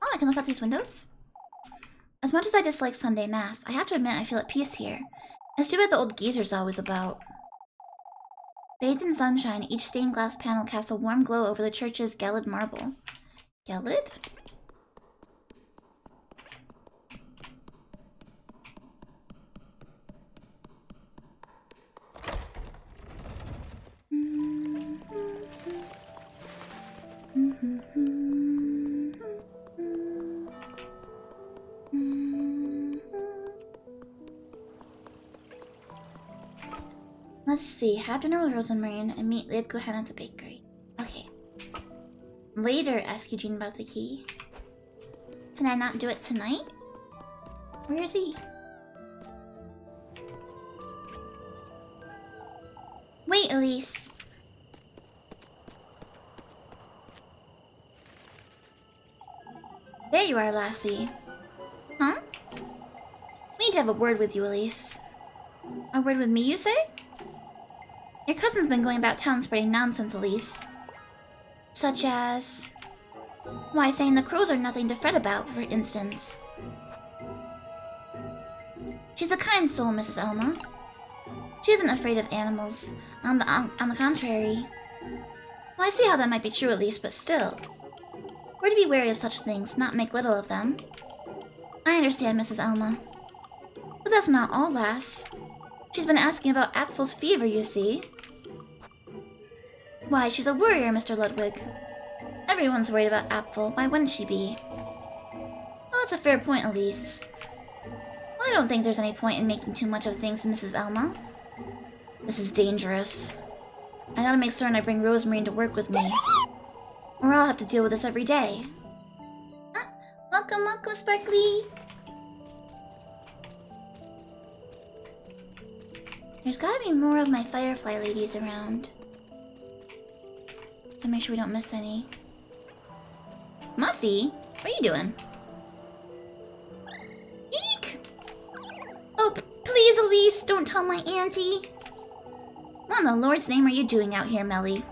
Oh, I can look out these windows? As much as I dislike Sunday Mass, I have to admit I feel at peace here. It's too bad the old geezer's always about. Bathed in sunshine, each stained glass panel casts a warm glow over the church's gilded marble. Gilded? Let's see, have dinner with Rosemary and meet Lib Gohan at the bakery. Okay. Later, ask Eugene about the key. Can I not do it tonight? Where is he? Wait, Elise. There you are, lassie. Huh? We need to have a word with you, Elise. A word with me, you say? Your cousin's been going about town spreading nonsense, Elise. Such as... why, saying the crows are nothing to fret about, for instance. She's a kind soul, Mrs. Elma. She isn't afraid of animals. On the contrary. Well, I see how that might be true, Elise, but still. We're to be wary of such things, not make little of them. I understand, Mrs. Elma. But that's not all, lass. She's been asking about Apfel's fever, you see. Why, she's a worrier, Mr. Ludwig. Everyone's worried about Apfel. Why wouldn't she be? Well, that's a fair point, Elise. Well, I don't think there's any point in making too much of things, Mrs. Elma. This is dangerous. I gotta make certain I bring Rosemary to work with me, or I'll have to deal with this every day. Ah, welcome, welcome, Sparkly! There's gotta be more of my Firefly ladies around. To make sure we don't miss any. Muffy? What are you doing? Eek! Oh, please, Elise, don't tell my auntie. What in the Lord's name are you doing out here, Melly?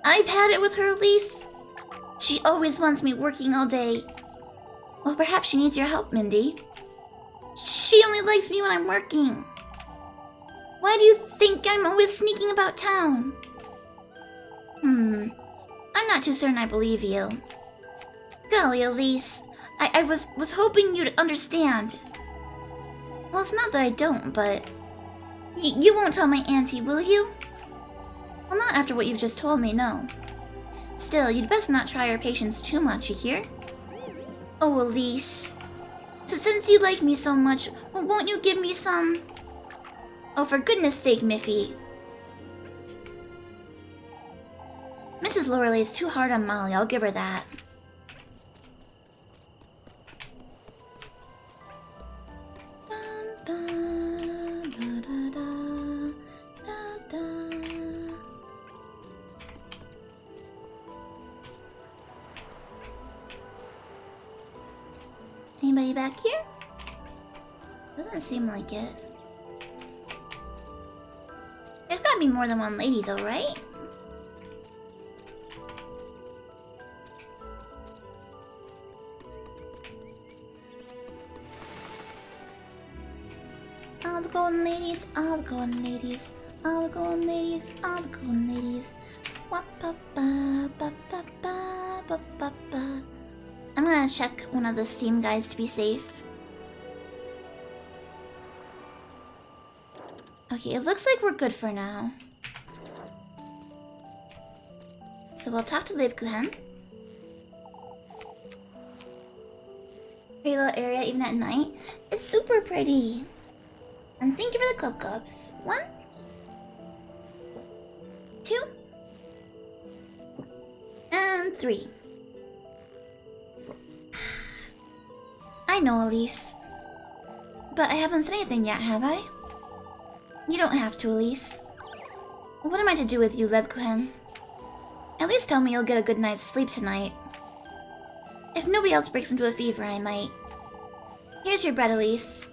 I've had it with her, Elise. She always wants me working all day. Well, perhaps she needs your help, Mindy. She only likes me when I'm working. Why do you think I'm always sneaking about town? I'm not too certain I believe you. Golly, Elise. I was hoping you'd understand. Well, it's not that I don't, but... You won't tell my auntie, will you? Well, not after what you've just told me, no. Still, you'd best not try your patience too much, you hear? Oh, Elise. Since you like me so much, well, won't you give me some... Oh, for goodness sake, Miffy. Mrs. Lorelei is too hard on Molly, I'll give her that. Anybody back here? Doesn't seem like it. gotta be more than one lady though, right? All the golden ladies, all the golden ladies, all the golden ladies, all the golden ladies. Wap ba ba ba ba ba ba ba ba. I'm gonna check one of the Steam guides to be safe. Okay, it looks like we're good for now. So we'll talk to Libkuhen. Pretty little area even at night. It's super pretty. And thank you for the club cups. 1, 2, and 3. I know, Elise. But I haven't said anything yet, have I? You don't have to, Elise. What am I to do with you, Lebkuhen? At least tell me you'll get a good night's sleep tonight. If nobody else breaks into a fever, I might. Here's your bread, Elise.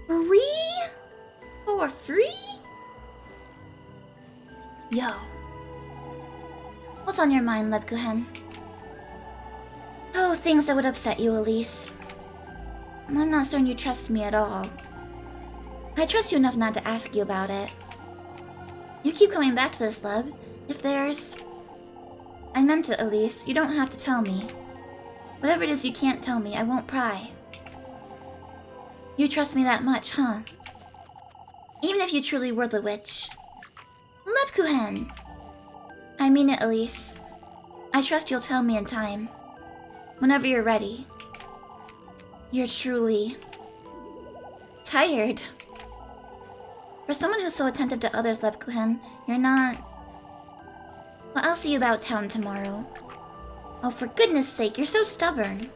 Free? For free? Yo. What's on your mind, Lebkuhen? Oh, things that would upset you, Elise. I'm not certain you trust me at all. I trust you enough not to ask you about it. You keep coming back to this, Leb. If there's... I meant it, Elise. You don't have to tell me. Whatever it is you can't tell me, I won't pry. You trust me that much, huh? Even if you truly were the witch. Lebkuhen! I mean it, Elise. I trust you'll tell me in time. Whenever you're ready. You're truly... tired. For someone who's so attentive to others, Lebkuhen, you're not... Well, I'll see you about town tomorrow. Oh, for goodness sake, you're so stubborn.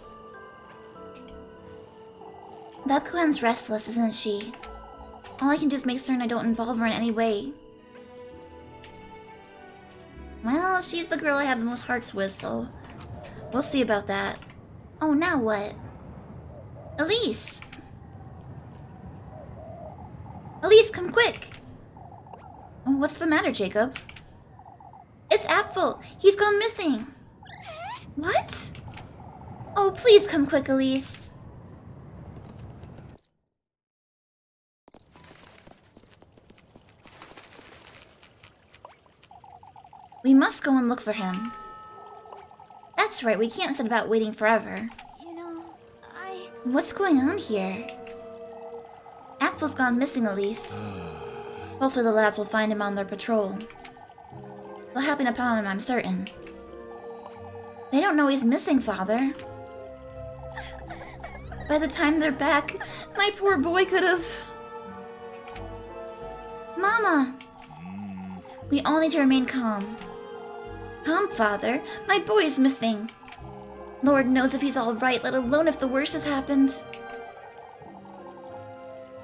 Lebkuhen's restless, isn't she? All I can do is make certain I don't involve her in any way. Well, she's the girl I have the most hearts with, so... we'll see about that. Oh, now what? Elise! Elise, come quick! Oh, what's the matter, Jacob? It's ep.4! He's gone missing! What? Oh, please come quick, Elise. We must go and look for him. That's right, we can't sit about waiting forever. You know, What's going on here? ep.4's gone missing, Elise. Hopefully the lads will find him on their patrol. They'll happen upon him, I'm certain. They don't know he's missing, Father. By the time they're back, my poor boy could have... Mama! We all need to remain calm. Calm, Father. My boy is missing. Lord knows if he's all right, let alone if the worst has happened.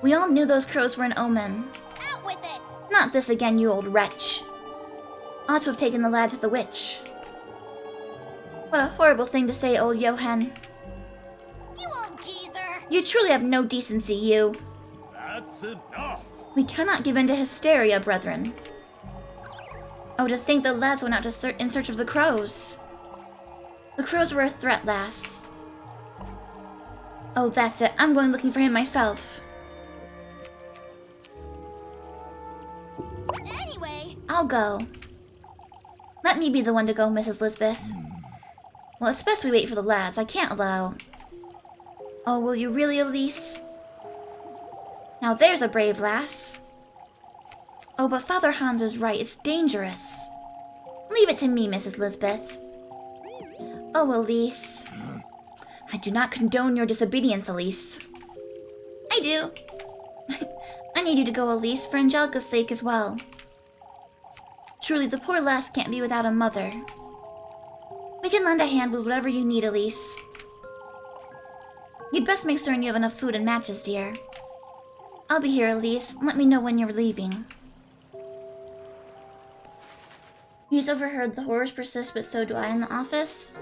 We all knew those crows were an omen. out with it! Not this again, you old wretch. Ought to have taken the lad to the witch. What a horrible thing to say, old Johan. You old geezer! You truly have no decency, you. That's enough. We cannot give in to hysteria, brethren. Oh, to think the lads went out to in search of the crows. The crows were a threat, lass. Oh, that's it. I'm going looking for him myself. Anyway, I'll go. Let me be the one to go, Mrs. Lisbeth. Well, it's best we wait for the lads. I can't allow... Oh, will you really, Elise? Now there's a brave lass. Oh, but Father Hans is right. It's dangerous. Leave it to me, Mrs. Lisbeth. Oh, Elise. I do not condone your disobedience, Elise. I do. I need you to go, Elise, for Angelica's sake as well. Truly, the poor lass can't be without a mother. We can lend a hand with whatever you need, Elise. You'd best make certain you have enough food and matches, dear. I'll be here, Elise. Let me know when you're leaving. You just overheard the horrors persist, but so do I in the office.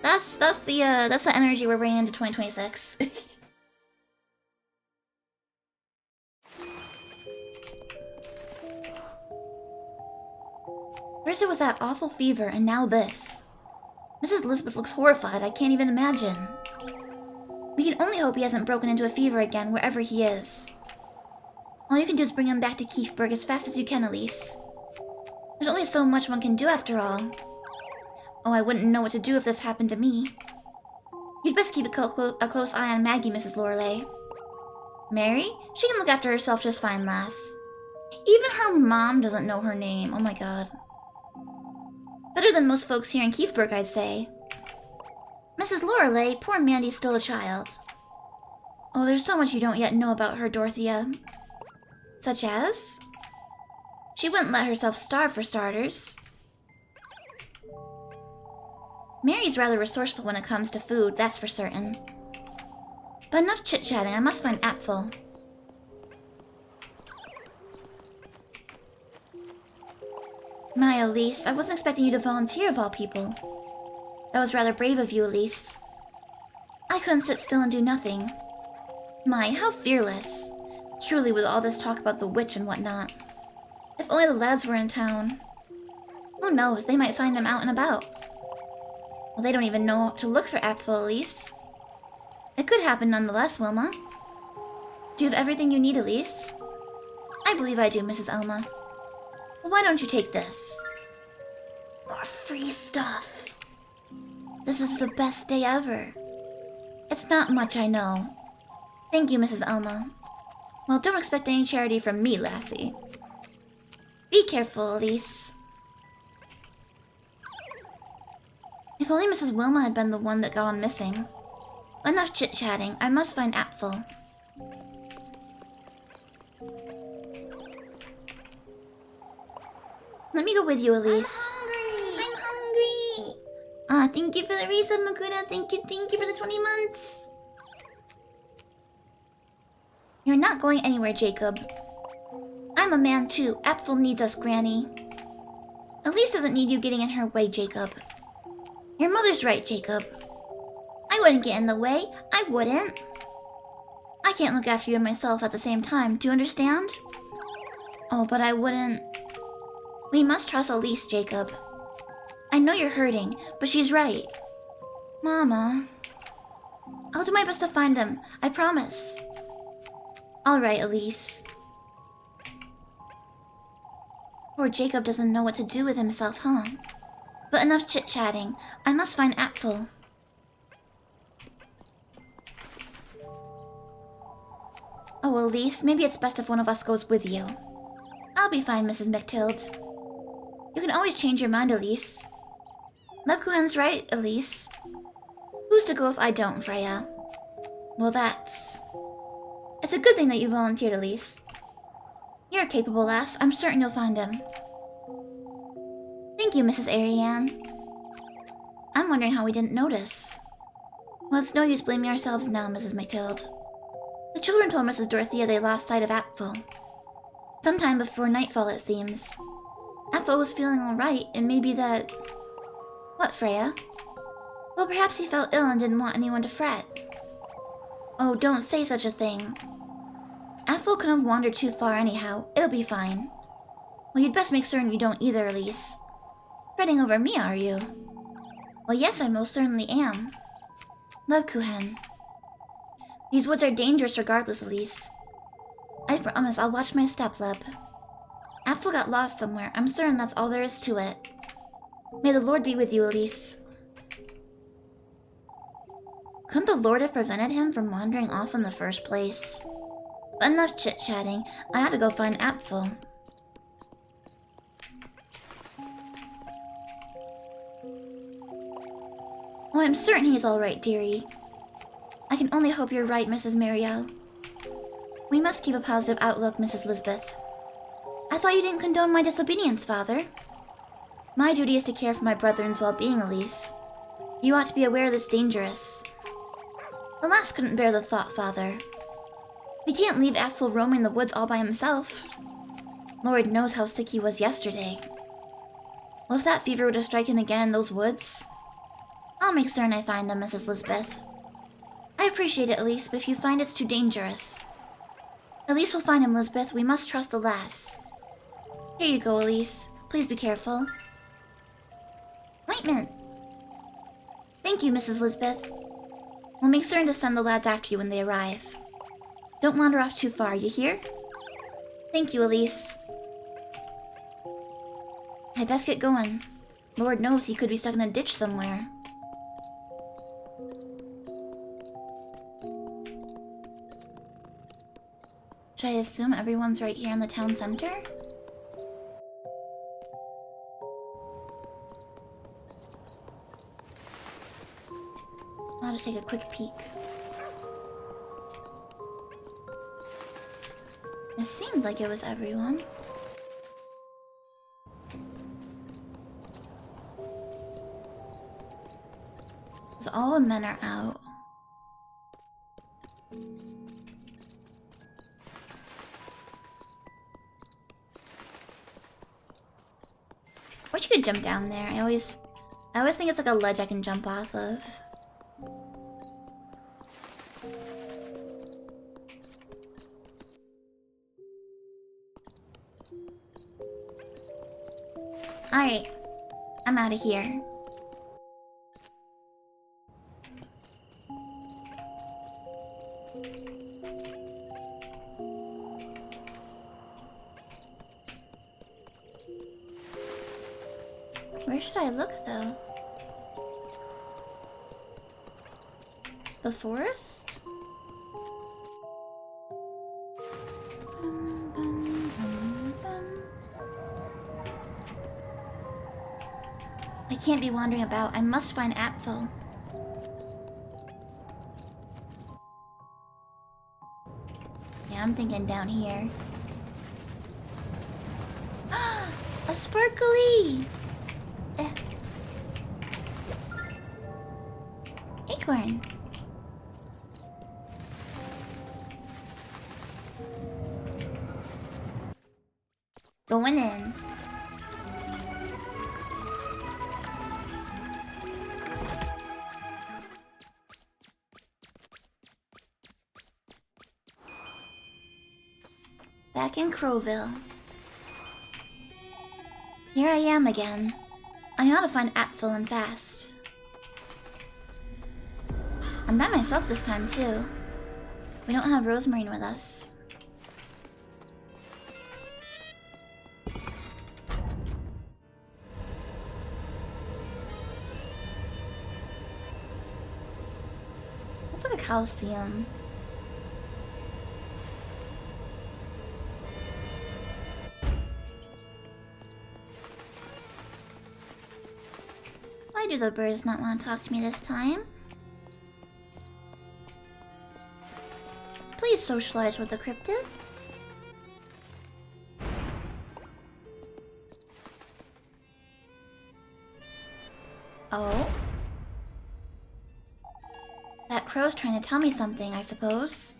That's the energy we're bringing into 2026. First it was that awful fever, and now this. Mrs. Lisbeth looks horrified. I can't even imagine. We can only hope he hasn't broken into a fever again, wherever he is. All you can do is bring him back to Kiefberg as fast as you can, Elise. There's only so much one can do after all. Oh, I wouldn't know what to do if this happened to me. You'd best keep a close eye on Maggie, Mrs. Lorelei. Mary? She can look after herself just fine, lass. Even her mom doesn't know her name. Oh my god. Better than most folks here in Kiefberg, I'd say. Mrs. Lorelei, poor Mandy's still a child. Oh, there's so much you don't yet know about her, Dorothea. Such as? She wouldn't let herself starve, for starters. Mary's rather resourceful when it comes to food, that's for certain. But enough chit-chatting, I must find Apfel. My, Elise, I wasn't expecting you to volunteer of all people. That was rather brave of you, Elise. I couldn't sit still and do nothing. My, how fearless. Truly, with all this talk about the witch and whatnot. If only the lads were in town. Who knows, they might find him out and about. Well, they don't even know to look for Apfel, Elise. It could happen nonetheless, Wilma. Do you have everything you need, Elise? I believe I do, Mrs. Elma. Well, why don't you take this? More free stuff. This is the best day ever. It's not much, I know. Thank you, Mrs. Elma. Well, don't expect any charity from me, lassie. Be careful, Elise. If only Mrs. Wilma had been the one that gone missing. Enough chit-chatting. I must find Apfel. Let me go with you, Elise. I'm hungry. Ah, thank you for the resub, Maguna. Thank you for the 20 months. You're not going anywhere, Jacob. I'm a man too. Apfel needs us, Granny. Elise doesn't need you getting in her way, Jacob. Your mother's right, Jacob. I wouldn't get in the way. I wouldn't. I can't look after you and myself at the same time. Do you understand? Oh, but I wouldn't. We must trust Elise, Jacob. I know you're hurting, but she's right. Mama. I'll do my best to find them. I promise. All right, Elise. Poor Jacob doesn't know what to do with himself, huh? But enough chit-chatting. I must find Apfel. Oh, Elise, maybe it's best if one of us goes with you. I'll be fine, Mrs. McTild. You can always change your mind, Elise. Lebkuhen's right, Elise. Who's to go if I don't, Freya? Well, that's... It's a good thing that you volunteered, Elise. You're a capable lass. I'm certain you'll find him. Thank you, Mrs. Ariane. I'm wondering how we didn't notice. Well, it's no use blaming ourselves now, Mrs. McTild. The children told Mrs. Dorothea they lost sight of Apfel. Sometime before nightfall, it seems. Apfel was feeling alright, and maybe that... What, Freya? Well, perhaps he felt ill and didn't want anyone to fret. Oh, don't say such a thing. Apfel couldn't have wandered too far anyhow. It'll be fine. Well, you'd best make certain you don't either, Elise. Fretting over me, are you? Well, yes, I most certainly am. Lebkuhen. These woods are dangerous regardless, Elise. I promise I'll watch my step, Leb. Apfel got lost somewhere. I'm certain that's all there is to it. May the Lord be with you, Elise. Couldn't the Lord have prevented him from wandering off in the first place? But enough chit-chatting. I ought to go find Apfel. Oh, I'm certain he's alright, dearie. I can only hope you're right, Mrs. Marielle. We must keep a positive outlook, Mrs. Lisbeth. I thought you didn't condone my disobedience, Father. My duty is to care for my brethren's well-being, Elise. You ought to be aware that's dangerous. The lass couldn't bear the thought, Father. We can't leave Apfel roaming the woods all by himself. Lord knows how sick he was yesterday. Well, if that fever were to strike him again in those woods... I'll make certain I find them, Mrs. Lisbeth. I appreciate it, Elise, but if you find it's too dangerous... Elise will find him, Lisbeth. We must trust the lass. Here you go, Elise. Please be careful. Ointment! Thank you, Mrs. Lisbeth. We'll make certain to send the lads after you when they arrive. Don't wander off too far, you hear? Thank you, Elise. I best get going. Lord knows he could be stuck in a ditch somewhere. Should I assume everyone's right here in the town center? I'll just take a quick peek. It seemed like it was everyone. So all the men are out. I wish you could jump down there. I always think it's like a ledge I can jump off of. Alright, I'm out of here. Where should I look, though? The forest? I can't be wandering about. I must find ep.4. Yeah, I'm thinking down here. A sparkly! Acorn. Going in. Back in Crowville. Here I am again. I ought to find ep.4 and fast. I'm by myself this time, too. We don't have Rosemarine with us. It's like a coliseum. Why do the birds not want to talk to me this time? Please socialize with the cryptid. Oh? That crow's trying to tell me something, I suppose.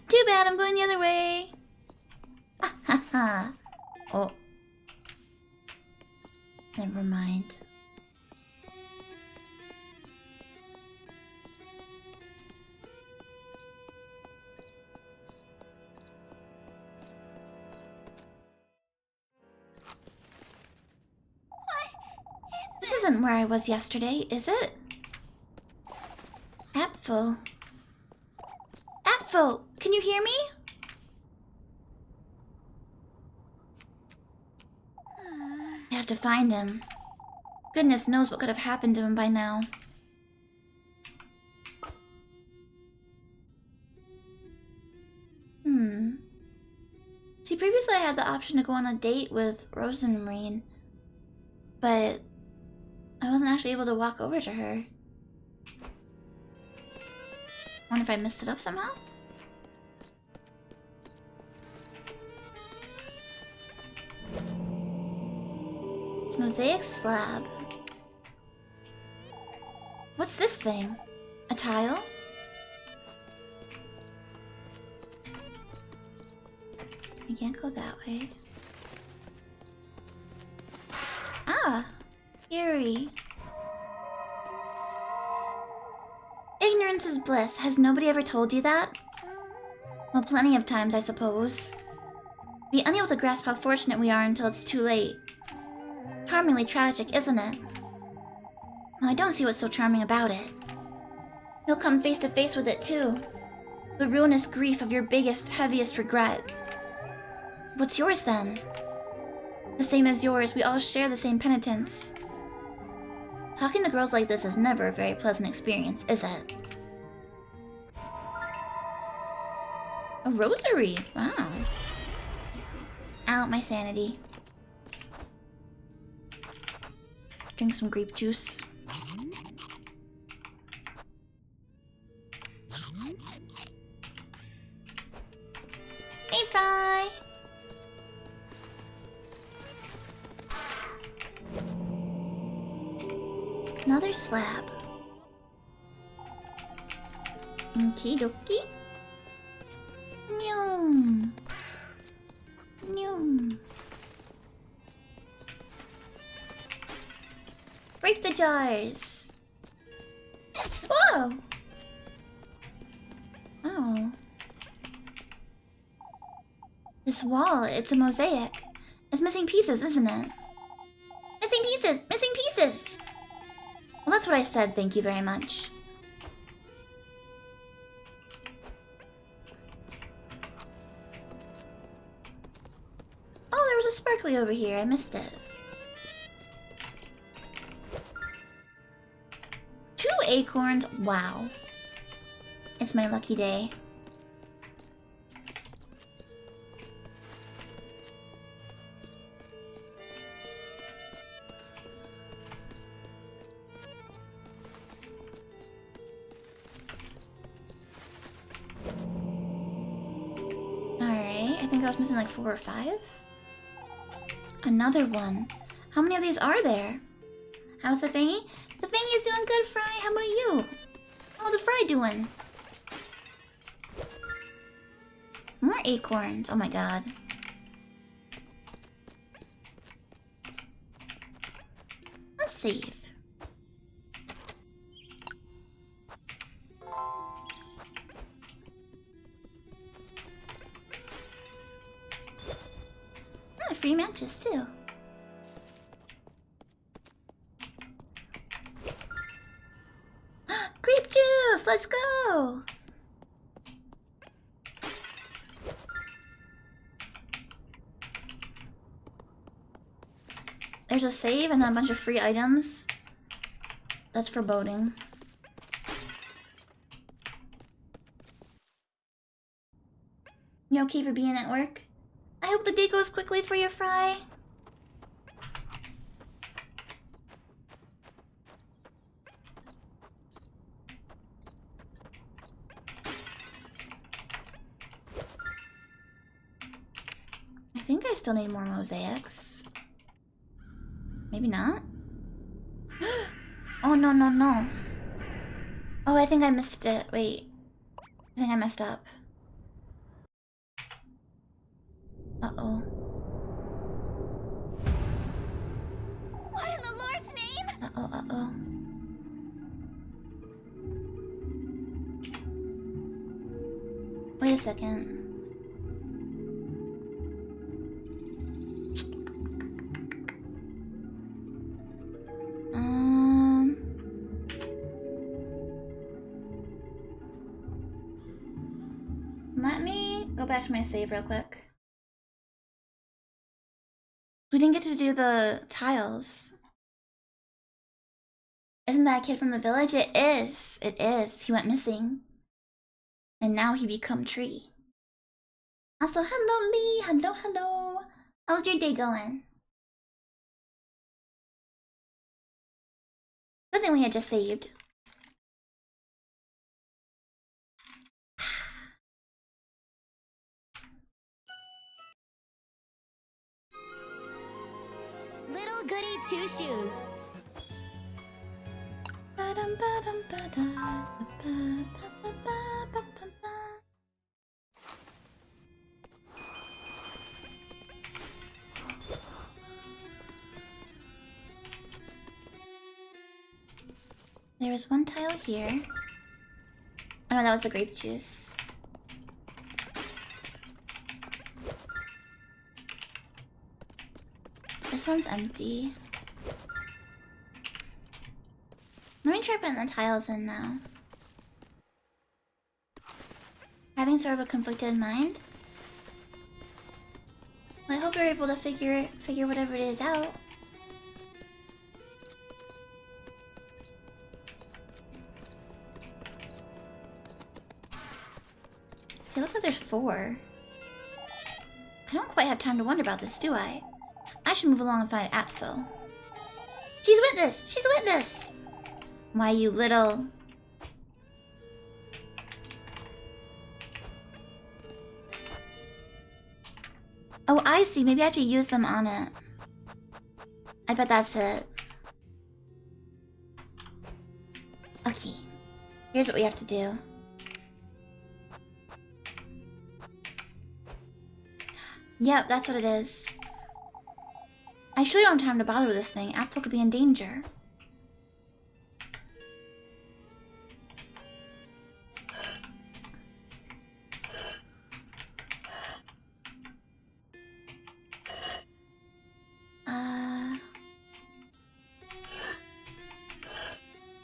Too bad, I'm going the other way. Ah ha ha. Oh. Never mind. This isn't where I was yesterday, is it? ep.4. ep.4, can you hear me? I have to find him. Goodness knows what could have happened to him by now. See, previously I had the option to go on a date with Rosemarine, but I wasn't actually able to walk over to her. Wonder if I messed it up somehow? Mosaic slab. What's this thing? A tile? I can't go that way. Ah! Eerie. Ignorance is bliss. Has nobody ever told you that? Well, plenty of times, I suppose. Be unable to grasp how fortunate we are until it's too late. Charmingly tragic, isn't it? Well, I don't see what's so charming about it. You'll come face to face with it too. The ruinous grief of your biggest, heaviest regret. What's yours then? The same as yours, we all share the same penitence. Talking to girls like this is never a very pleasant experience, is it? A rosary! Wow. Out my sanity. Drink some grape juice. Hey, Fry! Another slab. Okie dokie. Nyum. Nyum. Break the jars. Whoa! Oh. This wall, it's a mosaic. It's missing pieces, isn't it? Missing pieces! Missing pieces! Well, that's what I said, thank you very much. Oh, there was a sparkly over here, I missed it. 2 acorns, wow. It's my lucky day. Alright, I think I was missing like 4 or 5. Another one. How many of these are there? How's the Fangy? The Fangy's doing good, Fry. How about you? How's the Fry doing? More acorns. Oh my god. Let's save. Ah, free matches too. Grape juice! Let's go! There's a save and then a bunch of free items. That's foreboding. You okay for being at work? I hope the day goes quickly for you, Fry. I think I still need more mosaics. Maybe not? Oh, no, no, no. Oh, I think I missed it. Wait. I think I messed up. Uh-oh. What in the Lord's name? Uh-oh, uh-oh. Wait a second. Let me go back to my save real quick. We didn't get to do the tiles. Isn't that a kid from the village? It is. It is. He went missing. And now he become tree. Also, hello Lee. Hello, hello. How's your day going? Good thing we had just saved. Little Goody Two Shoes. There was one tile here. Oh no, that was the grape juice. This one's empty. Let me try putting the tiles in now. Having sort of a conflicted mind. Well, I hope you're able to figure whatever it is out. See, it looks like there's 4. I don't quite have time to wonder about this, do I? I should move along and find ep.4. She's witness! She's witness! Why, you little... Oh, I see. Maybe I have to use them on it. I bet that's it. Okay. Here's what we have to do. Yep, that's what it is. I surely don't have time to bother with this thing. ep.4 could be in danger.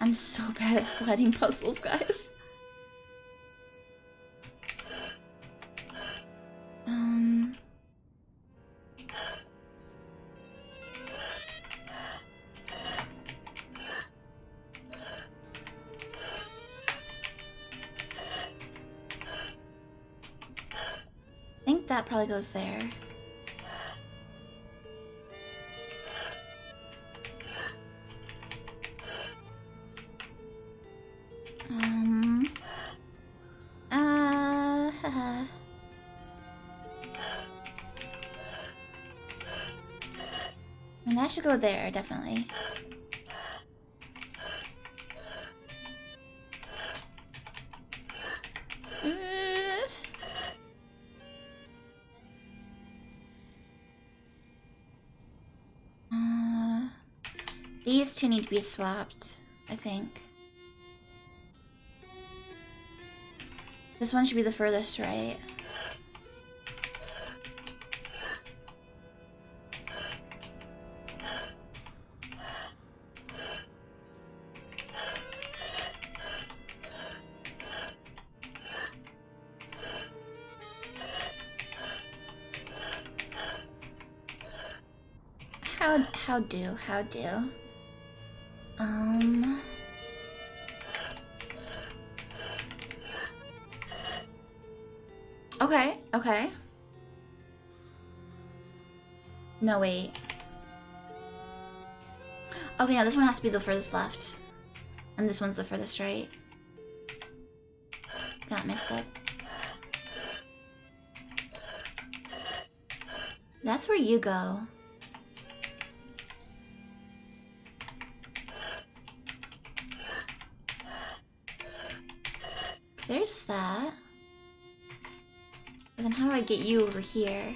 I'm so bad at sliding puzzles, guys. I think that probably goes there. And that should go there, definitely. These two need to be swapped, I think. This one should be the furthest right. How do? Okay. No, wait. Okay, no, this one has to be the furthest left. And this one's the furthest right. Got mixed up. That's where you go. There's that. But then how do I get you over here?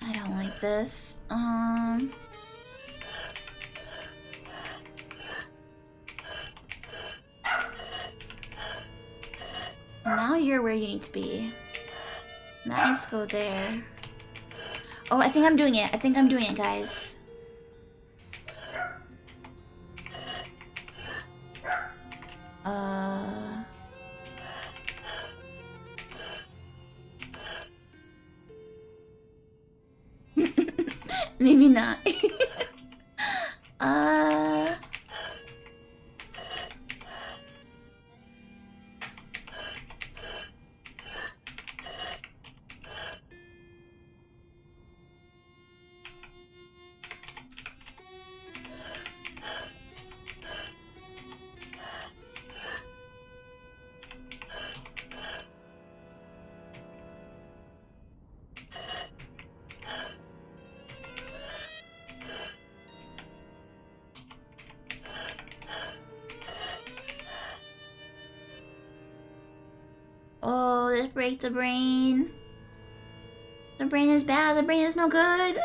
I don't like this. Now you're where you need to be. That needs to go there. Oh, I think I'm doing it, guys. Maybe not. Oh, let's break the brain. The brain is bad. The brain is no good.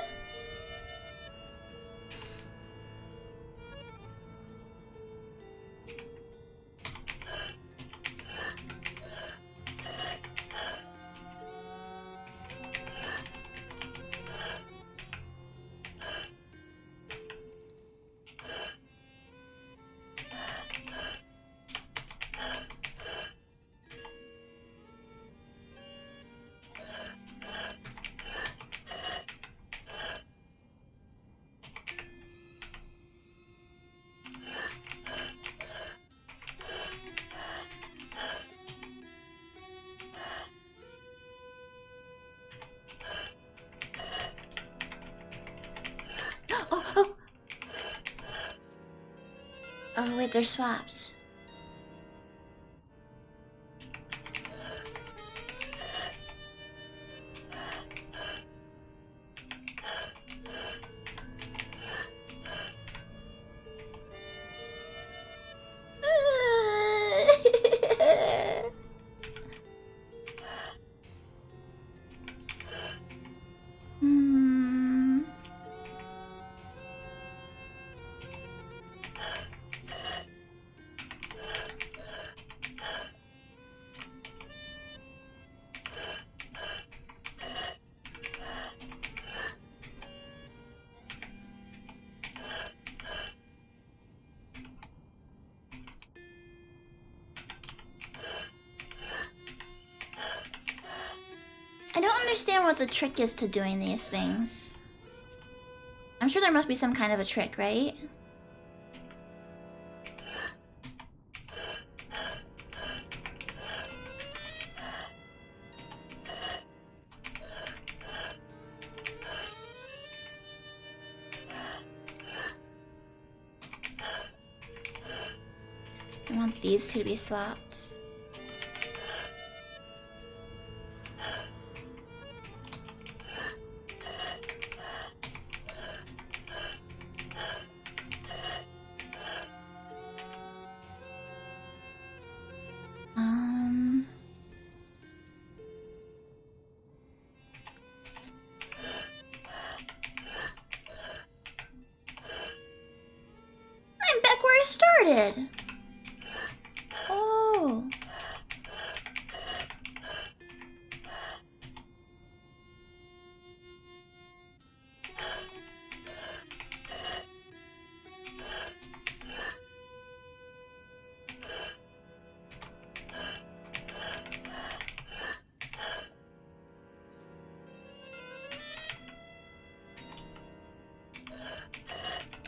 Oh wait, they're swapped. Hmm. I don't understand what the trick is to doing these things. I'm sure there must be some kind of a trick, right? I want these two to be swapped. I'm back where I started. Oh.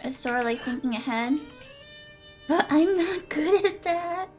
It's sort of like thinking ahead. But I'm not good at that.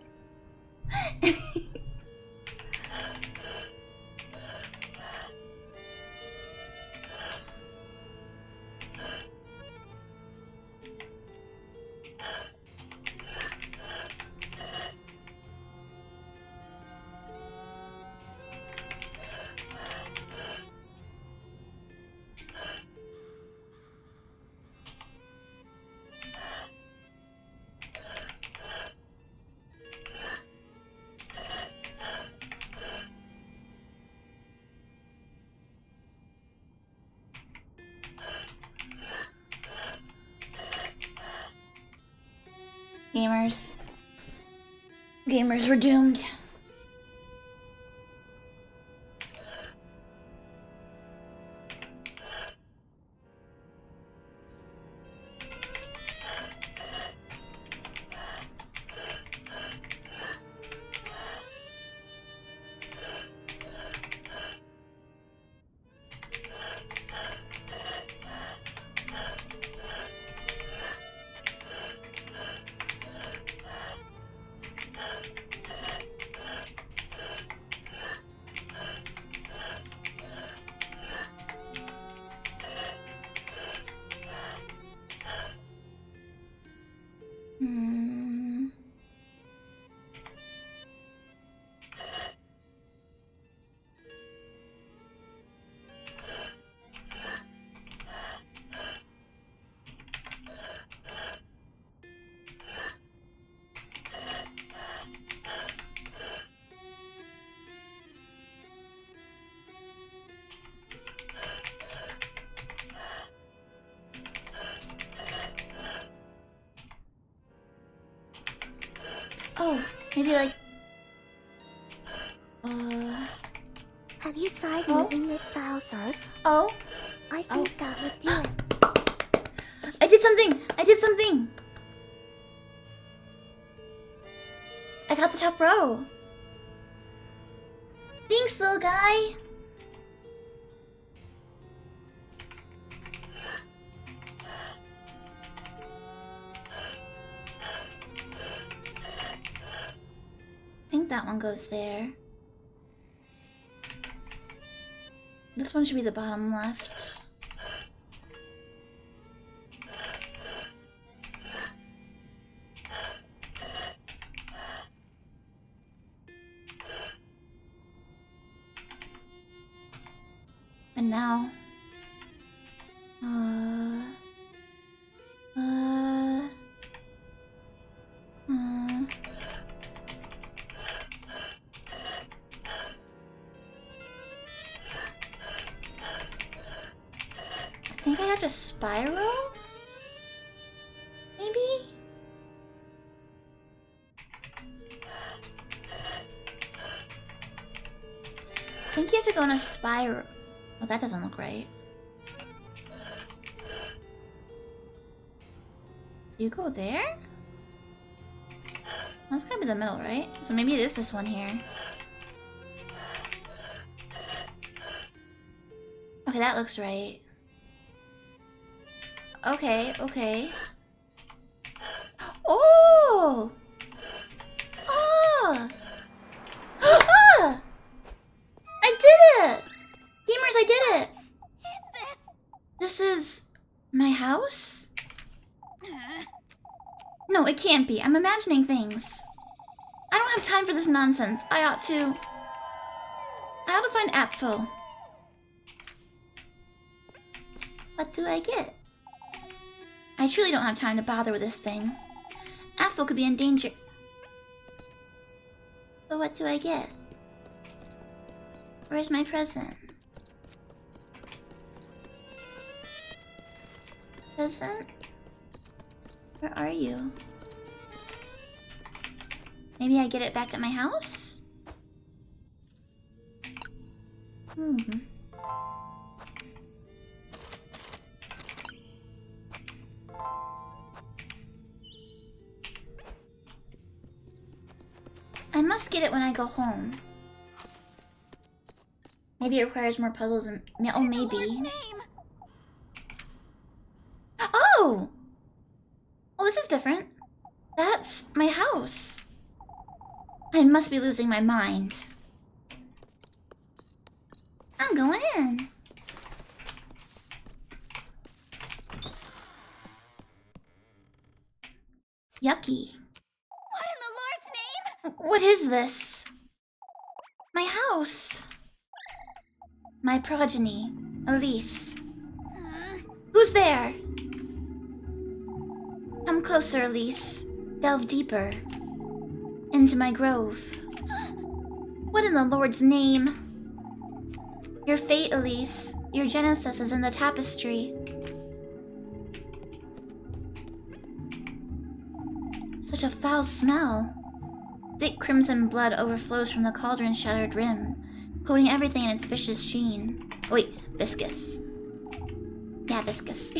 Gamers. Gamers were doomed. Hmm. Oh, maybe like... Have you tried Oh? moving this tile first? Oh? I think that would do it. I did something! I did something! I got the top row. Thanks, little guy. I think that one goes there. This one should be the bottom left. find now? Uh... I think I have to spiral? Maybe? I think you have to go in a spiral. Oh, that doesn't look right. Do you go there? That's gotta be the middle, right? So maybe it is this one here. Okay, that looks right. Okay, okay. Oh! Oh! Ah! I did it! Gamers, I did it! Is this? This is... my house? No, it can't be. I'm imagining things. I don't have time for this nonsense. I ought to find ep.4. What do I get? I truly don't have time to bother with this thing. ep.4 could be in danger. But what do I get? Where's my present? Present? Where are you? Maybe I get it back at my house? I must get it when I go home. Maybe it requires more puzzles and... oh, maybe. Oh! Oh, this is different. That's my house. I must be losing my mind. I'm going in. Yucky. What in the Lord's name? What is this? My house. My progeny, Elise. Who's there? Come closer, Elise. Delve deeper. Into my grove. What in the Lord's name? Your fate, Elise. Your genesis is in the tapestry. Such a foul smell. Thick crimson blood overflows from the cauldron's shattered rim, coating everything in its vicious sheen. Oh, wait, viscous. Yeah, viscous.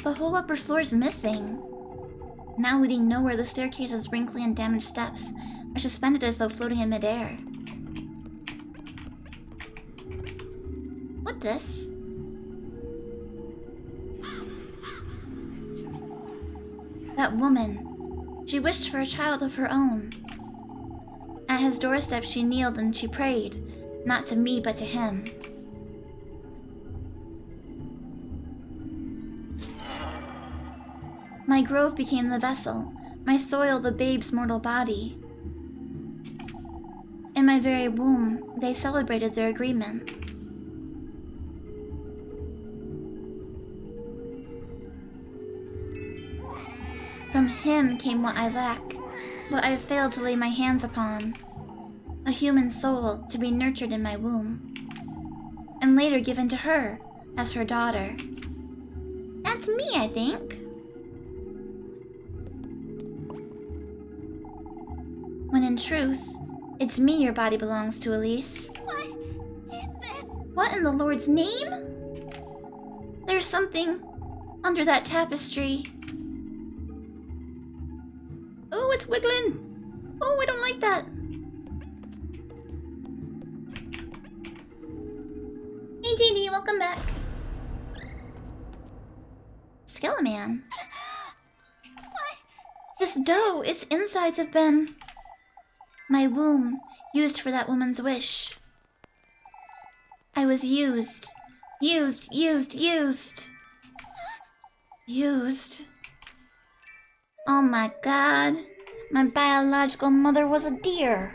The whole upper floor is missing. Now leading nowhere, the staircase's wrinkly and damaged steps are suspended as though floating in midair. What this? That woman. She wished for a child of her own. At his doorstep she kneeled and she prayed, not to me but to him. My grove became the vessel, my soil the babe's mortal body. In my very womb, they celebrated their agreement. From him came what I lack, what I have failed to lay my hands upon. A human soul to be nurtured in my womb, and later given to her as her daughter. That's me, I think. When in truth, it's me your body belongs to, Elise. What is this? What in the Lord's name? There's something under that tapestry. Oh, it's wiggling. Oh, I don't like that. Hey, JD, welcome back. Skeleman. What? This dough, its insides have been... my womb, used for that woman's wish. I was used. Used. Oh my god. My biological mother was a deer.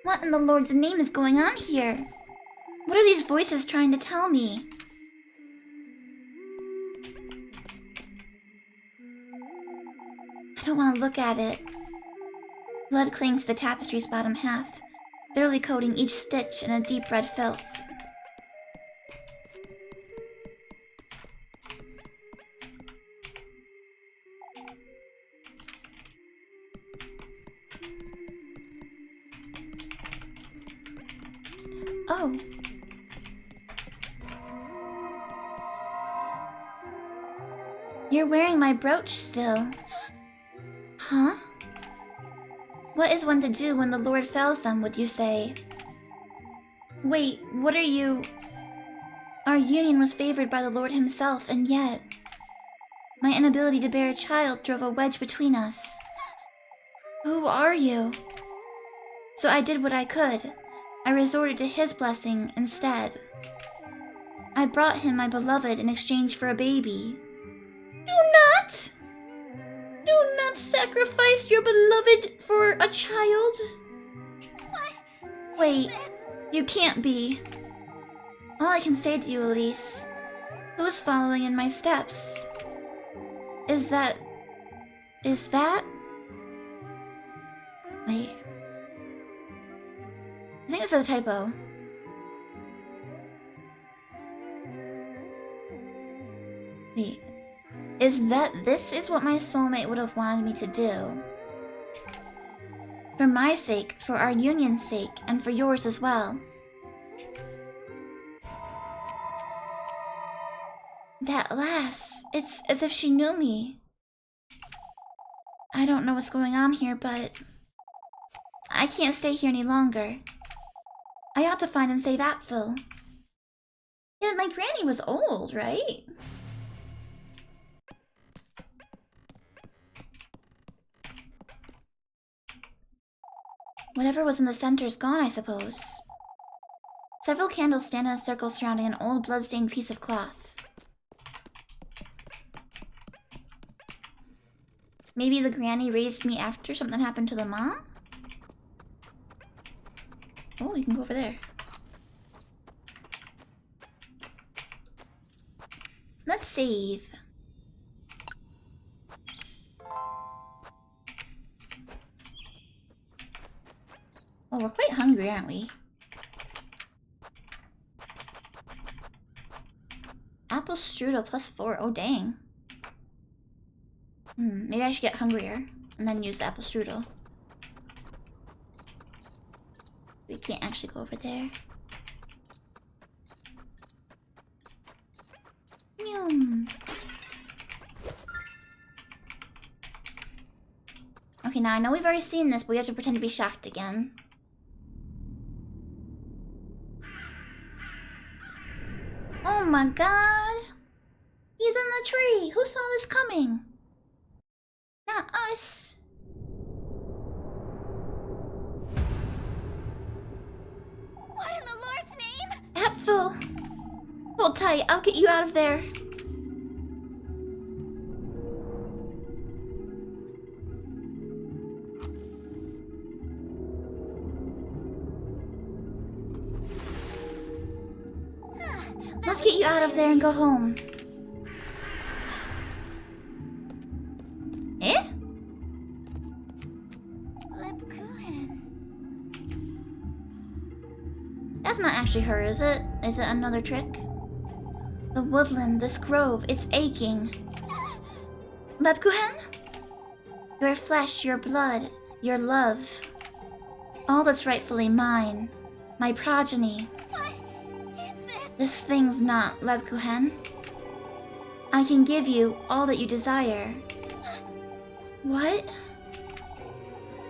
What in the Lord's name is going on here? What are these voices trying to tell me? I don't want to look at it. Blood clings to the tapestry's bottom half, thoroughly coating each stitch in a deep red filth. Oh. You're wearing my brooch still. Huh? What is one to do when the Lord fells them, would you say? Wait, what are you... Our union was favored by the Lord himself, and yet... My inability to bear a child drove a wedge between us. Who are you? So I did what I could. I resorted to his blessing instead. I brought him my beloved in exchange for a baby. Do not sacrifice your beloved for a child. What? Wait, This? you can't be. All I can say to you, Elise, who's following in my steps? Is that... Wait. I think it's a typo. Wait. This is what my soulmate would have wanted me to do? For my sake, for our union's sake, and for yours as well. That lass, it's as if she knew me. I don't know what's going on here, but... I can't stay here any longer. I ought to find and save Apfel. Yeah, my granny was old, right? Whatever was in the center's gone, I suppose. Several candles stand in a circle surrounding an old blood-stained piece of cloth. Maybe the granny raised me after something happened to the mom? Oh, you can go over there. Let's save. Oh, we're quite hungry, aren't we? Apple strudel +4. Oh, dang. Maybe I should get hungrier and then use the apple strudel. We can't actually go over there. Yum. Okay, now I know we've already seen this, but we have to pretend to be shocked again. Oh my god! He's in the tree! Who saw this coming? Not us! What in the Lord's name? Apfel! Hold tight, I'll get you out of there. Let's get you out of there and go home. Eh? That's not actually her, is it? Is it another trick? The woodland, this grove, it's aching. Lebkuchen? Your flesh, your blood, your love. All that's rightfully mine. My progeny. What is this? This thing's not, Lebkuchen. I can give you all that you desire. What?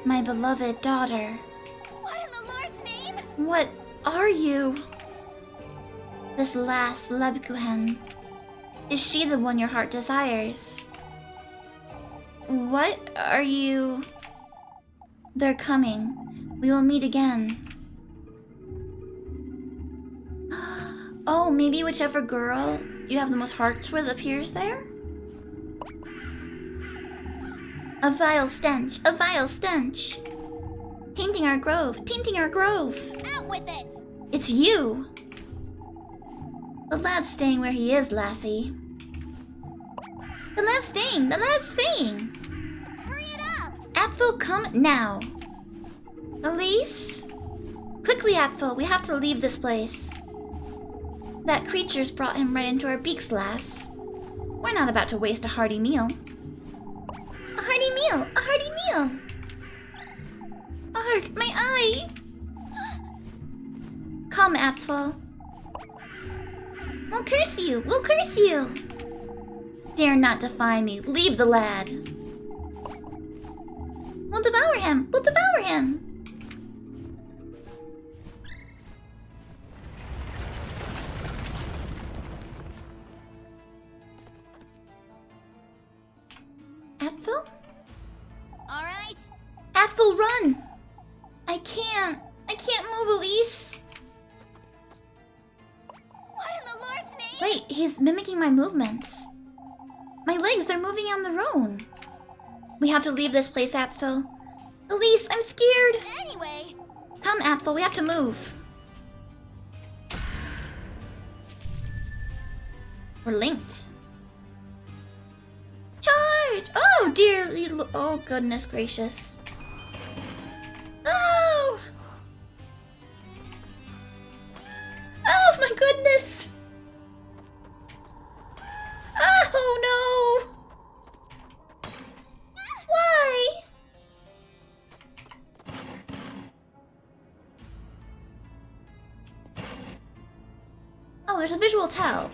My beloved daughter. What in the Lord's name? What are you? This last Lebkuchen. Is she the one your heart desires? What are you? They're coming. We will meet again. Oh, maybe whichever girl you have the most hearts with appears there? A vile stench, a vile stench. Tainting our grove, tainting our grove. Out with it! It's you. The lad's staying where he is, lassie. The lad's staying, the lad's staying. Hurry it up! Apfel, come now. Elise? Quickly, Apfel, we have to leave this place. That creature's brought him right into our beaks, lass. We're not about to waste a hearty meal. A hearty meal! A hearty meal! Arg, my eye! Come, Apfel. We'll curse you! We'll curse you! Dare not defy me. Leave the lad. We'll devour him! We'll devour him! Apfel? Alright. Apfel, run! I can't move, Elise. What in the Lord's name? Wait, he's mimicking my movements. My legs, they're moving on their own. We have to leave this place, Apfel. Elise, I'm scared. Anyway. Come, Apfel, we have to move. We're linked. Charge! Oh, dear. Oh, goodness gracious. Oh! Oh, my goodness! Oh, no! Why? Oh, there's a visual tell.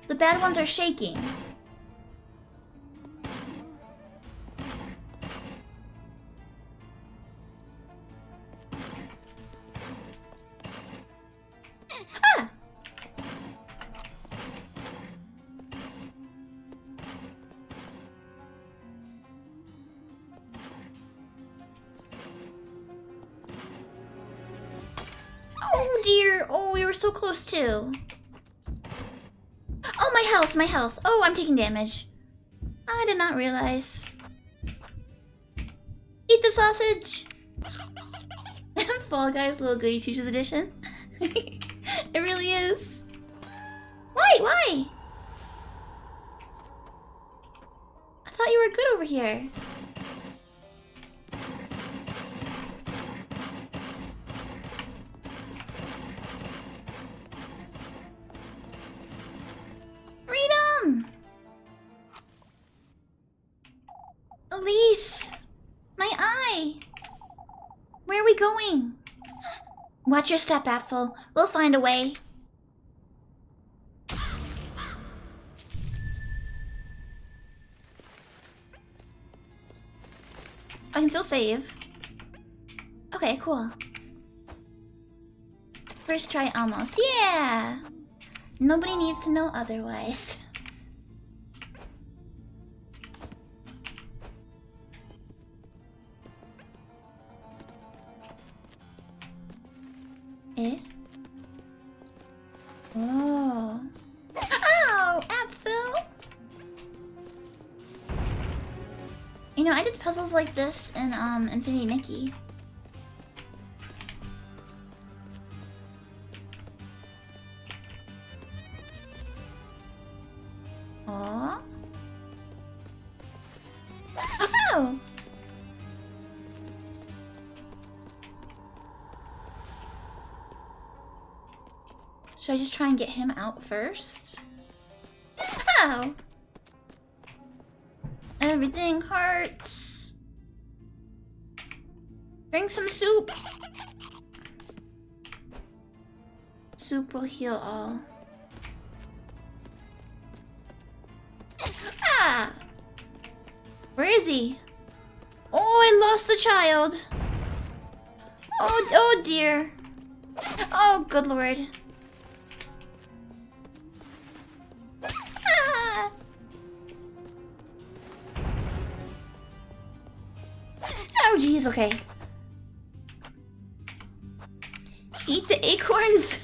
The bad ones are shaking. Ah! Oh dear. Oh, we were so close too. Oh, my health, my health. Oh, I'm taking damage. I did not realize. Eat the sausage! Fall Guys Little Goody Two Shoes edition. It really is. Why? Why? I thought you were good over here. Freedom! Elise! My eye! Where are we going? Watch your step, Apfel. We'll find a way. I can still save. Okay, cool. First try almost. Yeah! Nobody needs to know otherwise. Eh? Oh. Ow! Apfel! You know, I did puzzles like this in Infinity Nikki. Aww. Oh! Should I just try and get him out first? Oh! Everything hurts. Drink some soup. Soup will heal all. Ah! Where is he? Oh, I lost the child. Oh dear. Oh, good lord. Ah! Oh, jeez, okay. Eat the acorns.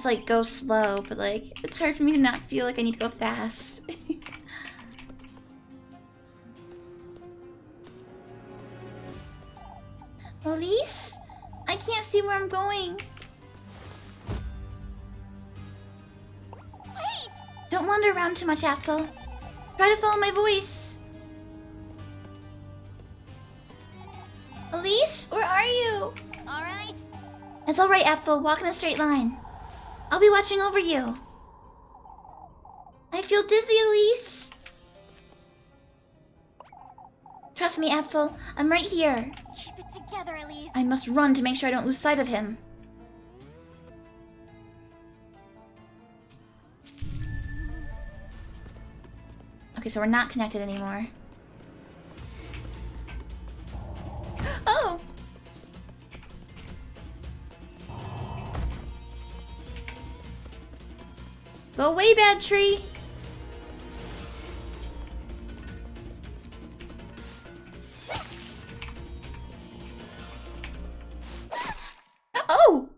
just like go slow, but like it's hard for me to not feel like I need to go fast. Elise? I can't see where I'm going. Wait! Don't wander around too much, Apple. Try to follow my voice. Elise, where are you? All right. It's alright, Apple. Walk in a straight line. I'll be watching over you. I feel dizzy, Elise. Trust me, Apple. I'm right here. Keep it together, Elise. I must run to make sure I don't lose sight of him. Okay, so we're not connected anymore. Oh! Go away, bad tree! Oh!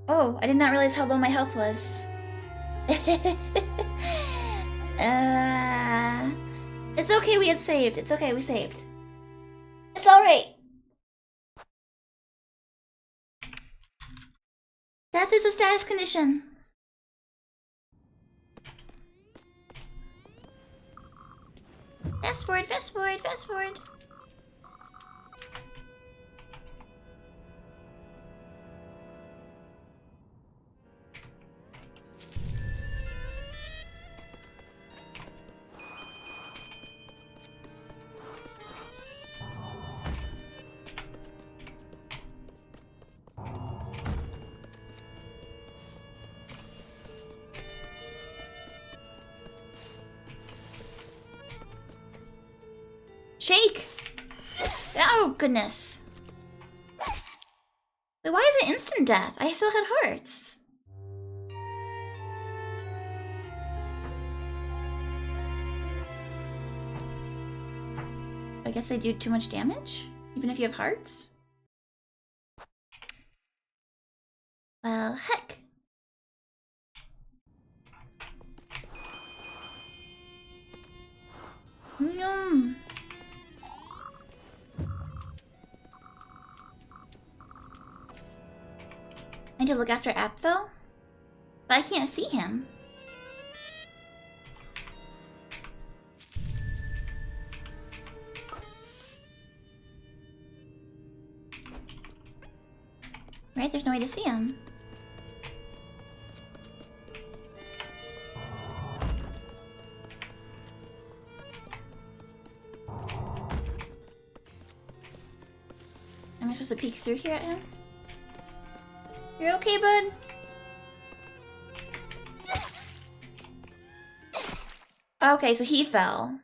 Oh, I did not realize how low my health was. It's okay, we had saved. It's okay, we saved. It's alright. Death is a status condition. Fast forward, fast forward, fast forward. Shake! Oh, goodness. Wait, why is it instant death? I still had hearts. I guess they do too much damage? Even if you have hearts? Well, heck. Yum. I need to look after Apfel, but I can't see him. Right? There's no way to see him. Am I supposed to peek through here at him? You're okay, bud? Okay, so he fell.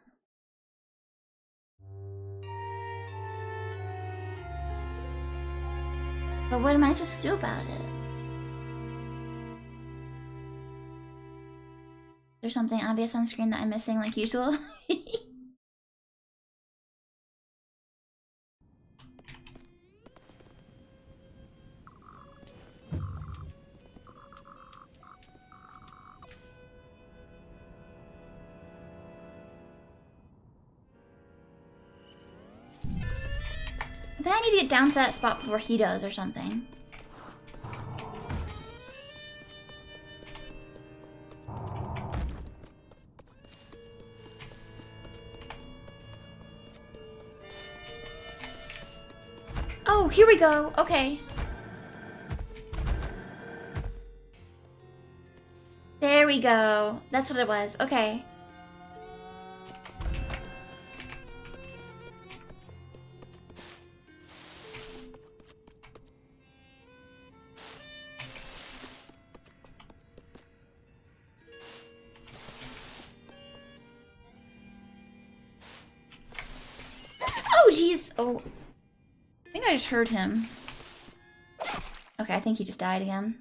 But what am I supposed to do about it? There's something obvious on screen that I'm missing like usual. I think I need to get down to that spot before he does or something. Oh, here we go. Okay. There we go. That's what it was. Okay. Oh, jeez. Oh. I think I just heard him. Okay, I think he just died again.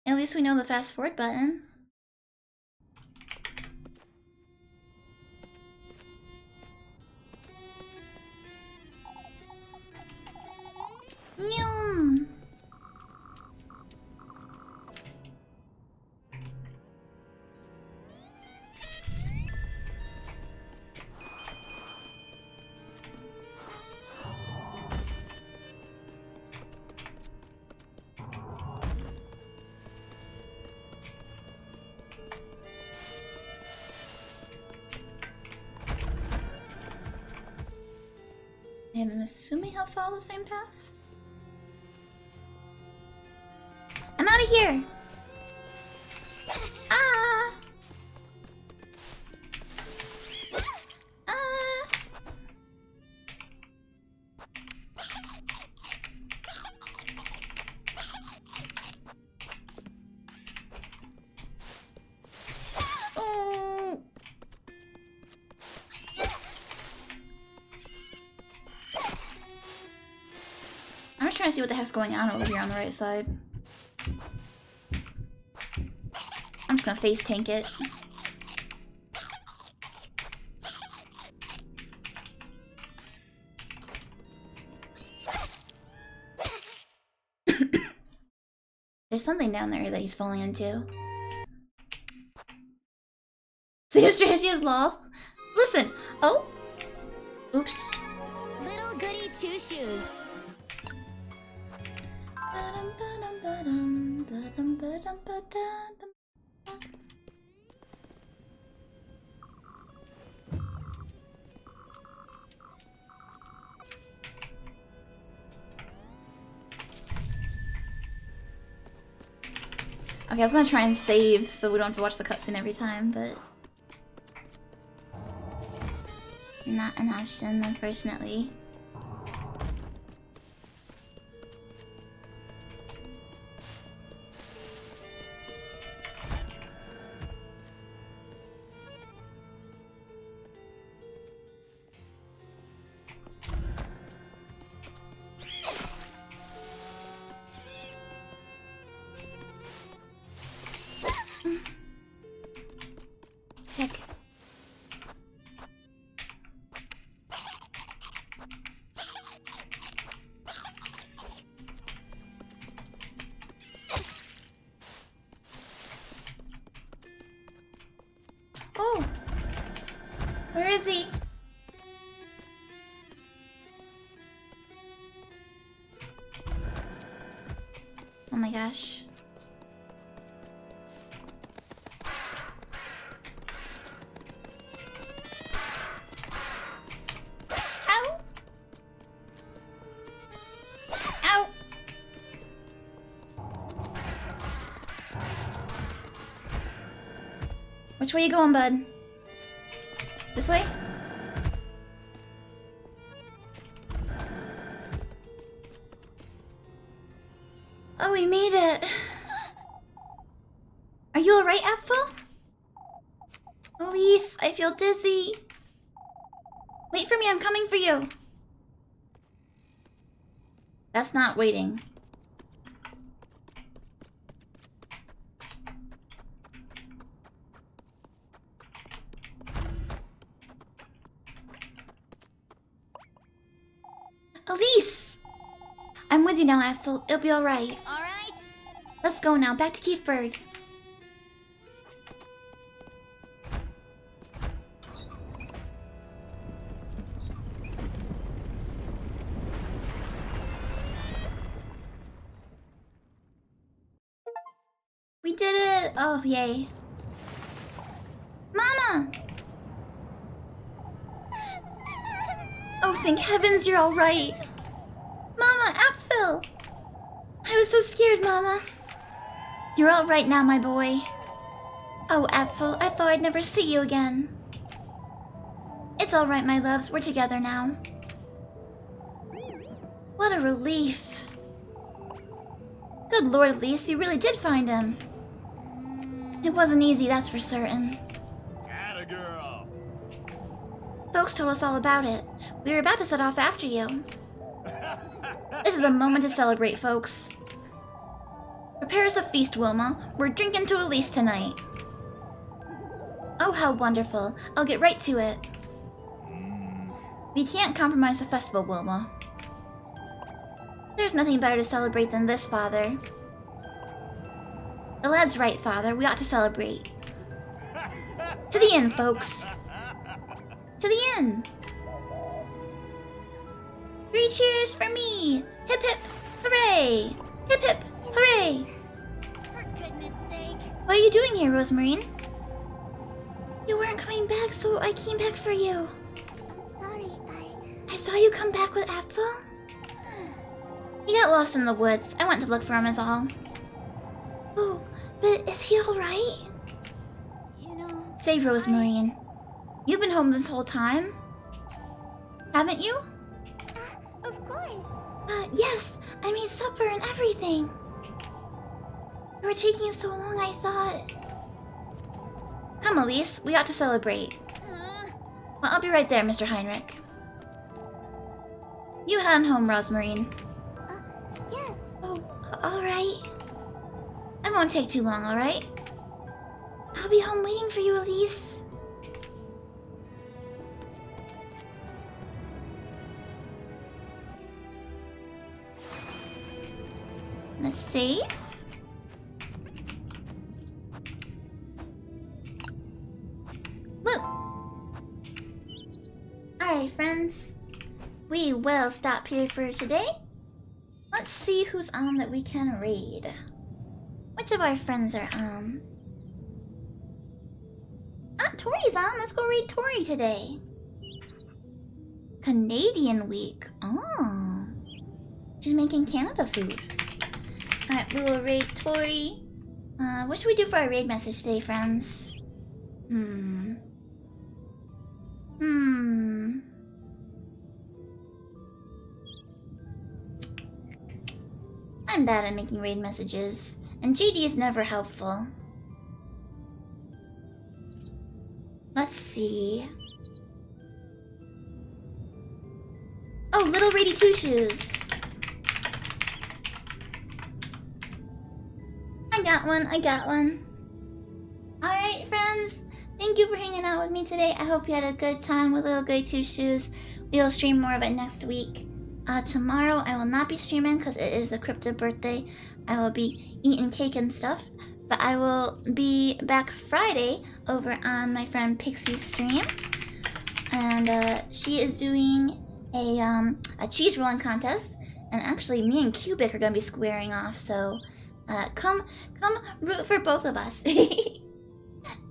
At least we know the fast forward button. I'm assuming he'll follow the same path. I'm out of here! Ah! Ah! Oh! I'm just trying to see what the heck's going on over here on the right side. I'm just gonna face tank it. There's something down there that he's falling into. See your strategy is lol? Listen! Oh! Oops. Little Goody Two Shoes. Okay, I was gonna try and save so we don't have to watch the cutscene every time, but not an option, unfortunately. Heck. Oh! Where is he? Oh my gosh. Ow! Ow! Which way you going, bud? This way? Oh, we made it! Are you alright, Apfel? Elise, I feel dizzy. Wait for me, I'm coming for you. That's not waiting. Elise! I'm with you now, Apfel. It'll be alright. All right. Let's go now, back to Keithburg. We did it! Oh, yay. Mama! Oh, thank heavens you're alright. Mama, Apfel! I was so scared, Mama. You're alright now, my boy. Oh, Apfel, I thought I'd never see you again. It's alright, my loves. We're together now. What a relief. Good Lord, Elise, you really did find him. It wasn't easy, that's for certain. Atta girl. Folks told us all about it. We were about to set off after you. This is a moment to celebrate, folks. Prepare us a feast, Wilma. We're drinking to Elise tonight. Oh, how wonderful. I'll get right to it. We can't compromise the festival, Wilma. There's nothing better to celebrate than this, Father. The lad's right, Father. We ought to celebrate. To the inn, folks. To the inn. 3 cheers for me! Hip hip hooray! Hip hip hooray! For goodness sake. What are you doing here, Rosemarine? You weren't coming back, so I came back for you. I'm sorry, I saw you come back with Apple. He got lost in the woods. I went to look for him, is all. Oh, but is he alright? You know... Say, Rosemarine, you've been home this whole time? Haven't you? Of course. Yes, I made supper and everything. You were taking so long, I thought. Come, Elise, we ought to celebrate. Well, I'll be right there, Mr. Heinrich. You head on home, Rosemarine. Yes. Oh, alright. I won't take too long, alright? I'll be home waiting for you, Elise. Let's save. Woo! Alright, friends. We will stop here for today. Let's see who's on that we can raid. Which of our friends are on? Ah, Tori's on. Let's go raid Tori today. Canadian week. Oh. She's making Canada food. Alright, we will raid Tori. What should we do for our raid message today, friends? I'm bad at making raid messages, and JD is never helpful. Let's see. Oh, Little Goody Two Shoes. I got one. Alright, friends. Thank you for hanging out with me today. I hope you had a good time with Little Goody Two Shoes. We will stream more of it next week. Tomorrow I will not be streaming because it is the crypto birthday. I will be eating cake and stuff. But I will be back Friday over on my friend Pixie's stream. And she is doing a cheese rolling contest. And actually me and Cubic are going to be squaring off. So come root for both of us.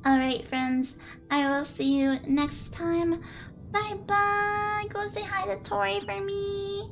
Alright, friends. I will see you next time. Bye bye. Go say hi to Tori for me.